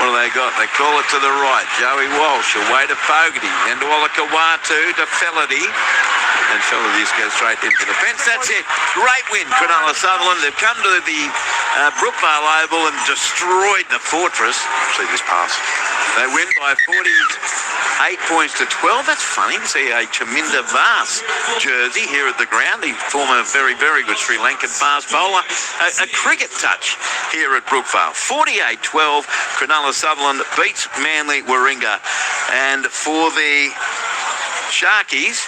What do they got? They call it to the right. Joey Walsh away to Fogarty. Then to Olakawatu to Felady. And Felady just goes straight into the fence. That's it. Great win, Cronulla Sutherland. They've come to the Brookvale Oval and destroyed the fortress. see this pass. They win by 48 points to 12. That's funny to see a Chaminda Vas jersey here at the ground. The former very, very good Sri Lankan fast bowler. A cricket touch here at Brookvale. 48-12. Cronulla Sutherland beats Manly Warringah. And for the Sharkies,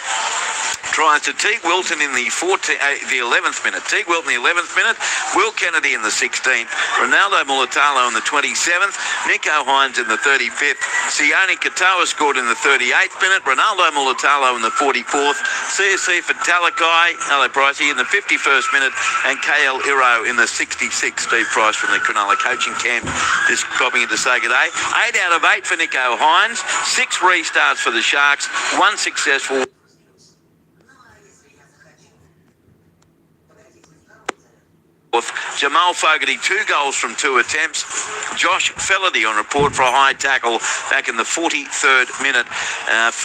tries to Teague Wilton in the 11th minute. Teague Wilton in the 11th minute. Will Kennedy in the 16th. Ronaldo Mulatalo in the 27th. Nico Hines in the 35th. Sione Katoa scored in the 38th minute. Ronaldo Mulatalo in the 44th. CSC for Talakai, hello Pricey, in the 51st minute. And KL Iro in the 66th. Steve Price from the Cronulla coaching camp just popping in to say good day. 8 out of 8 for Nico Hines. 6 restarts for the Sharks. 1 successful. Jamal Fogarty, 2 goals from 2 attempts. Josh Felady on report for a high tackle back in the 43rd minute. 3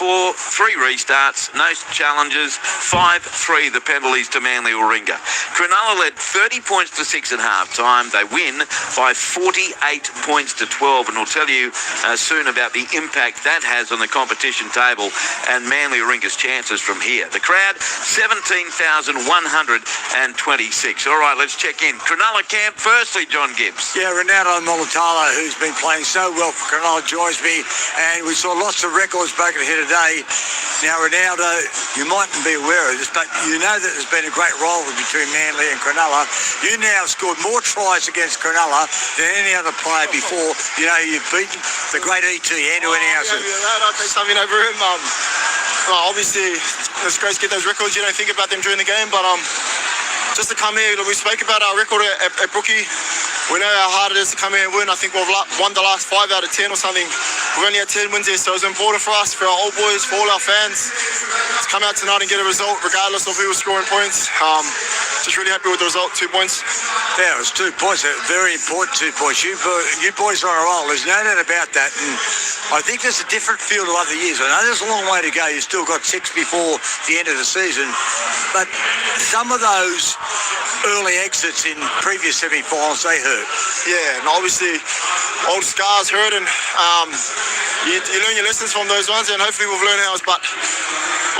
restarts, no challenges, 5-3 the penalties to Manly Warringah. Cronulla led 30 points to 6 at half time. They win by 48 points to 12, and we'll tell you soon about the impact that has on the competition table and Manly Warringah's chances from here. The crowd, 17,126. All right, let's check in. Cronulla camp, firstly, John Gibbs. Yeah, Ronaldo Mulatalo, who's been playing so well for Cronulla, joins me, and we saw lots of records broken here today. Now, Ronaldo, you mightn't be aware of this, but you know that there's been a great rivalry between Manly and Cronulla. You now have scored more tries against Cronulla than any other player before. You know, you've beaten the great ET and anything else. Something over him. Obviously, it's great to get those records. You don't think about them during the game, but just to come here, we spoke about our record at Brookie. We know how hard it is to come here and win. I think we've won the last 5 out of 10 or something. We've only had 10 wins here, so it's important for us, for our old boys, for all our fans, to come out tonight and get a result, regardless of who was scoring points. Just really happy with the result, 2 points. Yeah, it was 2 points, a very important 2 points. You boys are on a roll, there's no doubt about that. And I think there's a different feel to other years. I know there's a long way to go. You've still got 6 before the end of the season. But some of those early exits in previous semi-finals, they hurt. Yeah, and obviously old scars hurt, and you learn your lessons from those ones, and hopefully we've learned ours. But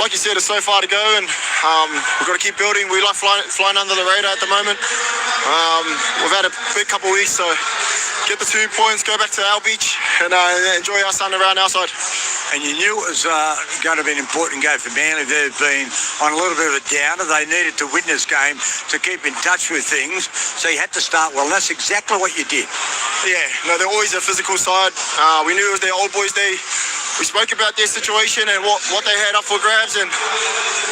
like you said, it's so far to go, and we've got to keep building. We like flying under the radar at the moment. We've had a big couple of weeks, so get the 2 points, go back to our beach, and enjoy our sun around our side. And you knew it was going to be an important game for Manly. They've been on a little bit of a downer. They needed to win this game to keep in touch with things. So you had to start well. That's exactly what you did. Yeah, no, they're always a physical side. We knew it was their old boys' day. We spoke about their situation and what they had up for grabs, and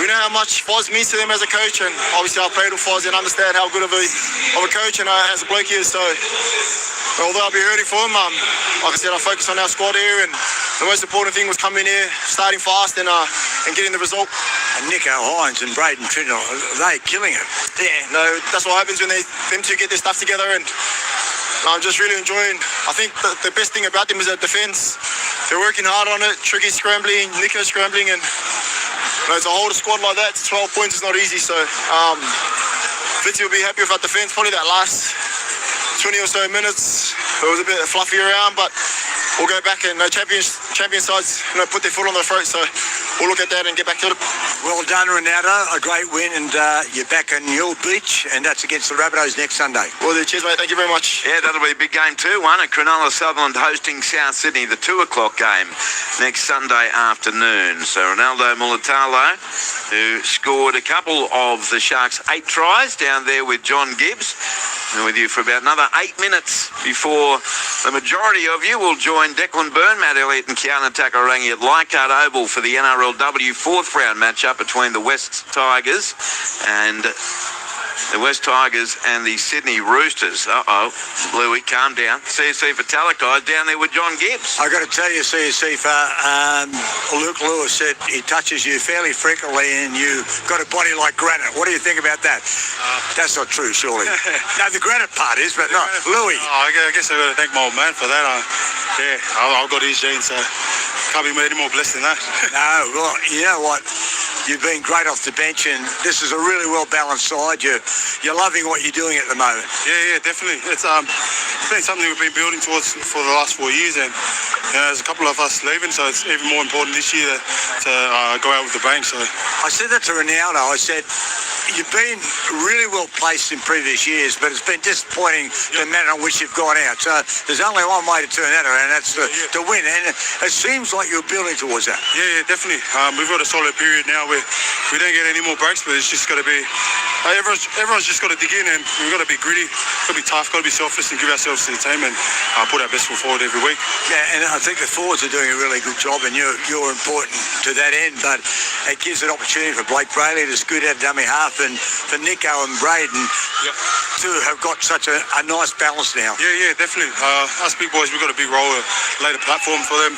we know how much Foz means to them as a coach. And obviously, I played with Foz and understand how good of a coach and as a bloke he is. So, although I'll be rooting for him, like I said, I focus on our squad here, and the most important thing was coming here, starting fast, and getting the result. And Nico Hines and Braden Trindle, they're killing it. Yeah, no, that's what happens when them two get their stuff together, and I'm just really enjoying. I think the best thing about them is their defence. They're working hard on it. Triggy scrambling, Nico scrambling, and to hold a squad like that to 12 points is not easy. So Fitzy will be happy with our defence. Probably that last 20 or so minutes, it was a bit fluffy around, but we'll go back and champion sides put their foot on their throat. So we'll look at that and get back to it. Well done, Ronaldo. A great win, and you're back on your beach, and that's against the Rabbitohs next Sunday. Well, cheers, mate. Thank you very much. Yeah, that'll be a big game too. One at Cronulla Sutherland hosting South Sydney, the 2 o'clock game next Sunday afternoon. So Ronaldo Mulitalo, who scored a couple of the Sharks' 8 tries down there with John Gibbs, and with you for about another 8 minutes before the majority of you will join Declan Byrne, Matt Elliott and Kiana Takarangi at Leichhardt Oval for the NRLW 4th round matchup between the West Tigers and the Sydney Roosters. Louis, calm down. CSC for Talakai down there with John Gibbs. I've got to tell you, CSC for Luke Lewis said he touches you fairly frequently and you've got a body like granite. What do you think about that? That's not true, surely. No, the granite part is, but no. Louis. I guess I've got to thank my old man for that. I've got his genes, so can't be any more blessed than that. No, well, you know what? You've been great off the bench, and this is a really well-balanced side. You're loving what you're doing at the moment. Yeah, definitely. It's been something we've been building towards for the last 4 years, and there's a couple of us leaving, so it's even more important this year to go out with the bang. So I said that to Ronaldo. I said, you've been really well placed in previous years, but it's been disappointing the manner in which you've gone out. So there's only one way to turn that around, and that's to win. And it seems like you're building towards that. Yeah, definitely. We've got a solid period now where we don't get any more breaks, but it's just got to be. Everyone's just got to dig in, and we've got to be gritty, got to be tough, got to be selfless, and give ourselves to the team, and put our best foot forward every week. Yeah, and I think the forwards are doing a really good job, and you're important to that end. But it gives an opportunity for Blake Brayley to scoot out dummy half, and for Nico and Braden to have got such a nice balance now. Yeah, definitely. Us big boys, we've got a big role, lay the platform for them,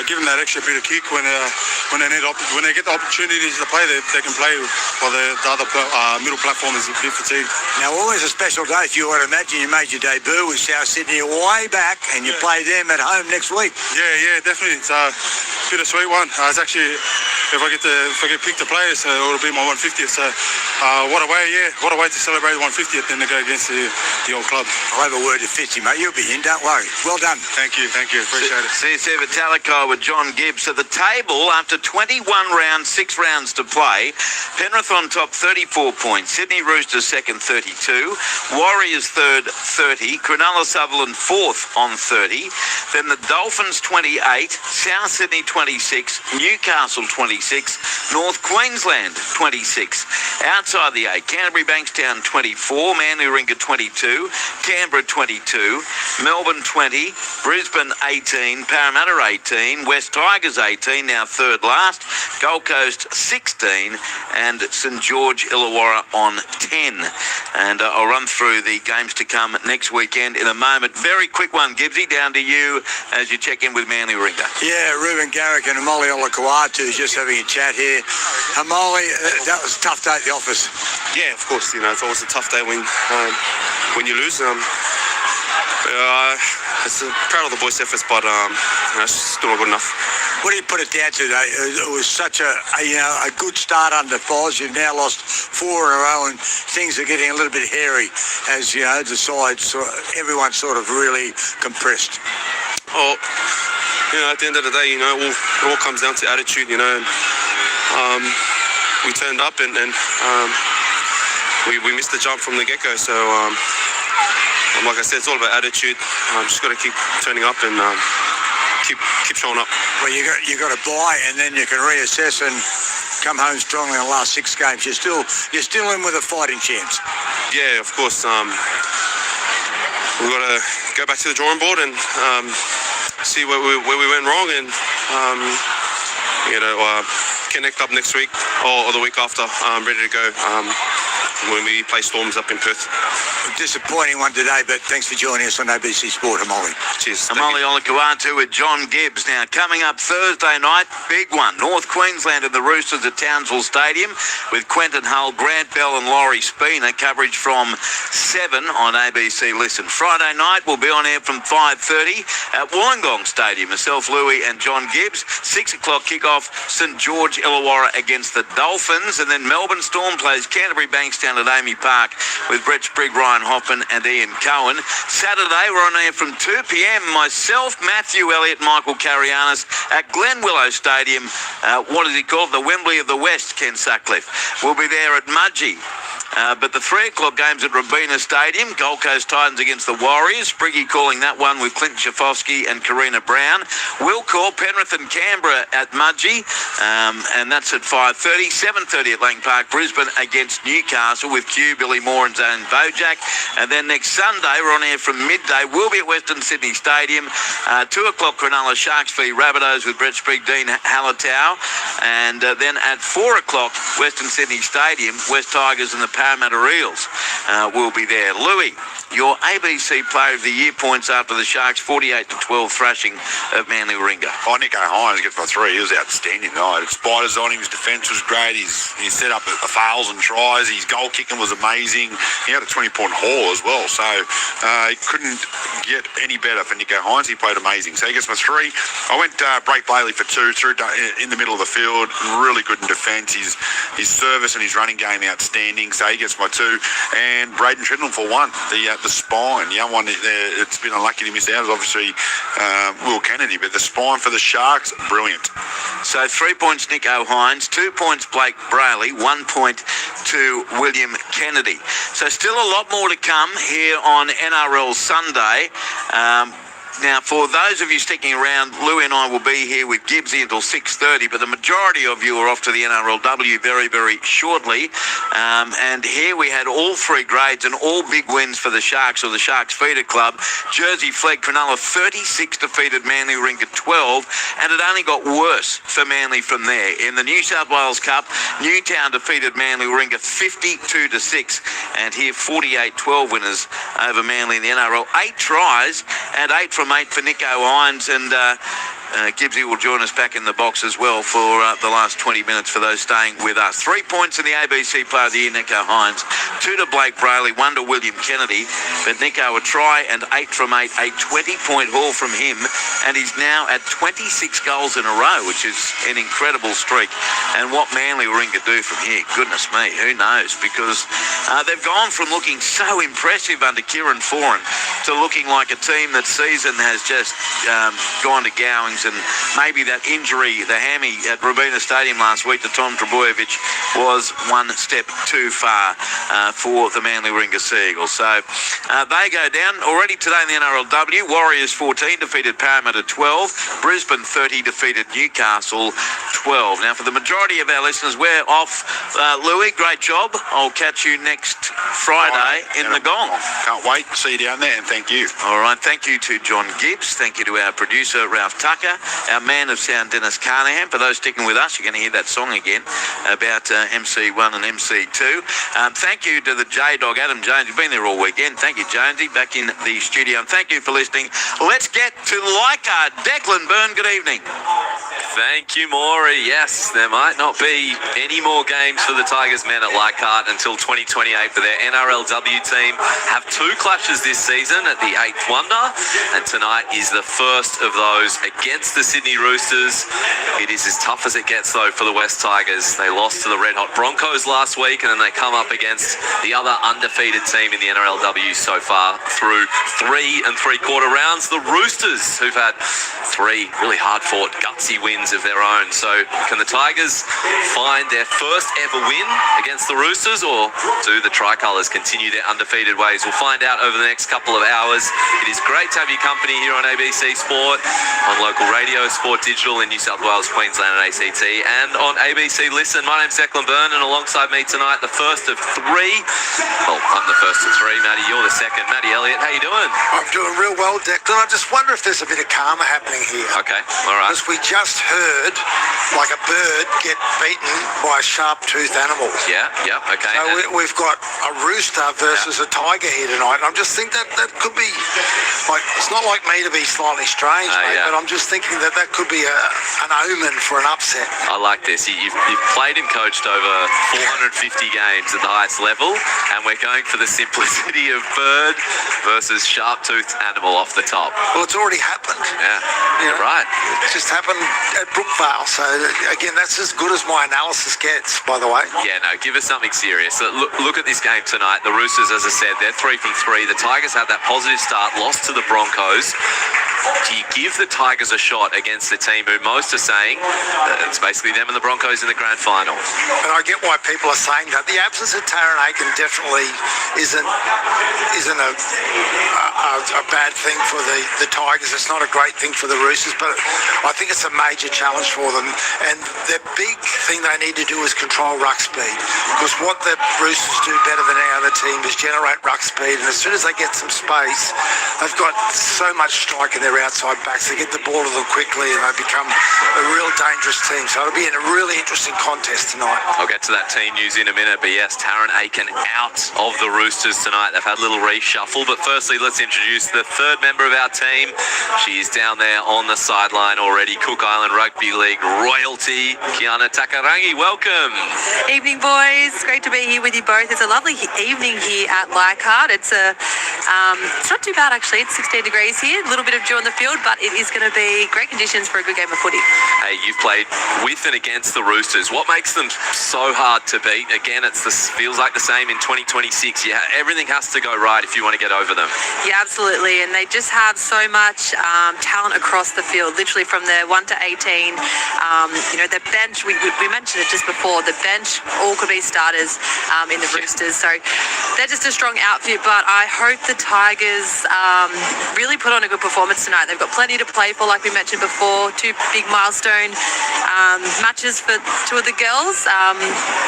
give them that extra bit of kick when they get the opportunities to play. They can play while the other middle platform is a bit fatigued. Now, always a special day for you. I'd imagine you made your debut with South Sydney way back, and you play them at home next week. Yeah, definitely. It's a bittersweet one. It's actually, if I get picked to play, so it'll be my 150th. So what a way to celebrate the 150th and to go against the old club. I'll have a word to Fitzy, mate. You'll be in, don't worry. Well done. Thank you. Appreciate it. CSC Vitalico with John Gibbs. At the table, after 21 rounds, 6 rounds to play, Penrith on top, 34 points. Sydney Roosters second, 32. Warriors third, 30. Cronulla Sutherland fourth on 30. Then the Dolphins 28. South Sydney 26. Newcastle 26. North Queensland 26. Outside the 8, Canterbury Bankstown 24. Manly Warringah 22. Canberra 22. Melbourne 20. Brisbane 18. Parramatta 18. West Tigers 18. Now third last. Gold Coast 16. And St George Illawarra on 10. And I'll run through the games to come next weekend in a moment. Very quick one, Gibbsy, down to you as you check in with Manly Warringah. Yeah, Ruben Garrick and Hamoli Olakawatu just having a chat here. Hamoli, that was a tough day at the office. Yeah, of course. It's always a tough day when you lose. It's proud of the boys' efforts, but it's still not good enough. What do you put it down to, though? It was such a good start under Foz. You've now lost 4 in a row, and things are getting a little bit hairy as the sides, everyone's sort of really compressed. Well, at the end of the day, it all comes down to attitude, and we turned up and we missed the jump from the get-go. So, like I said, it's all about attitude. Just got to keep turning up and keep showing up. Well, you got to buy, and then you can reassess and come home strongly in the last 6 games. You're still in with a fighting chance. Yeah, of course. We've got to go back to the drawing board and see where we went wrong, and connect up next week or the week after. Ready to go when we play Storms up in Perth. Disappointing one today, but thanks for joining us on ABC Sport, Amoli. Cheers. Amoli Olakauatu with John Gibbs. Now, coming up Thursday night, big one. North Queensland and the Roosters at Townsville Stadium with Quentin Hull, Grant Bell and Laurie Spina. Coverage from 7 on ABC Listen. Friday night, we'll be on air from 5:30 at Wollongong Stadium. Myself, Louis and John Gibbs. 6 o'clock kickoff, St George Illawarra against the Dolphins. And then Melbourne Storm plays Canterbury Bankstown at Amy Park with Brett Sprigg, Ryan Hoffman and Ian Cohen. Saturday, we're on air from 2 p.m. Myself, Matthew Elliott, Michael Carianis at Glen Willow Stadium. What is it called? The Wembley of the West, Ken Sutcliffe. We'll be there at Mudgee. But the 3 o'clock games at Robina Stadium, Gold Coast Titans against the Warriors. Spriggy calling that one with Clint Schafowski and Karina Brown. We'll call Penrith and Canberra at Mudgee, and that's at 5:30. 7:30 at Lang Park, Brisbane against Newcastle with Q, Billy Moore and Zane Bojack. And then next Sunday, we're on air from midday. We'll be at Western Sydney Stadium. 2 o'clock, Cronulla Sharks v Rabbitohs with Brett Sprigg, Dean Hallertau. And then at 4 o'clock, Western Sydney Stadium, West Tigers and the Parramatta Eels will be there. Louis, your ABC Player of the Year points after the Sharks' 48-12 thrashing of Manly Warringah. Oh, Nico Hines gets my 3. He was outstanding tonight. Had spiders on him. His defence was great. He set up 1,000 tries. His goal kicking was amazing. He had a 20-point haul as well. So he couldn't get any better for Nico Hines. He played amazing. So he gets my 3. I went Blake Bailey for 2. Through in the middle of the field. Really good in defence. His service and his running game outstanding. So he gets my 2. And Braden Tridlin for 1. The spine. The other one, it's been unlucky to miss out is obviously Will Kennedy. But the spine for the Sharks, brilliant. So 3 points Nico Hines, 2 points Blake Brayley, 1 point to William Kennedy. So still a lot more to come here on NRL Sunday. Now, for those of you sticking around, Louis and I will be here with Gibbsy until 6:30, but the majority of you are off to the NRLW very, very shortly. And here we had all 3 grades and all big wins for the Sharks, or the Sharks Feeder Club. Jersey Flegg Cronulla 36 defeated Manly Warringah 12, and it only got worse for Manly from there. In the New South Wales Cup, Newtown defeated Manly Warringah 52-6, and here 48-12 winners over Manly in the NRL. 8 tries and 8 from 8 for Nico Hines, and Gibbsy will join us back in the box as well for the last 20 minutes for those staying with us. 3 points in the ABC Player of the Year, Nico Hines. 2 to Blake Brayley, 1 to William Kennedy. But Nico a try and 8 from 8, a 20-point haul from him, and he's now at 26 goals in a row, which is an incredible streak. And what Manly Warringah do from here, goodness me, who knows? Because they've gone from looking so impressive under Kieran Foran to looking like a team that season has just gone to gowings, and maybe that injury, the hammy at Robina Stadium last week to Tom Trebojevic, was one step too far for the Manly Warringah Sea Eagles. So they go down. Already today in the NRLW, Warriors 14 defeated Parramatta 12, Brisbane 30 defeated Newcastle 12. Now, for the majority of our listeners, we're off. Louis, great job. I'll catch you next Friday in the Gong. Can't wait. See you down there, and thank you. All right. Thank you to John Gibbs. Thank you to our producer, Ralph Tucker, our man of sound, Dennis Carnahan. For those sticking with us, you're going to hear that song again about MC1 and MC2. Thank you to the J-Dog, Adam Jones. You've been there all weekend. Thank you, Jonesy, back in the studio. And thank you for listening. Let's get to Leichhardt. Declan Byrne, good evening. Thank you, Maury. Yes, there might not be any more games for the Tigers men at Leichhardt until 2028, but their NRLW team have 2 clashes this season at the 8th Wonder, and tonight is the first of those against against the Sydney Roosters. It is as tough as it gets, though, for the West Tigers. They lost to the Red Hot Broncos last week, and then they come up against the other undefeated team in the NRLW so far through 3 3/4 rounds, the Roosters, who've had 3 really hard-fought, gutsy wins of their own. So can the Tigers find their first ever win against the Roosters, or do the Tricolours continue their undefeated ways? We'll find out over the next couple of hours. It is great to have your company here on ABC Sport, on local radio, Sport Digital in New South Wales, Queensland and ACT, and on ABC Listen. My name's Declan Byrne, and alongside me tonight, the first of 3. Well, I'm the first of 3. Maddie, you're the second. Maddie Elliott, how you doing? I'm doing real well, Declan. I just wonder if there's a bit of karma happening here. Okay, all right. Because we just heard, like a bird, get beaten by a sharp-toothed animal. Yeah, okay. So we've got a rooster versus a tiger here tonight. And I just think that could be, like, it's not like me to be slightly strange, mate, but I'm just thinking that could be an omen for an upset. I like this. You've played and coached over 450 games at the highest level, and we're going for the simplicity of bird versus sharp-toothed animal off the top. Well, it's already happened. Yeah, you're right. It just happened at Brookvale. So, again, that's as good as my analysis gets, by the way. Yeah, no, give us something serious. Look at this game tonight. The Roosters, as I said, they're 3 from 3. The Tigers had that positive start, lost to the Broncos. Do you give the Tigers a shot against the team who most are saying it's basically them and the Broncos in the grand final? And I get why people are saying that. The absence of Taryn Aiken definitely isn't a bad thing for the Tigers. It's not a great thing for the Roosters, but I think it's a major challenge for them. And the big thing they need to do is control ruck speed, because what the Roosters do better than any other team is generate ruck speed. And as soon as they get some space, they've got so much strike in their outside backs. They get the ball to them quickly, and they become a real dangerous team. So it'll be a really interesting contest tonight. I'll get to that team news in a minute, but yes, Taryn Aiken out of the Roosters tonight. They've had a little reshuffle, but firstly, let's introduce the third member of our team. She is down there on the sideline already. Cook Island Rugby League royalty, Kiana Takarangi. Welcome. Evening, boys. Great to be here with you both. It's a lovely evening here at Leichhardt. It's not too bad, actually. It's 16 degrees here. A little bit of dew on the field, but it is going to be great conditions for a good game of footy. Hey, you've played with and against the Roosters. What makes them so hard to beat? Again, feels like the same in 2026. Yeah, everything has to go right if you want to get over them. Yeah, absolutely. And they just have so much talent across the field, literally from the 1 to 18. Their bench, we mentioned it just before, the bench all could be starters in the Roosters. So they're just a strong outfit, but I hope the Tigers really put on a good performance tonight. They've got plenty to play for, like we mentioned before. 2 big milestone matches for 2 of the girls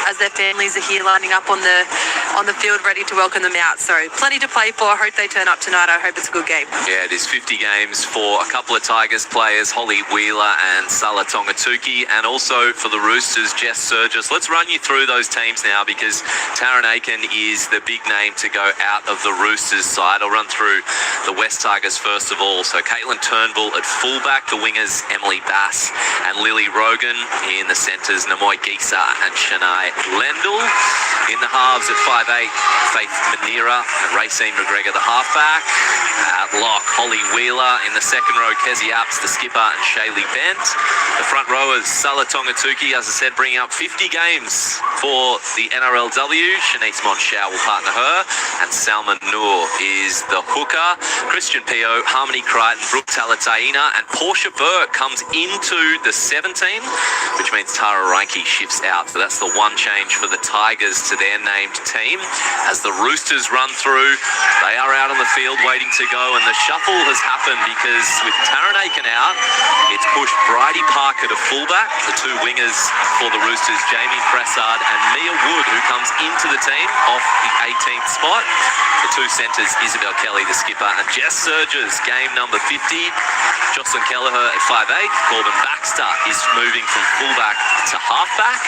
as their families are here lining up on the field ready to welcome them out. So plenty to play for. I hope they turn up tonight. I hope it's a good game. Yeah, it is 50 games for a couple of Tigers players, Holly Wheeler and Sala Tongatuki, and also for the Roosters, Jess Surgis. Let's run you through those teams now, because Taryn Aiken is the big name to go out of the Roosters side. I'll run through the West Tigers first of all. So Caitlin Turnbull at fullback, the wingers Emily Bass and Lily Rogan, in the centres Namoy Gisa and Shania Lendl. In the halves at 5'8", Faith Manira and Racine McGregor, the halfback. At lock, Holly Wheeler. In the second row, Kezi Apps, the skipper, and Shaylee Bent. The front rowers, Sala Tongatuki, as I said, bringing up 50 games for the NRLW. Shanice Monchau will partner her, and Salma Noor is the hooker. Christian Pio, Harmony Crichton, Brooke Talataina, and Portia Burke comes into the 17, which means Tara Reinke shifts out. So that's the one change for the Tigers to their named team. As the Roosters run through, they are out on the field waiting to go, and the shuffle has happened because with Taryn Aiken out, it's pushed Bridie Parker to fullback, the 2 wingers for the Roosters, Jamie Pressard and Mia Wood, who comes into the team off the 18th spot. The 2 centres, Isabel Kelly, the skipper, and Jess Surgis, game number 50. Jocelyn Kelleher at 5'8". Corbin Baxter is moving from fullback to halfback.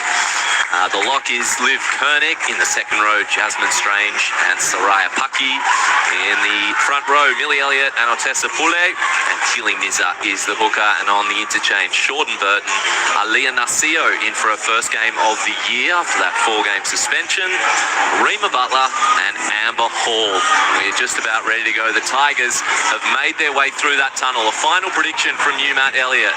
The lock is Liv Kernick. In the second row, Jasmine Strange and Soraya Pucky. In the front row, Millie Elliott and Otessa Pule. And Tilly Nizza is the hooker. And on the interchange, Shorten Burton, Aliyah Nasio in for her first game of the year after that 4-game suspension. Rima Butler and Amber Hall. We're just about ready to go. The Tigers have made their way through that tunnel. A final prediction from you, Matt Elliott.